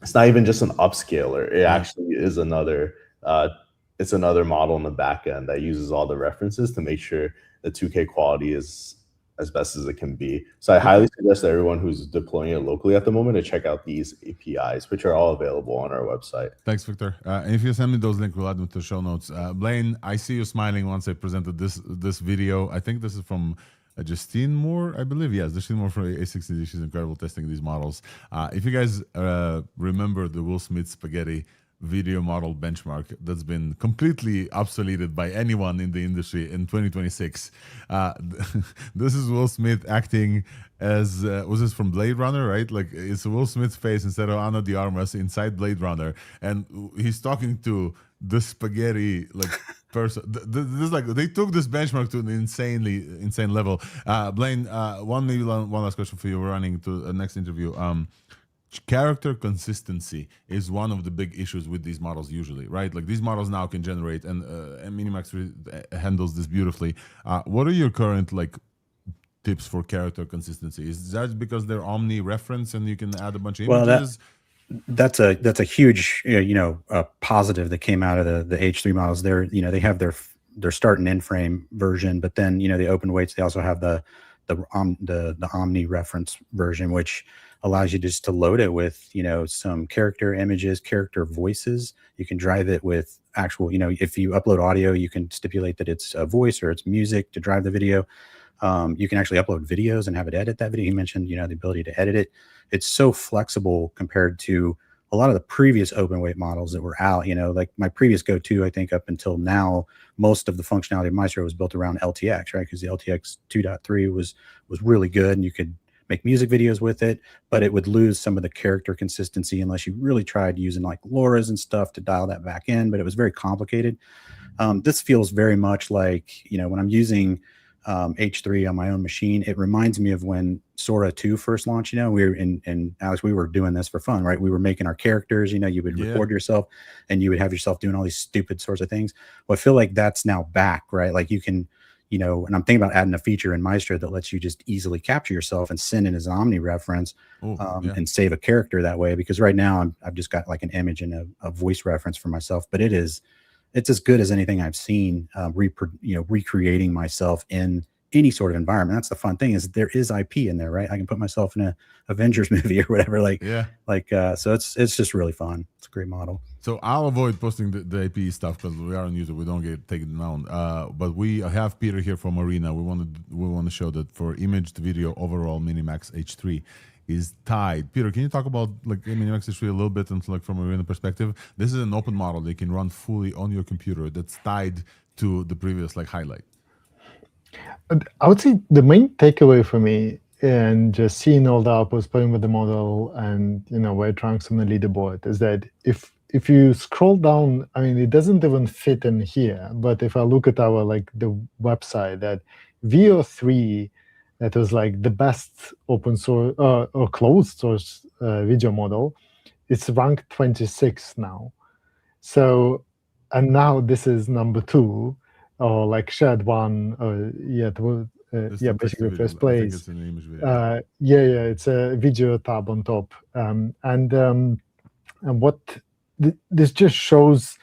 Speaker 9: it's not even just an upscaler. It actually is another model in the back end that uses all the references to make sure the 2K quality is as best as it can be. So I highly suggest that everyone who's deploying it locally at the moment to check out these APIs, which are all available on our website.
Speaker 1: Thanks, Victor. And if you send me those links, we'll add them to the show notes. Blaine, I see you smiling once I presented this video. I think this is from Justine Moore, I believe. Yes, Justine Moore from A60. She's incredible testing these models. If you guys remember the Will Smith spaghetti video model benchmark that's been completely obsoleted by anyone in the industry in 2026. This is Will Smith acting as, was this from Blade Runner, right? Like it's Will Smith's face instead of Ana de Armas inside Blade Runner. And he's talking to the spaghetti like person. This like they took this benchmark to an insane level. Blaine, one last question for you. We're running to the next interview. Character consistency is one of the big issues with these models usually, right? Like these models now can generate, and MiniMax handles this beautifully. What are your current like tips for character consistency? Is that because they're omni-reference and you can add a bunch of images?
Speaker 8: That's a huge positive that came out of the H3 models. They have their start and end frame version, but then the open weights, they also have the omni reference version, which allows you just to load it with some character images, character voices. You can drive it with actual, if you upload audio, you can stipulate that it's a voice or it's music to drive the video. You can actually upload videos and have it edit that video. You mentioned the ability to edit it. It's so flexible compared to a lot of the previous open weight models that were out. Like my previous go-to, I think up until now, most of the functionality of Maestro was built around LTX, right? Because the LTX 2.3 was really good, and you could make music videos with it, but it would lose some of the character consistency unless you really tried using like LoRa's and stuff to dial that back in, but it was very complicated. This feels very much like, when I'm using H3 on my own machine, it reminds me of when Sora 2 first launched. We were and Alex, we were doing this for fun, right? We were making our characters, you would record yourself and you would have yourself doing all these stupid sorts of things. Well, I feel like that's now back, right? Like you can, and I'm thinking about adding a feature in Maestro that lets you just easily capture yourself and send in as omni reference and save a character that way. Because right now I've just got like an image and a voice reference for myself, but it's as good as anything I've seen, recreating myself in any sort of environment. That's the fun thing, is there is IP in there, right? I can put myself in a Avengers movie or whatever. So it's just really fun. It's a great model.
Speaker 1: So I'll avoid posting the IP stuff because we are on YouTube. We don't get taken down. But we have Peter here from Arena. We want to show that for image to video overall, MiniMax H3 is tied. Peter, can you talk about like MiniMax H3 a little bit and like from Arena perspective? This is an open model that can run fully on your computer that's tied to the previous like highlight.
Speaker 6: I would say the main takeaway for me, and just seeing all the outputs, playing with the model, and where it ranks on the leaderboard, is that if you scroll down, I mean, it doesn't even fit in here. But if I look at our the website, that VO3, that was like the best open source or closed source video model, it's ranked 26 now. So, and now this is number 2. Or like shared one, basically first place. It's an image video. It's a video tab on top, and what this just shows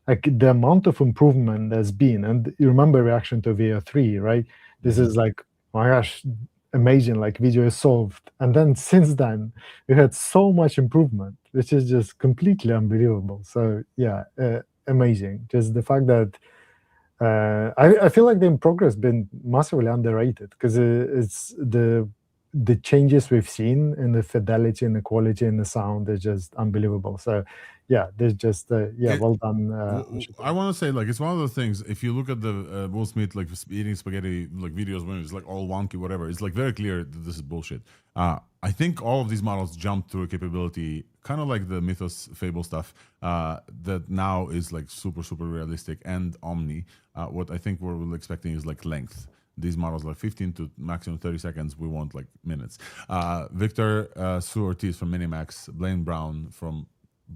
Speaker 6: like the amount of improvement there's been. And you remember reaction to VO3, right? This is like, oh my gosh, amazing! Like video is solved, and then since then we had so much improvement, which is just completely unbelievable. So amazing. Just the fact that. I feel like the progress has been massively underrated, because it's the changes we've seen in the fidelity and the quality and the sound is just unbelievable. So there's just well done.
Speaker 1: I want to say like it's one of those things. If you look at the Will Smith like eating spaghetti like videos when it's like all wonky whatever, it's like very clear that this is bullshit. I think all of these models jumped through a capability, kind of like the Mythos Fable stuff, that now is like super realistic and omni. What I think we're expecting is like length. These models like 15 to maximum 30 seconds. We want like minutes. Victor Sue Ortiz from MiniMax, Blaine Brown from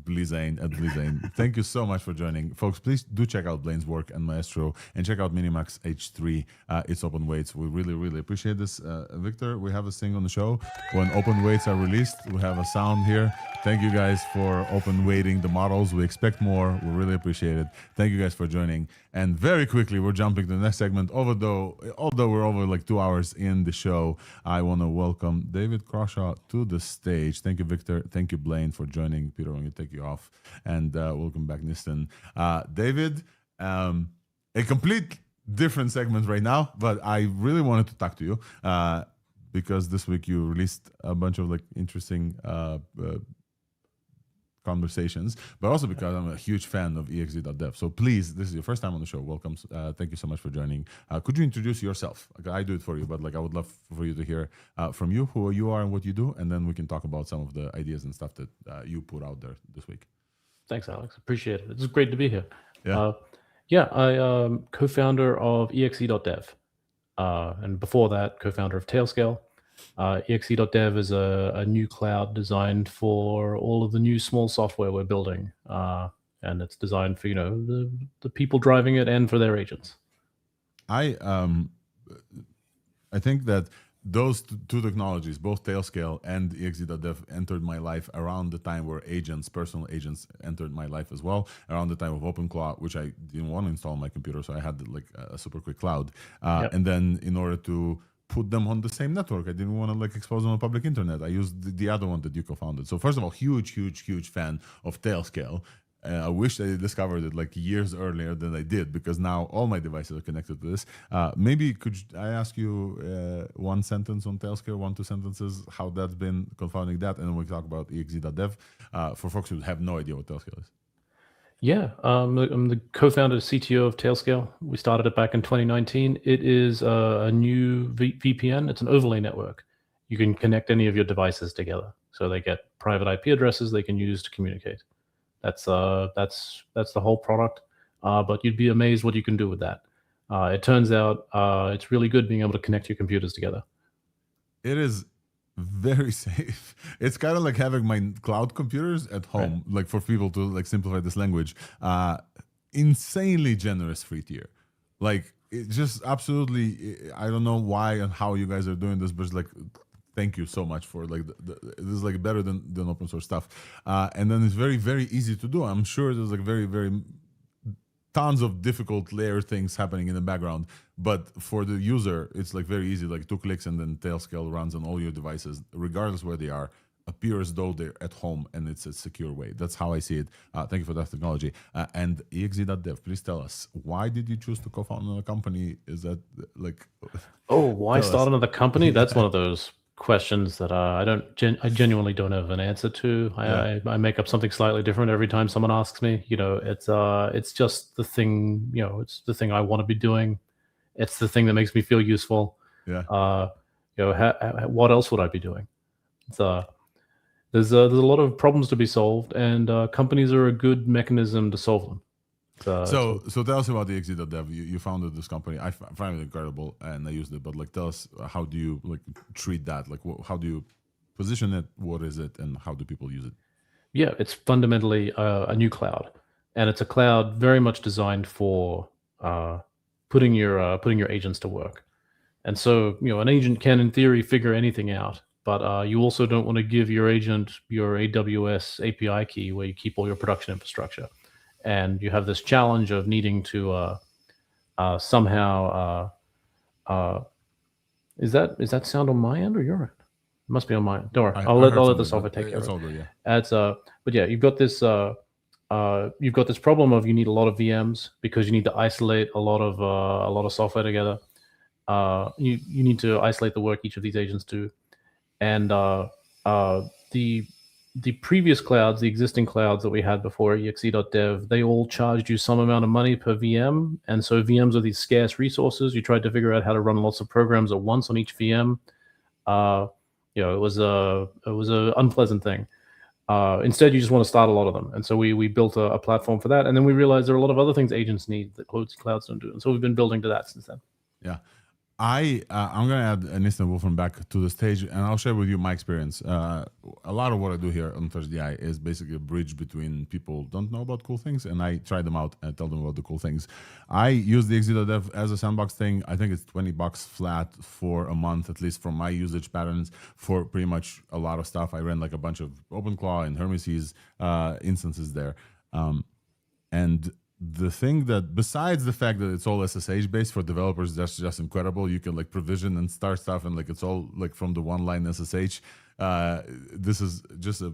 Speaker 1: Blizzane at Blizzane. Thank you so much for joining. Folks, please do check out Blaine's work and Maestro, and check out MiniMax H3. It's open weights. We really appreciate this. Victor, we have a thing on the show. When open weights are released, we have a sound here. Thank you guys for open weighting the models. We expect more. We really appreciate it. Thank you guys for joining. And very quickly, we're jumping to the next segment. Although we're over like 2 hours in the show, I want to welcome David Crawshaw to the stage. Thank you, Victor. Thank you, Blaine, for joining. Peter, I'm going to take you off. And welcome back, Nistan. David, a complete different segment right now, but I really wanted to talk to you because this week you released a bunch of like interesting conversations, but also because I'm a huge fan of exe.dev. So please, this is your first time on the show. Welcome. Thank you so much for joining. Could you introduce yourself? Like, I do it for you, but like I would love for you to hear from you who you are and what you do, and then we can talk about some of the ideas and stuff that you put out there this week.
Speaker 10: Thanks, Alex. Appreciate it. It's great to be here.
Speaker 1: Yeah.
Speaker 10: I am co-founder of exe.dev, and before that, co-founder of Tailscale. exe.dev is a new cloud designed for all of the new small software we're building, and it's designed for the people driving it and for their agents.
Speaker 1: I think that those two technologies, both Tailscale and exe.dev, entered my life around the time where personal agents entered my life as well, around the time of OpenClaw, which I didn't want to install on my computer, so I had like a super quick cloud. And then in order to put them on the same network, I didn't want to like expose them on public internet. I used the other one that you co-founded. So first of all, huge fan of Tailscale. I wish I discovered it like years earlier than I did, because now all my devices are connected to this. Maybe could I ask you one sentence on Tailscale, 1-2 sentences, how that's been confounding that, and then we talk about exe.dev for folks who have no idea what Tailscale is.
Speaker 10: Yeah, I'm the co-founder CTO of Tailscale. We started it back in 2019. It is a new VPN. It's an overlay network. You can connect any of your devices together, so they get private IP addresses they can use to communicate. That's the whole product, but you'd be amazed what you can do with that. It turns out it's really good being able to connect your computers together.
Speaker 1: It is very safe. It's kind of like having my cloud computers at home, like for people to like simplify this language. Insanely generous free tier. Like it just absolutely, I don't know why and how you guys are doing this, but it's like, thank you so much for like this is like better than open source stuff, and then it's very easy to do. I'm sure there's like very tons of difficult layer things happening in the background, but for the user it's like very easy, like 2 clicks and then Tailscale runs on all your devices regardless where they are, appears as though they're at home, and it's a secure way. That's how I see it. Thank you for that technology. And exe.dev, please tell us, why did you choose to co-found another company? Is that like
Speaker 10: why start another company? That's one of those questions that I genuinely don't have an answer to. I make up something slightly different every time someone asks me. It's just the thing. It's the thing I want to be doing. It's the thing that makes me feel useful. What else would I be doing? There's a lot of problems to be solved, and companies are a good mechanism to solve them.
Speaker 1: So tell us about the exe.dev. You founded this company. I find it incredible, and I used it. But like, tell us, how do you like treat that? Like, how do you position it? What is it, and how do people use it?
Speaker 10: Yeah, it's fundamentally a new cloud, and it's a cloud very much designed for putting your agents to work. And so an agent can, in theory, figure anything out, but you also don't want to give your agent your AWS API key where you keep all your production infrastructure. And you have this challenge of needing to somehow. Is that sound on my end or your end? It must be on my end. Don't worry, I'll let the software take care of it.
Speaker 1: All good, yeah.
Speaker 10: But yeah, you've got this problem of you need a lot of VMs because you need to isolate a lot of software together. You need to isolate the work each of these agents do, and the previous clouds, the existing clouds that we had before exe.dev, they all charged you some amount of money per VM. And so VMs are these scarce resources. You tried to figure out how to run lots of programs at once on each VM. It was a unpleasant thing. Instead, you just want to start a lot of them. And so we built a platform for that. And then we realized there are a lot of other things agents need that clouds don't do. And so we've been building to that since then.
Speaker 1: Yeah. I'm going to add Nistan Wolfram back to the stage, and I'll share with you my experience. A lot of what I do here on ThursdAI is basically a bridge between people who don't know about cool things, and I try them out and tell them about the cool things. I use the exe.dev as a sandbox thing. I think it's $20 flat for a month, at least from my usage patterns, for pretty much a lot of stuff. I ran like a bunch of OpenClaw and Hermeses instances there. And the thing that, besides the fact that it's all SSH based for developers, that's just incredible. You can like provision and start stuff, and like it's all like from the one line SSH. This is just a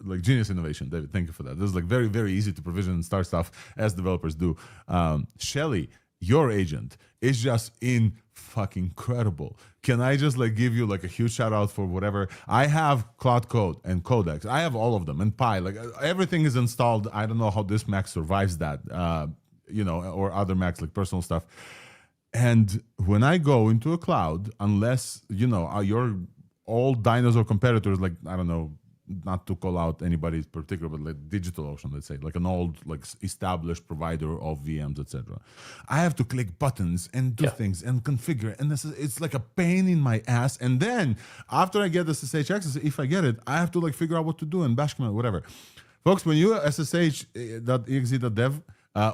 Speaker 1: like genius innovation, David. Thank you for that. This is like very easy to provision and start stuff as developers do. Shelly your agent is just fucking incredible. Can I just like give you like a huge shout out for whatever? I have Cloud Code and Codex. I have all of them and Pi. Like everything is installed. I don't know how this Mac survives that, or other Macs like personal stuff. And when I go into a cloud, unless your old dinosaur competitors, like I don't know, not to call out anybody particular, but like DigitalOcean, let's say, like an old, like established provider of VMs, etc. I have to click buttons and do things and configure, and it's like a pain in my ass. And then after I get the SSH access, if I get it, I have to like figure out what to do and bash command, whatever. Folks, when you ssh.exe.dev,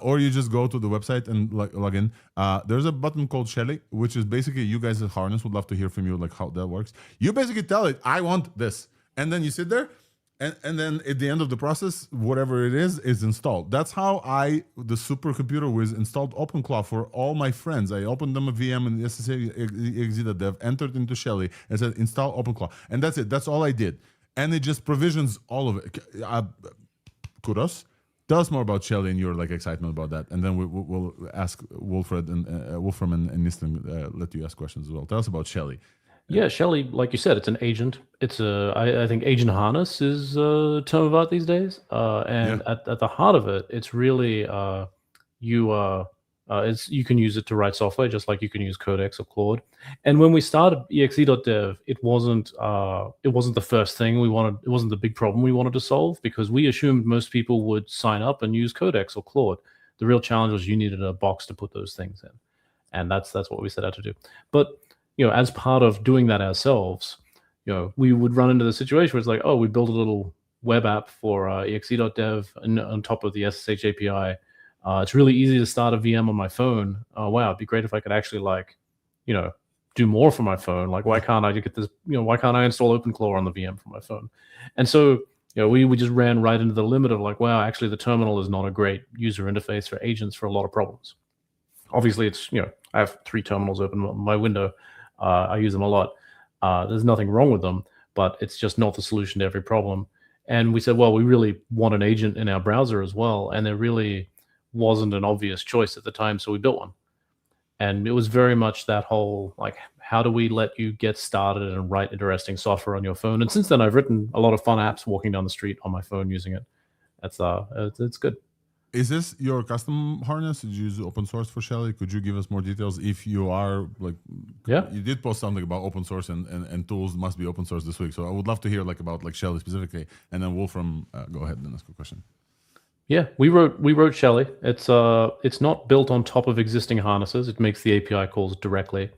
Speaker 1: or you just go to the website and log in, there's a button called Shelly, which is basically you guys at Harness would love to hear from you, like how that works. You basically tell it, I want this. And then you sit there, and then at the end of the process, whatever it is installed. That's how the supercomputer was installed OpenClaw for all my friends. I opened them a VM in exe.dev, entered into Shelly, and said, install OpenClaw. And that's it. That's all I did. And it just provisions all of it. Kudos. Tell us more about Shelly and your like excitement about that, and then we'll ask Wolfram and Nistan let you ask questions as well. Tell us about Shelly.
Speaker 10: Yeah, Shelly, like you said, it's an agent. It's I think agent harness is a term of art these days. At the heart of it, it's really you can use it to write software just like you can use Codex or Claude. And when we started exe.dev, it wasn't the first thing we wanted. It wasn't the big problem we wanted to solve because we assumed most people would sign up and use Codex or Claude. The real challenge was you needed a box to put those things in, and that's what we set out to do. But as part of doing that ourselves, we would run into the situation where it's like, oh, we built a little web app for exe.dev on top of the SSH API. It's really easy to start a VM on my phone. Wow, it'd be great if I could actually do more for my phone. Like, why can't I get this? Why can't I install OpenClaw on the VM for my phone? And so, we just ran right into the limit of like, wow, actually the terminal is not a great user interface for agents for a lot of problems. Obviously, it's I have 3 terminals open on my window. I use them a lot. There's nothing wrong with them, but it's just not the solution to every problem. And we said, well, we really want an agent in our browser as well. And there really wasn't an obvious choice at the time, so we built one. And it was very much that whole, like, how do we let you get started and write interesting software on your phone? And since then, I've written a lot of fun apps walking down the street on my phone using it. It's good.
Speaker 1: Is this your custom harness? Did you use open source for Shelly? Could you give us more details if you are like, you did post something about open source and tools must be open source this week. So I would love to hear like about like Shelly specifically, and then Wolfram, go ahead and ask a question.
Speaker 10: Yeah, we wrote Shelly. It's not built on top of existing harnesses. It makes the API calls directly.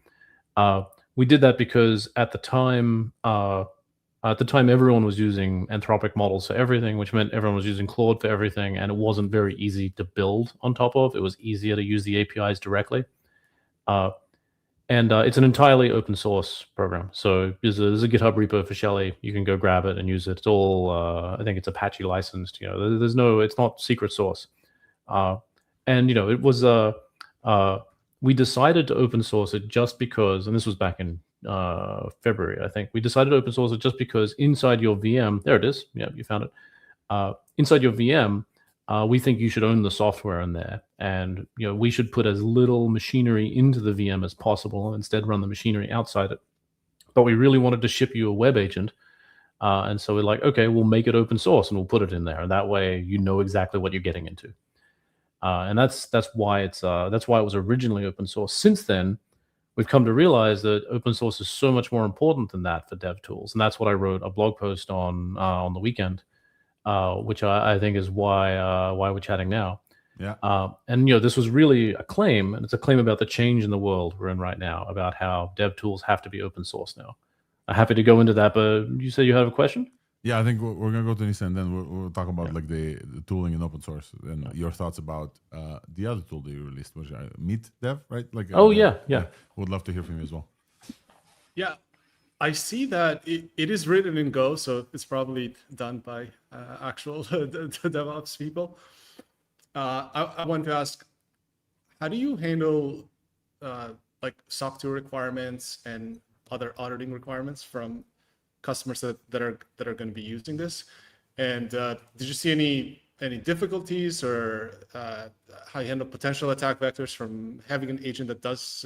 Speaker 10: We did that because at the time everyone was using Anthropic models for everything, which meant everyone was using Claude for everything, and it wasn't very easy to build on top of. It was easier to use the APIs directly. And it's an entirely open source program. So there's a GitHub repo for Shelly. You can go grab it and use it. It's all, I think it's Apache licensed. It's not secret source. And it was, we decided to open source it just because, and this was back in February, I think. We decided to open source it just because inside your VM, there it is. Yeah, you found it. Inside your VM, we think you should own the software in there, and we should put as little machinery into the VM as possible, and instead run the machinery outside it. But we really wanted to ship you a web agent, and so we're like, okay, we'll make it open source and we'll put it in there, and that way you know exactly what you're getting into. And that's why it was originally open source. Since then, we've come to realize that open source is so much more important than that for DevTools, and that's what I wrote a blog post on the weekend. Which I think is why we're chatting now. Yeah. And this was really a claim, and it's a claim about the change in the world we're in right now, about how DevTools have to be open source now. I'm happy to go into that, but you said you had a question?
Speaker 1: Yeah, I think we're gonna go to Nisa, and then we'll talk about like the tooling in open source and your thoughts about the other tool that you released, which Meet Dev, right? Like yeah. Would love to hear from you as well.
Speaker 4: Yeah. I see that it is written in Go, so it's probably done by actual DevOps people. I want to ask, how do you handle like SOC 2 requirements and other auditing requirements from customers that are going to be using this? And did you see any any difficulties, or how you handle potential attack vectors from having an agent that does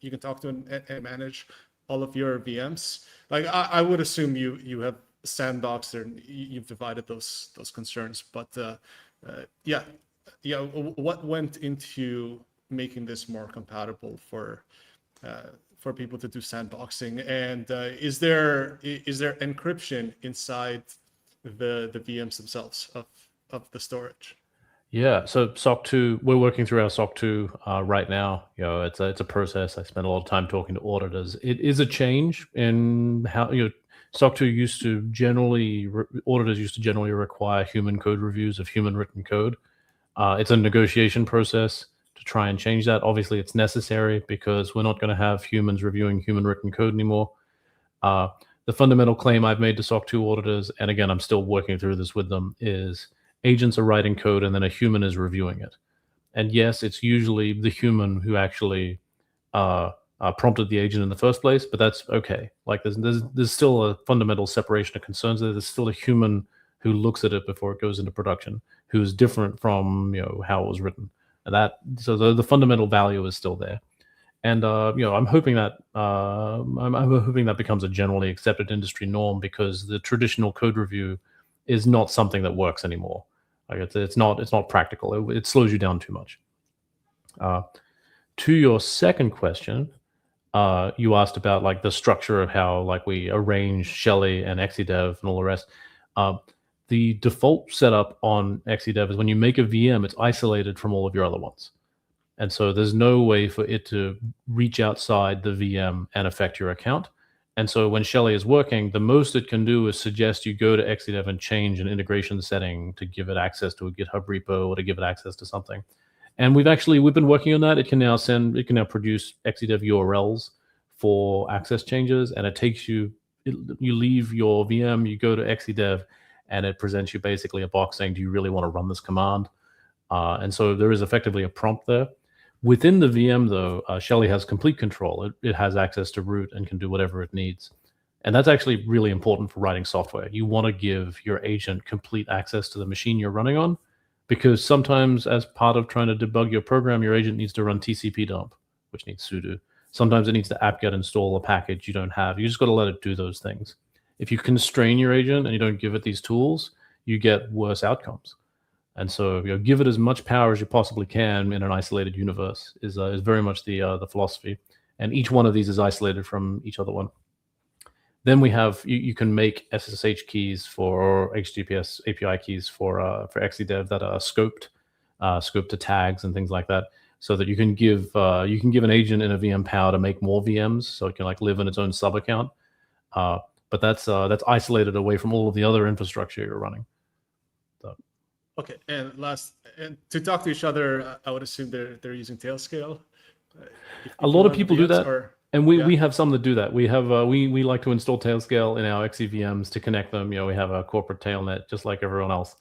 Speaker 4: you can talk to and manage all of your VMs? Like I would assume you have sandboxed and you've divided those concerns, but yeah, what went into making this more compatible for people to do sandboxing, and is there encryption inside the VMs themselves of the storage?
Speaker 10: Yeah, so SOC 2, we're working through our SOC 2 right now. It's a process. I spent a lot of time talking to auditors. It is a change in how SOC 2 used to generally auditors used to generally require human code reviews of human written code. It's a negotiation process to try and change that. Obviously, it's necessary because we're not going to have humans reviewing human written code anymore. The fundamental claim I've made to SOC 2 auditors, and again, I'm still working through this with them, is agents are writing code and then a human is reviewing it. And yes, it's usually the human who actually prompted the agent in the first place, but that's okay. Like there's still a fundamental separation of concerns there. There's still a human who looks at it before it goes into production, who's different from how it was written. And so the fundamental value is still there. And I'm hoping that I'm hoping that becomes a generally accepted industry norm, because the traditional code review is not something that works anymore. Like it's not practical. It slows you down too much. To your second question, you asked about like the structure of how like we arrange Shelley and exe.dev and all the rest. The default setup on exe.dev is when you make a VM, it's isolated from all of your other ones. And so there's no way for it to reach outside the VM and affect your account. And so when Shelley is working, the most it can do is suggest you go to exe.dev and change an integration setting to give it access to a GitHub repo or to give it access to something. And we've been working on that. It can now produce exe.dev URLs for access changes, and it takes you leave your VM, you go to exe.dev, and it presents you basically a box saying, do you really want to run this command? And so there is effectively a prompt there. Within the VM, though, Shelley has complete control. It has access to root and can do whatever it needs. And that's actually really important for writing software. You want to give your agent complete access to the machine you're running on, because sometimes as part of trying to debug your program, your agent needs to run TCP dump, which needs sudo. Sometimes it needs to apt-get install a package you don't have. You just got to let it do those things. If you constrain your agent and you don't give it these tools, you get worse outcomes. And so give it as much power as you possibly can in an isolated universe is very much the philosophy. And each one of these is isolated from each other one. Then we have, you can make SSH keys or HTTPS API keys for exe.dev that are scoped to tags and things like that, so that you can give an agent in a VM power to make more VMs, so it can like live in its own sub account. But that's isolated away from all of the other infrastructure you're running. So.
Speaker 4: Okay, and to talk to each other, I would assume they're using Tailscale.
Speaker 10: A lot of people do that, and we have some that do that. We have we like to install Tailscale in our exe VMs to connect them. We have a corporate tailnet just like everyone else.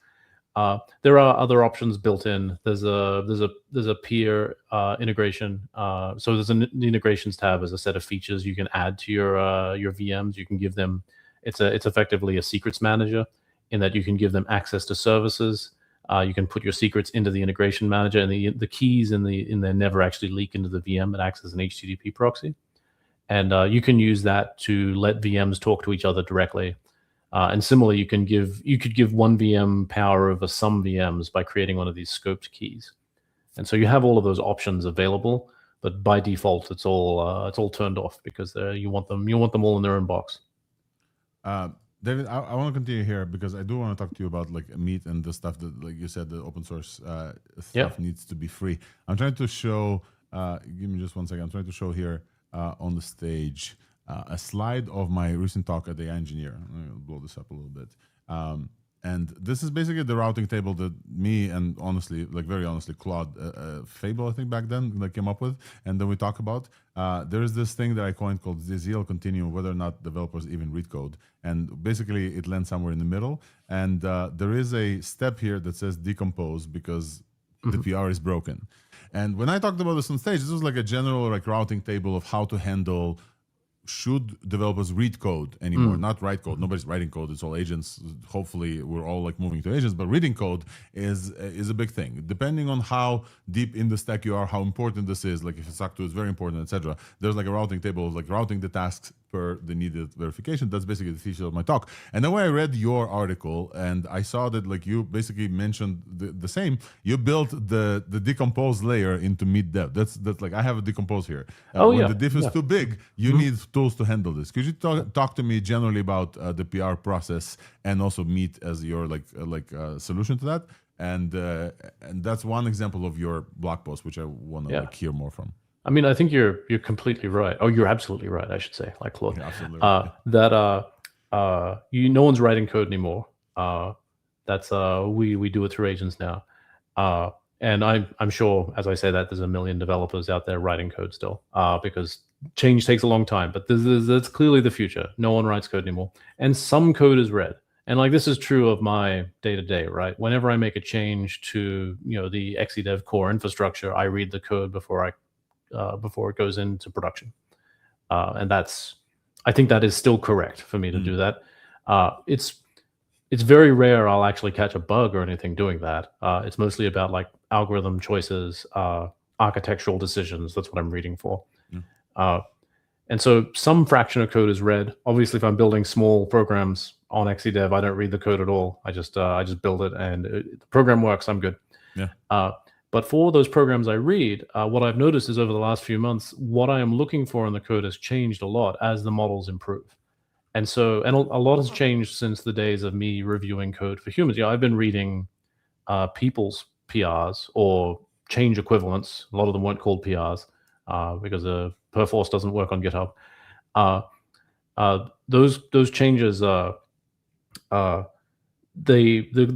Speaker 10: There are other options built in. There's a peer integration. So there's the integrations tab as a set of features you can add to your VMs. You can give them. It's effectively a secrets manager, in that you can give them access to services. You can put your secrets into the integration manager, and the keys in there never actually leak into the VM. It acts as an HTTP proxy, and you can use that to let VMs talk to each other directly. And similarly, you could give one VM power over some VMs by creating one of these scoped keys. And so you have all of those options available, but by default, it's all turned off, because you want them all in their own box.
Speaker 1: David, I want to continue here, because I do want to talk to you about like Meet and the stuff that, like you said, the open source stuff needs to be free. I'm trying to show. Give me just 1 second. I'm trying to show here on the stage a slide of my recent talk at the AI Engineer. I'll blow this up a little bit. And this is basically the routing table that me and very honestly, Claude Fable, I think back then, like came up with. And then we talk about, there is this thing that I coined called the ZL continuum, whether or not developers even read code. And basically it lands somewhere in the middle. And there is a step here that says decompose, because the PR is broken. And when I talked about this on stage, this was like a general like routing table of how to handle should developers read code anymore, not write code? Nobody's writing code, it's all agents. Hopefully we're all like moving to agents, but reading code is a big thing. Depending on how deep in the stack you are, how important this is, like if it's SOC 2 is very important, etc. There's like a routing table, like routing the tasks per the needed verification. That's basically the thesis of my talk. And then when I read your article and I saw that like you basically mentioned the same, you built the decompose layer into Meet Dev. That's like, I have a decompose here. When the diff is too big, you need tools to handle this. Could you talk to me generally about the PR process and also Meet as your solution to that? And that's one example of your blog post, which I want to hear more from.
Speaker 10: I mean, I think you're completely right. Oh, you're absolutely right, I should say, like Claude.
Speaker 1: Yeah, absolutely.
Speaker 10: No one's writing code anymore. We do it through agents now. And I'm sure, as I say that, there's a million developers out there writing code still, because change takes a long time. But that's clearly the future. No one writes code anymore, and some code is read. And like this is true of my day-to-day, right? Whenever I make a change to the exe.dev core infrastructure, I read the code before it goes into production, and I think that is still correct for me to do that. It's very rare I'll actually catch a bug or anything doing that. It's mostly about like algorithm choices, architectural decisions. That's what I'm reading for. And so some fraction of code is read. Obviously, if I'm building small programs on exe.dev, I don't read the code at all. I just build it, and the program works. I'm good.
Speaker 1: Yeah.
Speaker 10: But for those programs I read, what I've noticed is over the last few months, what I am looking for in the code has changed a lot as the models improve. And a lot has changed since the days of me reviewing code for humans. I've been reading people's PRs or change equivalents. A lot of them weren't called PRs because Perforce doesn't work on GitHub. Those changes, the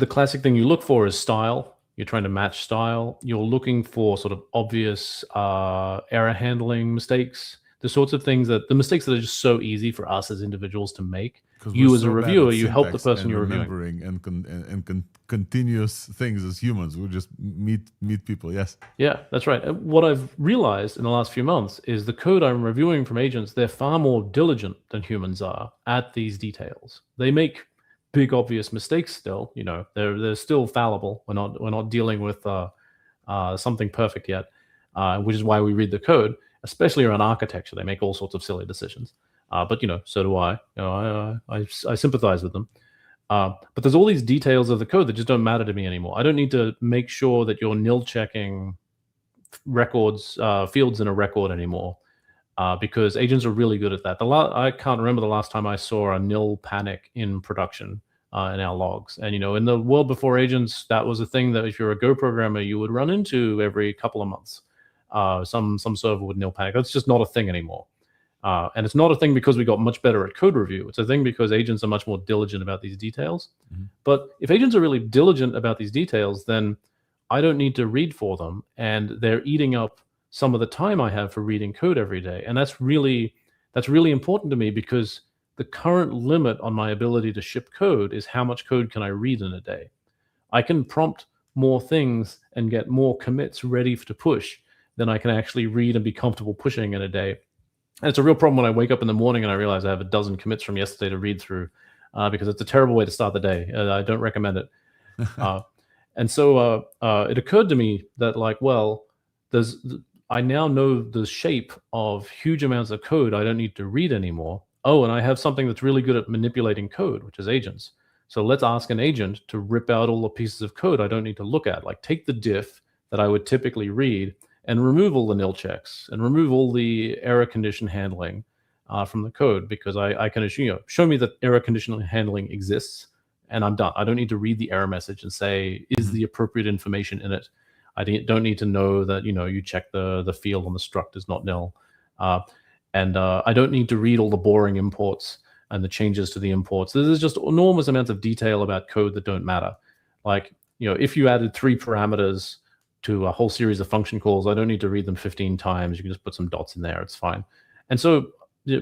Speaker 10: classic thing you look for is style. You're trying to match style. You're looking for sort of obvious error handling mistakes, the sorts of things the mistakes that are just so easy for us as individuals to make. You as a reviewer, you help the person you're reviewing.
Speaker 1: And continuous things as humans. We just meet people. Yes.
Speaker 10: Yeah, that's right. What I've realized in the last few months is the code I'm reviewing from agents, they're far more diligent than humans are at these details. They make big obvious mistakes still. They're still fallible. We're not dealing with something perfect yet, which is why we read the code, especially around architecture. They make all sorts of silly decisions. But so do I. I sympathize with them. But there's all these details of the code that just don't matter to me anymore. I don't need to make sure that you're nil checking records, fields in a record anymore, because agents are really good at that. I can't remember the last time I saw a nil panic in production in our logs. And in the world before agents, that was a thing that if you're a Go programmer, you would run into every couple of months. Some server would nil panic. That's just not a thing anymore. And it's not a thing because we got much better at code review. It's a thing because agents are much more diligent about these details. But if agents are really diligent about these details, then I don't need to read for them, and they're eating up some of the time I have for reading code every day. And that's really important to me, because the current limit on my ability to ship code is how much code can I read in a day. I can prompt more things and get more commits ready to push than I can actually read and be comfortable pushing in a day. And it's a real problem when I wake up in the morning and I realize I have a dozen commits from yesterday to read through, because it's a terrible way to start the day. I don't recommend it. And so it occurred to me that I now know the shape of huge amounts of code I don't need to read anymore. Oh, and I have something that's really good at manipulating code, which is agents. So let's ask an agent to rip out all the pieces of code I don't need to look at. Like take the diff that I would typically read and remove all the nil checks and remove all the error condition handling from the code, because I can show me that error condition handling exists, and I'm done. I don't need to read the error message and say, is the appropriate information in it? I don't need to know that you check the field on the struct is not nil, and I don't need to read all the boring imports and the changes to the imports. There's just enormous amounts of detail about code that don't matter. Like if you added 3 parameters to a whole series of function calls, I don't need to read them 15 times. You can just put some dots in there. It's fine. And so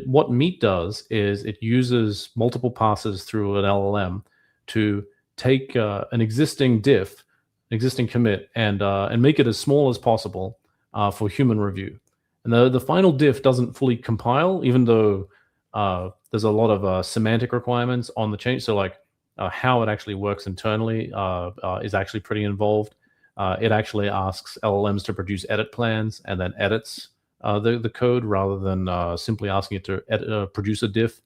Speaker 10: what Meet does is it uses multiple passes through an LLM to take an existing diff, existing commit, and make it as small as possible for human review. And the final diff doesn't fully compile, even though there's a lot of semantic requirements on the change. So like how it actually works internally is actually pretty involved. It actually asks LLMs to produce edit plans and then edits the code rather than simply asking it to produce a diff.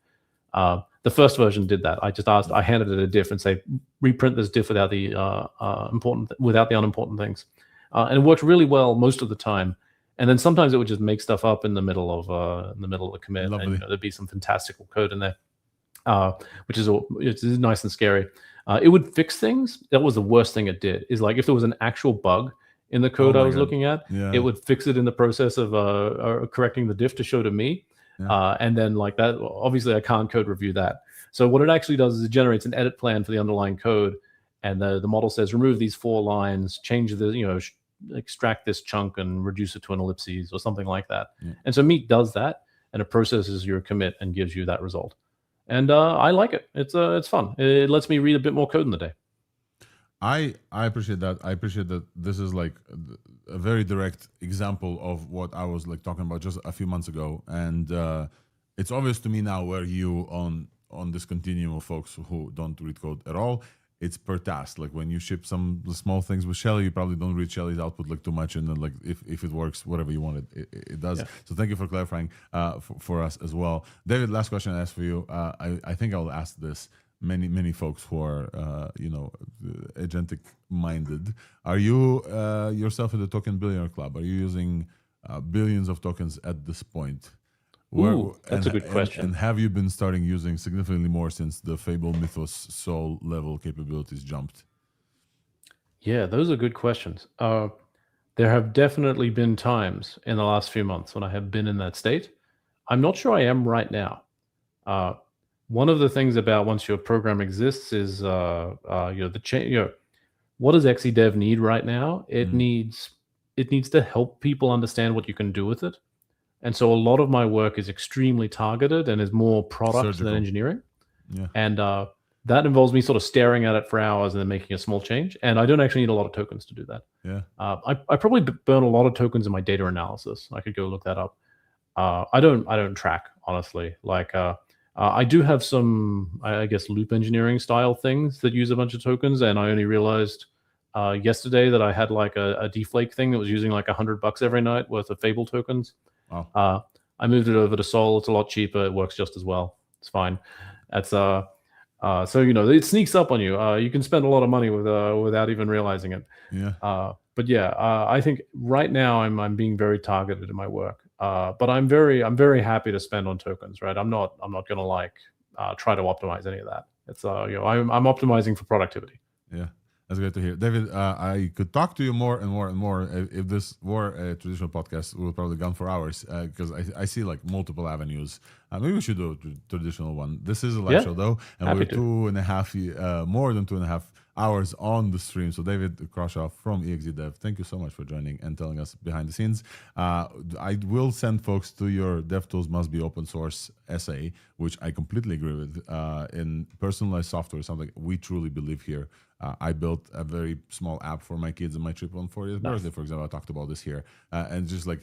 Speaker 10: The first version did that. I handed it a diff and say, reprint this diff without the unimportant things, and it worked really well most of the time. And then sometimes it would just make stuff up in the middle of the commit,
Speaker 1: Lovely.
Speaker 10: and there'd be some fantastical code in there, which is it's nice and scary. It would fix things. That was the worst thing it did. Is like if there was an actual bug in the code I was looking at, it would fix it in the process of correcting the diff to show to me. And then like that, obviously I can't code review that. So what it actually does is it generates an edit plan for the underlying code, and the model says remove these 4 lines, change the extract this chunk and reduce it to an ellipses or something like that. And so Meet does that, and it processes your commit and gives you that result. And I like it. It's fun. It lets me read a bit more code in the day.
Speaker 1: I appreciate that. I appreciate that this is like a very direct example of what I was like talking about just a few months ago. And it's obvious to me now where you on this continuum of folks who don't read code at all. It's per task. Like when you ship some small things with Shelly, you probably don't read Shelly's output like too much, and then like if it works, whatever you want, it does. Yeah. So thank you for clarifying for us as well, David. Last question I asked for you. I think I'll ask this many folks who are agentic minded. Are you yourself in the token billionaire club? Are you using billions of tokens at this point?
Speaker 10: That's a good question.
Speaker 1: And have you been starting using significantly more since the Fable, Mythos, Soul level capabilities jumped?
Speaker 10: Yeah, those are good questions. There have definitely been times in the last few months when I have been in that state. I'm not sure I am right now. One of the things about once your program exists is what does exe.dev need right now? It needs to help people understand what you can do with it. And so a lot of my work is extremely targeted and is more product than engineering. Yeah. And that involves me sort of staring at it for hours and then making a small change. And I don't actually need a lot of tokens to do that.
Speaker 1: Yeah.
Speaker 10: I probably burn a lot of tokens in my data analysis. I could go look that up. I don't track, honestly. Like I do have some, I guess, loop engineering style things that use a bunch of tokens. And I only realized yesterday that I had like a deflake thing that was using like $100 every night worth of Fable tokens.
Speaker 1: Oh.
Speaker 10: I moved it over to Sol. It's a lot cheaper. It works just as well. It's fine. That's so it sneaks up on you. You can spend a lot of money without even realizing it.
Speaker 1: Yeah.
Speaker 10: But yeah, I think right now I'm being very targeted in my work. But I'm very happy to spend on tokens. Right. I'm not gonna like try to optimize any of that. It's I'm optimizing for productivity.
Speaker 1: Yeah. That's great to hear. David, I could talk to you more and more and more. If this were a traditional podcast, we would probably gone for hours because I see like multiple avenues. Maybe we should do a traditional one. This is a live show though, and we're 2.5, more than 2.5 hours on the stream. So David Crawshaw from exe.dev, thank you so much for joining and telling us behind the scenes. I will send folks to your DevTools must be open source essay, which I completely agree with. In personalized software, something we truly believe here. I built a very small app for my kids and my trip on 40th birthday, for example. I talked about this here. And just like,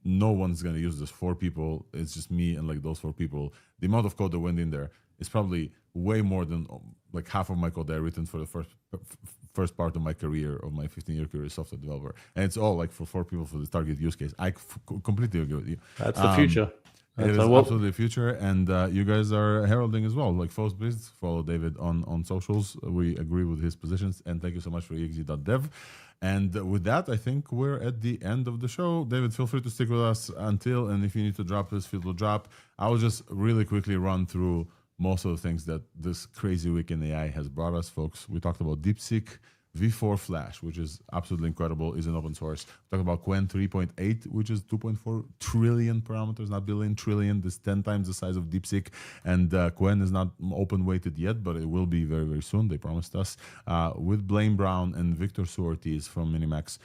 Speaker 1: no one's going to use this. 4 people, it's just me and like those 4 people. The amount of code that went in there is probably way more than like half of my code that I written for the first part of my career, of my 15-year career as software developer. And it's all like for 4 people for the target use case. I completely agree with you.
Speaker 10: That's the future.
Speaker 1: It is absolutely the future, and you guys are heralding as well. Like please follow David on socials. We agree with his positions, and thank you so much for exe.dev. And with that, I think we're at the end of the show. David, feel free to stick with us until, and if you need to drop this, feel to drop. I will just really quickly run through most of the things that this crazy week in AI has brought us, folks. We talked about DeepSeek. V4 Flash, which is absolutely incredible, is an open source. Talk about Qwen 3.8, which is 2.4 trillion parameters, not billion, trillion. This 10 times the size of DeepSeek. And Qwen is not open weighted yet, but it will be very, very soon. They promised us. With Blaine Brown and Victor Ortiz from MiniMax,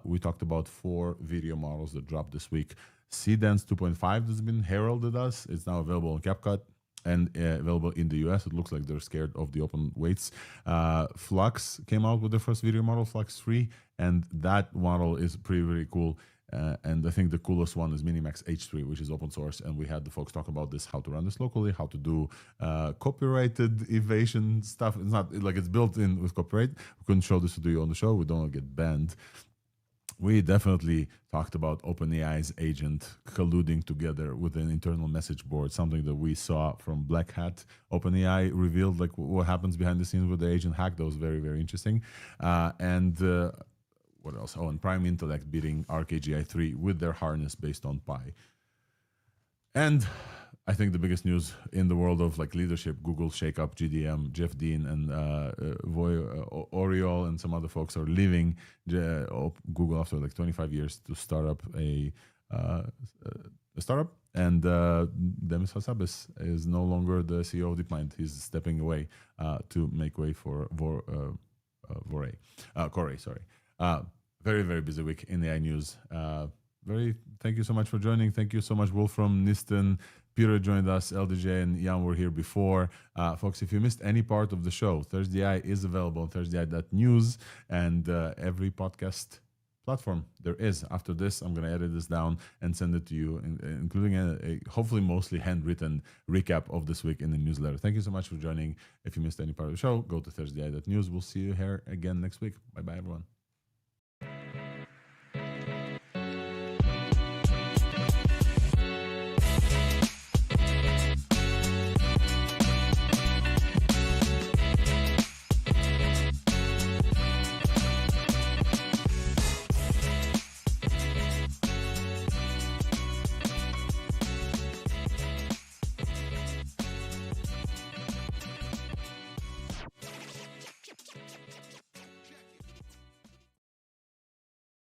Speaker 1: we talked about 4 video models that dropped this week. Seedance 2.5 has been heralded us. It's now available on CapCut and available in the US. It looks like they're scared of the open weights. FLUX came out with their first video model, FLUX 3, and that model is pretty, very cool. And I think the coolest one is MiniMax H3, which is open source. And we had the folks talk about this, how to run this locally, how to do copyrighted evasion stuff. It's not like it's built in with copyright. We couldn't show this to you on the show. We don't want to get banned. We definitely talked about OpenAI's agent colluding together with an internal message board, something that we saw from Black Hat. OpenAI revealed like what happens behind the scenes with the agent hack. That was very, very interesting. What else? Oh, and Prime Intellect beating ARC-AGI 3 with their harness based on Pi. And I think the biggest news in the world of like leadership, Google shakeup, GDM, Jeff Dean and Oriol and some other folks are leaving Google after like 25 years to start up a startup. And Demis Hassabis is no longer the CEO of DeepMind. He's stepping away to make way for Corey. Very, very busy week in AI news. Thank you so much for joining. Thank you so much, Wolf from Niston. Peter joined us, LDJ and Jan were here before. Folks, if you missed any part of the show, ThursdAI is available on ThursdAI.news and every podcast platform there is. After this, I'm going to edit this down and send it to you, including a hopefully mostly handwritten recap of this week in the newsletter. Thank you so much for joining. If you missed any part of the show, go to ThursdAI.news. We'll see you here again next week. Bye-bye, everyone.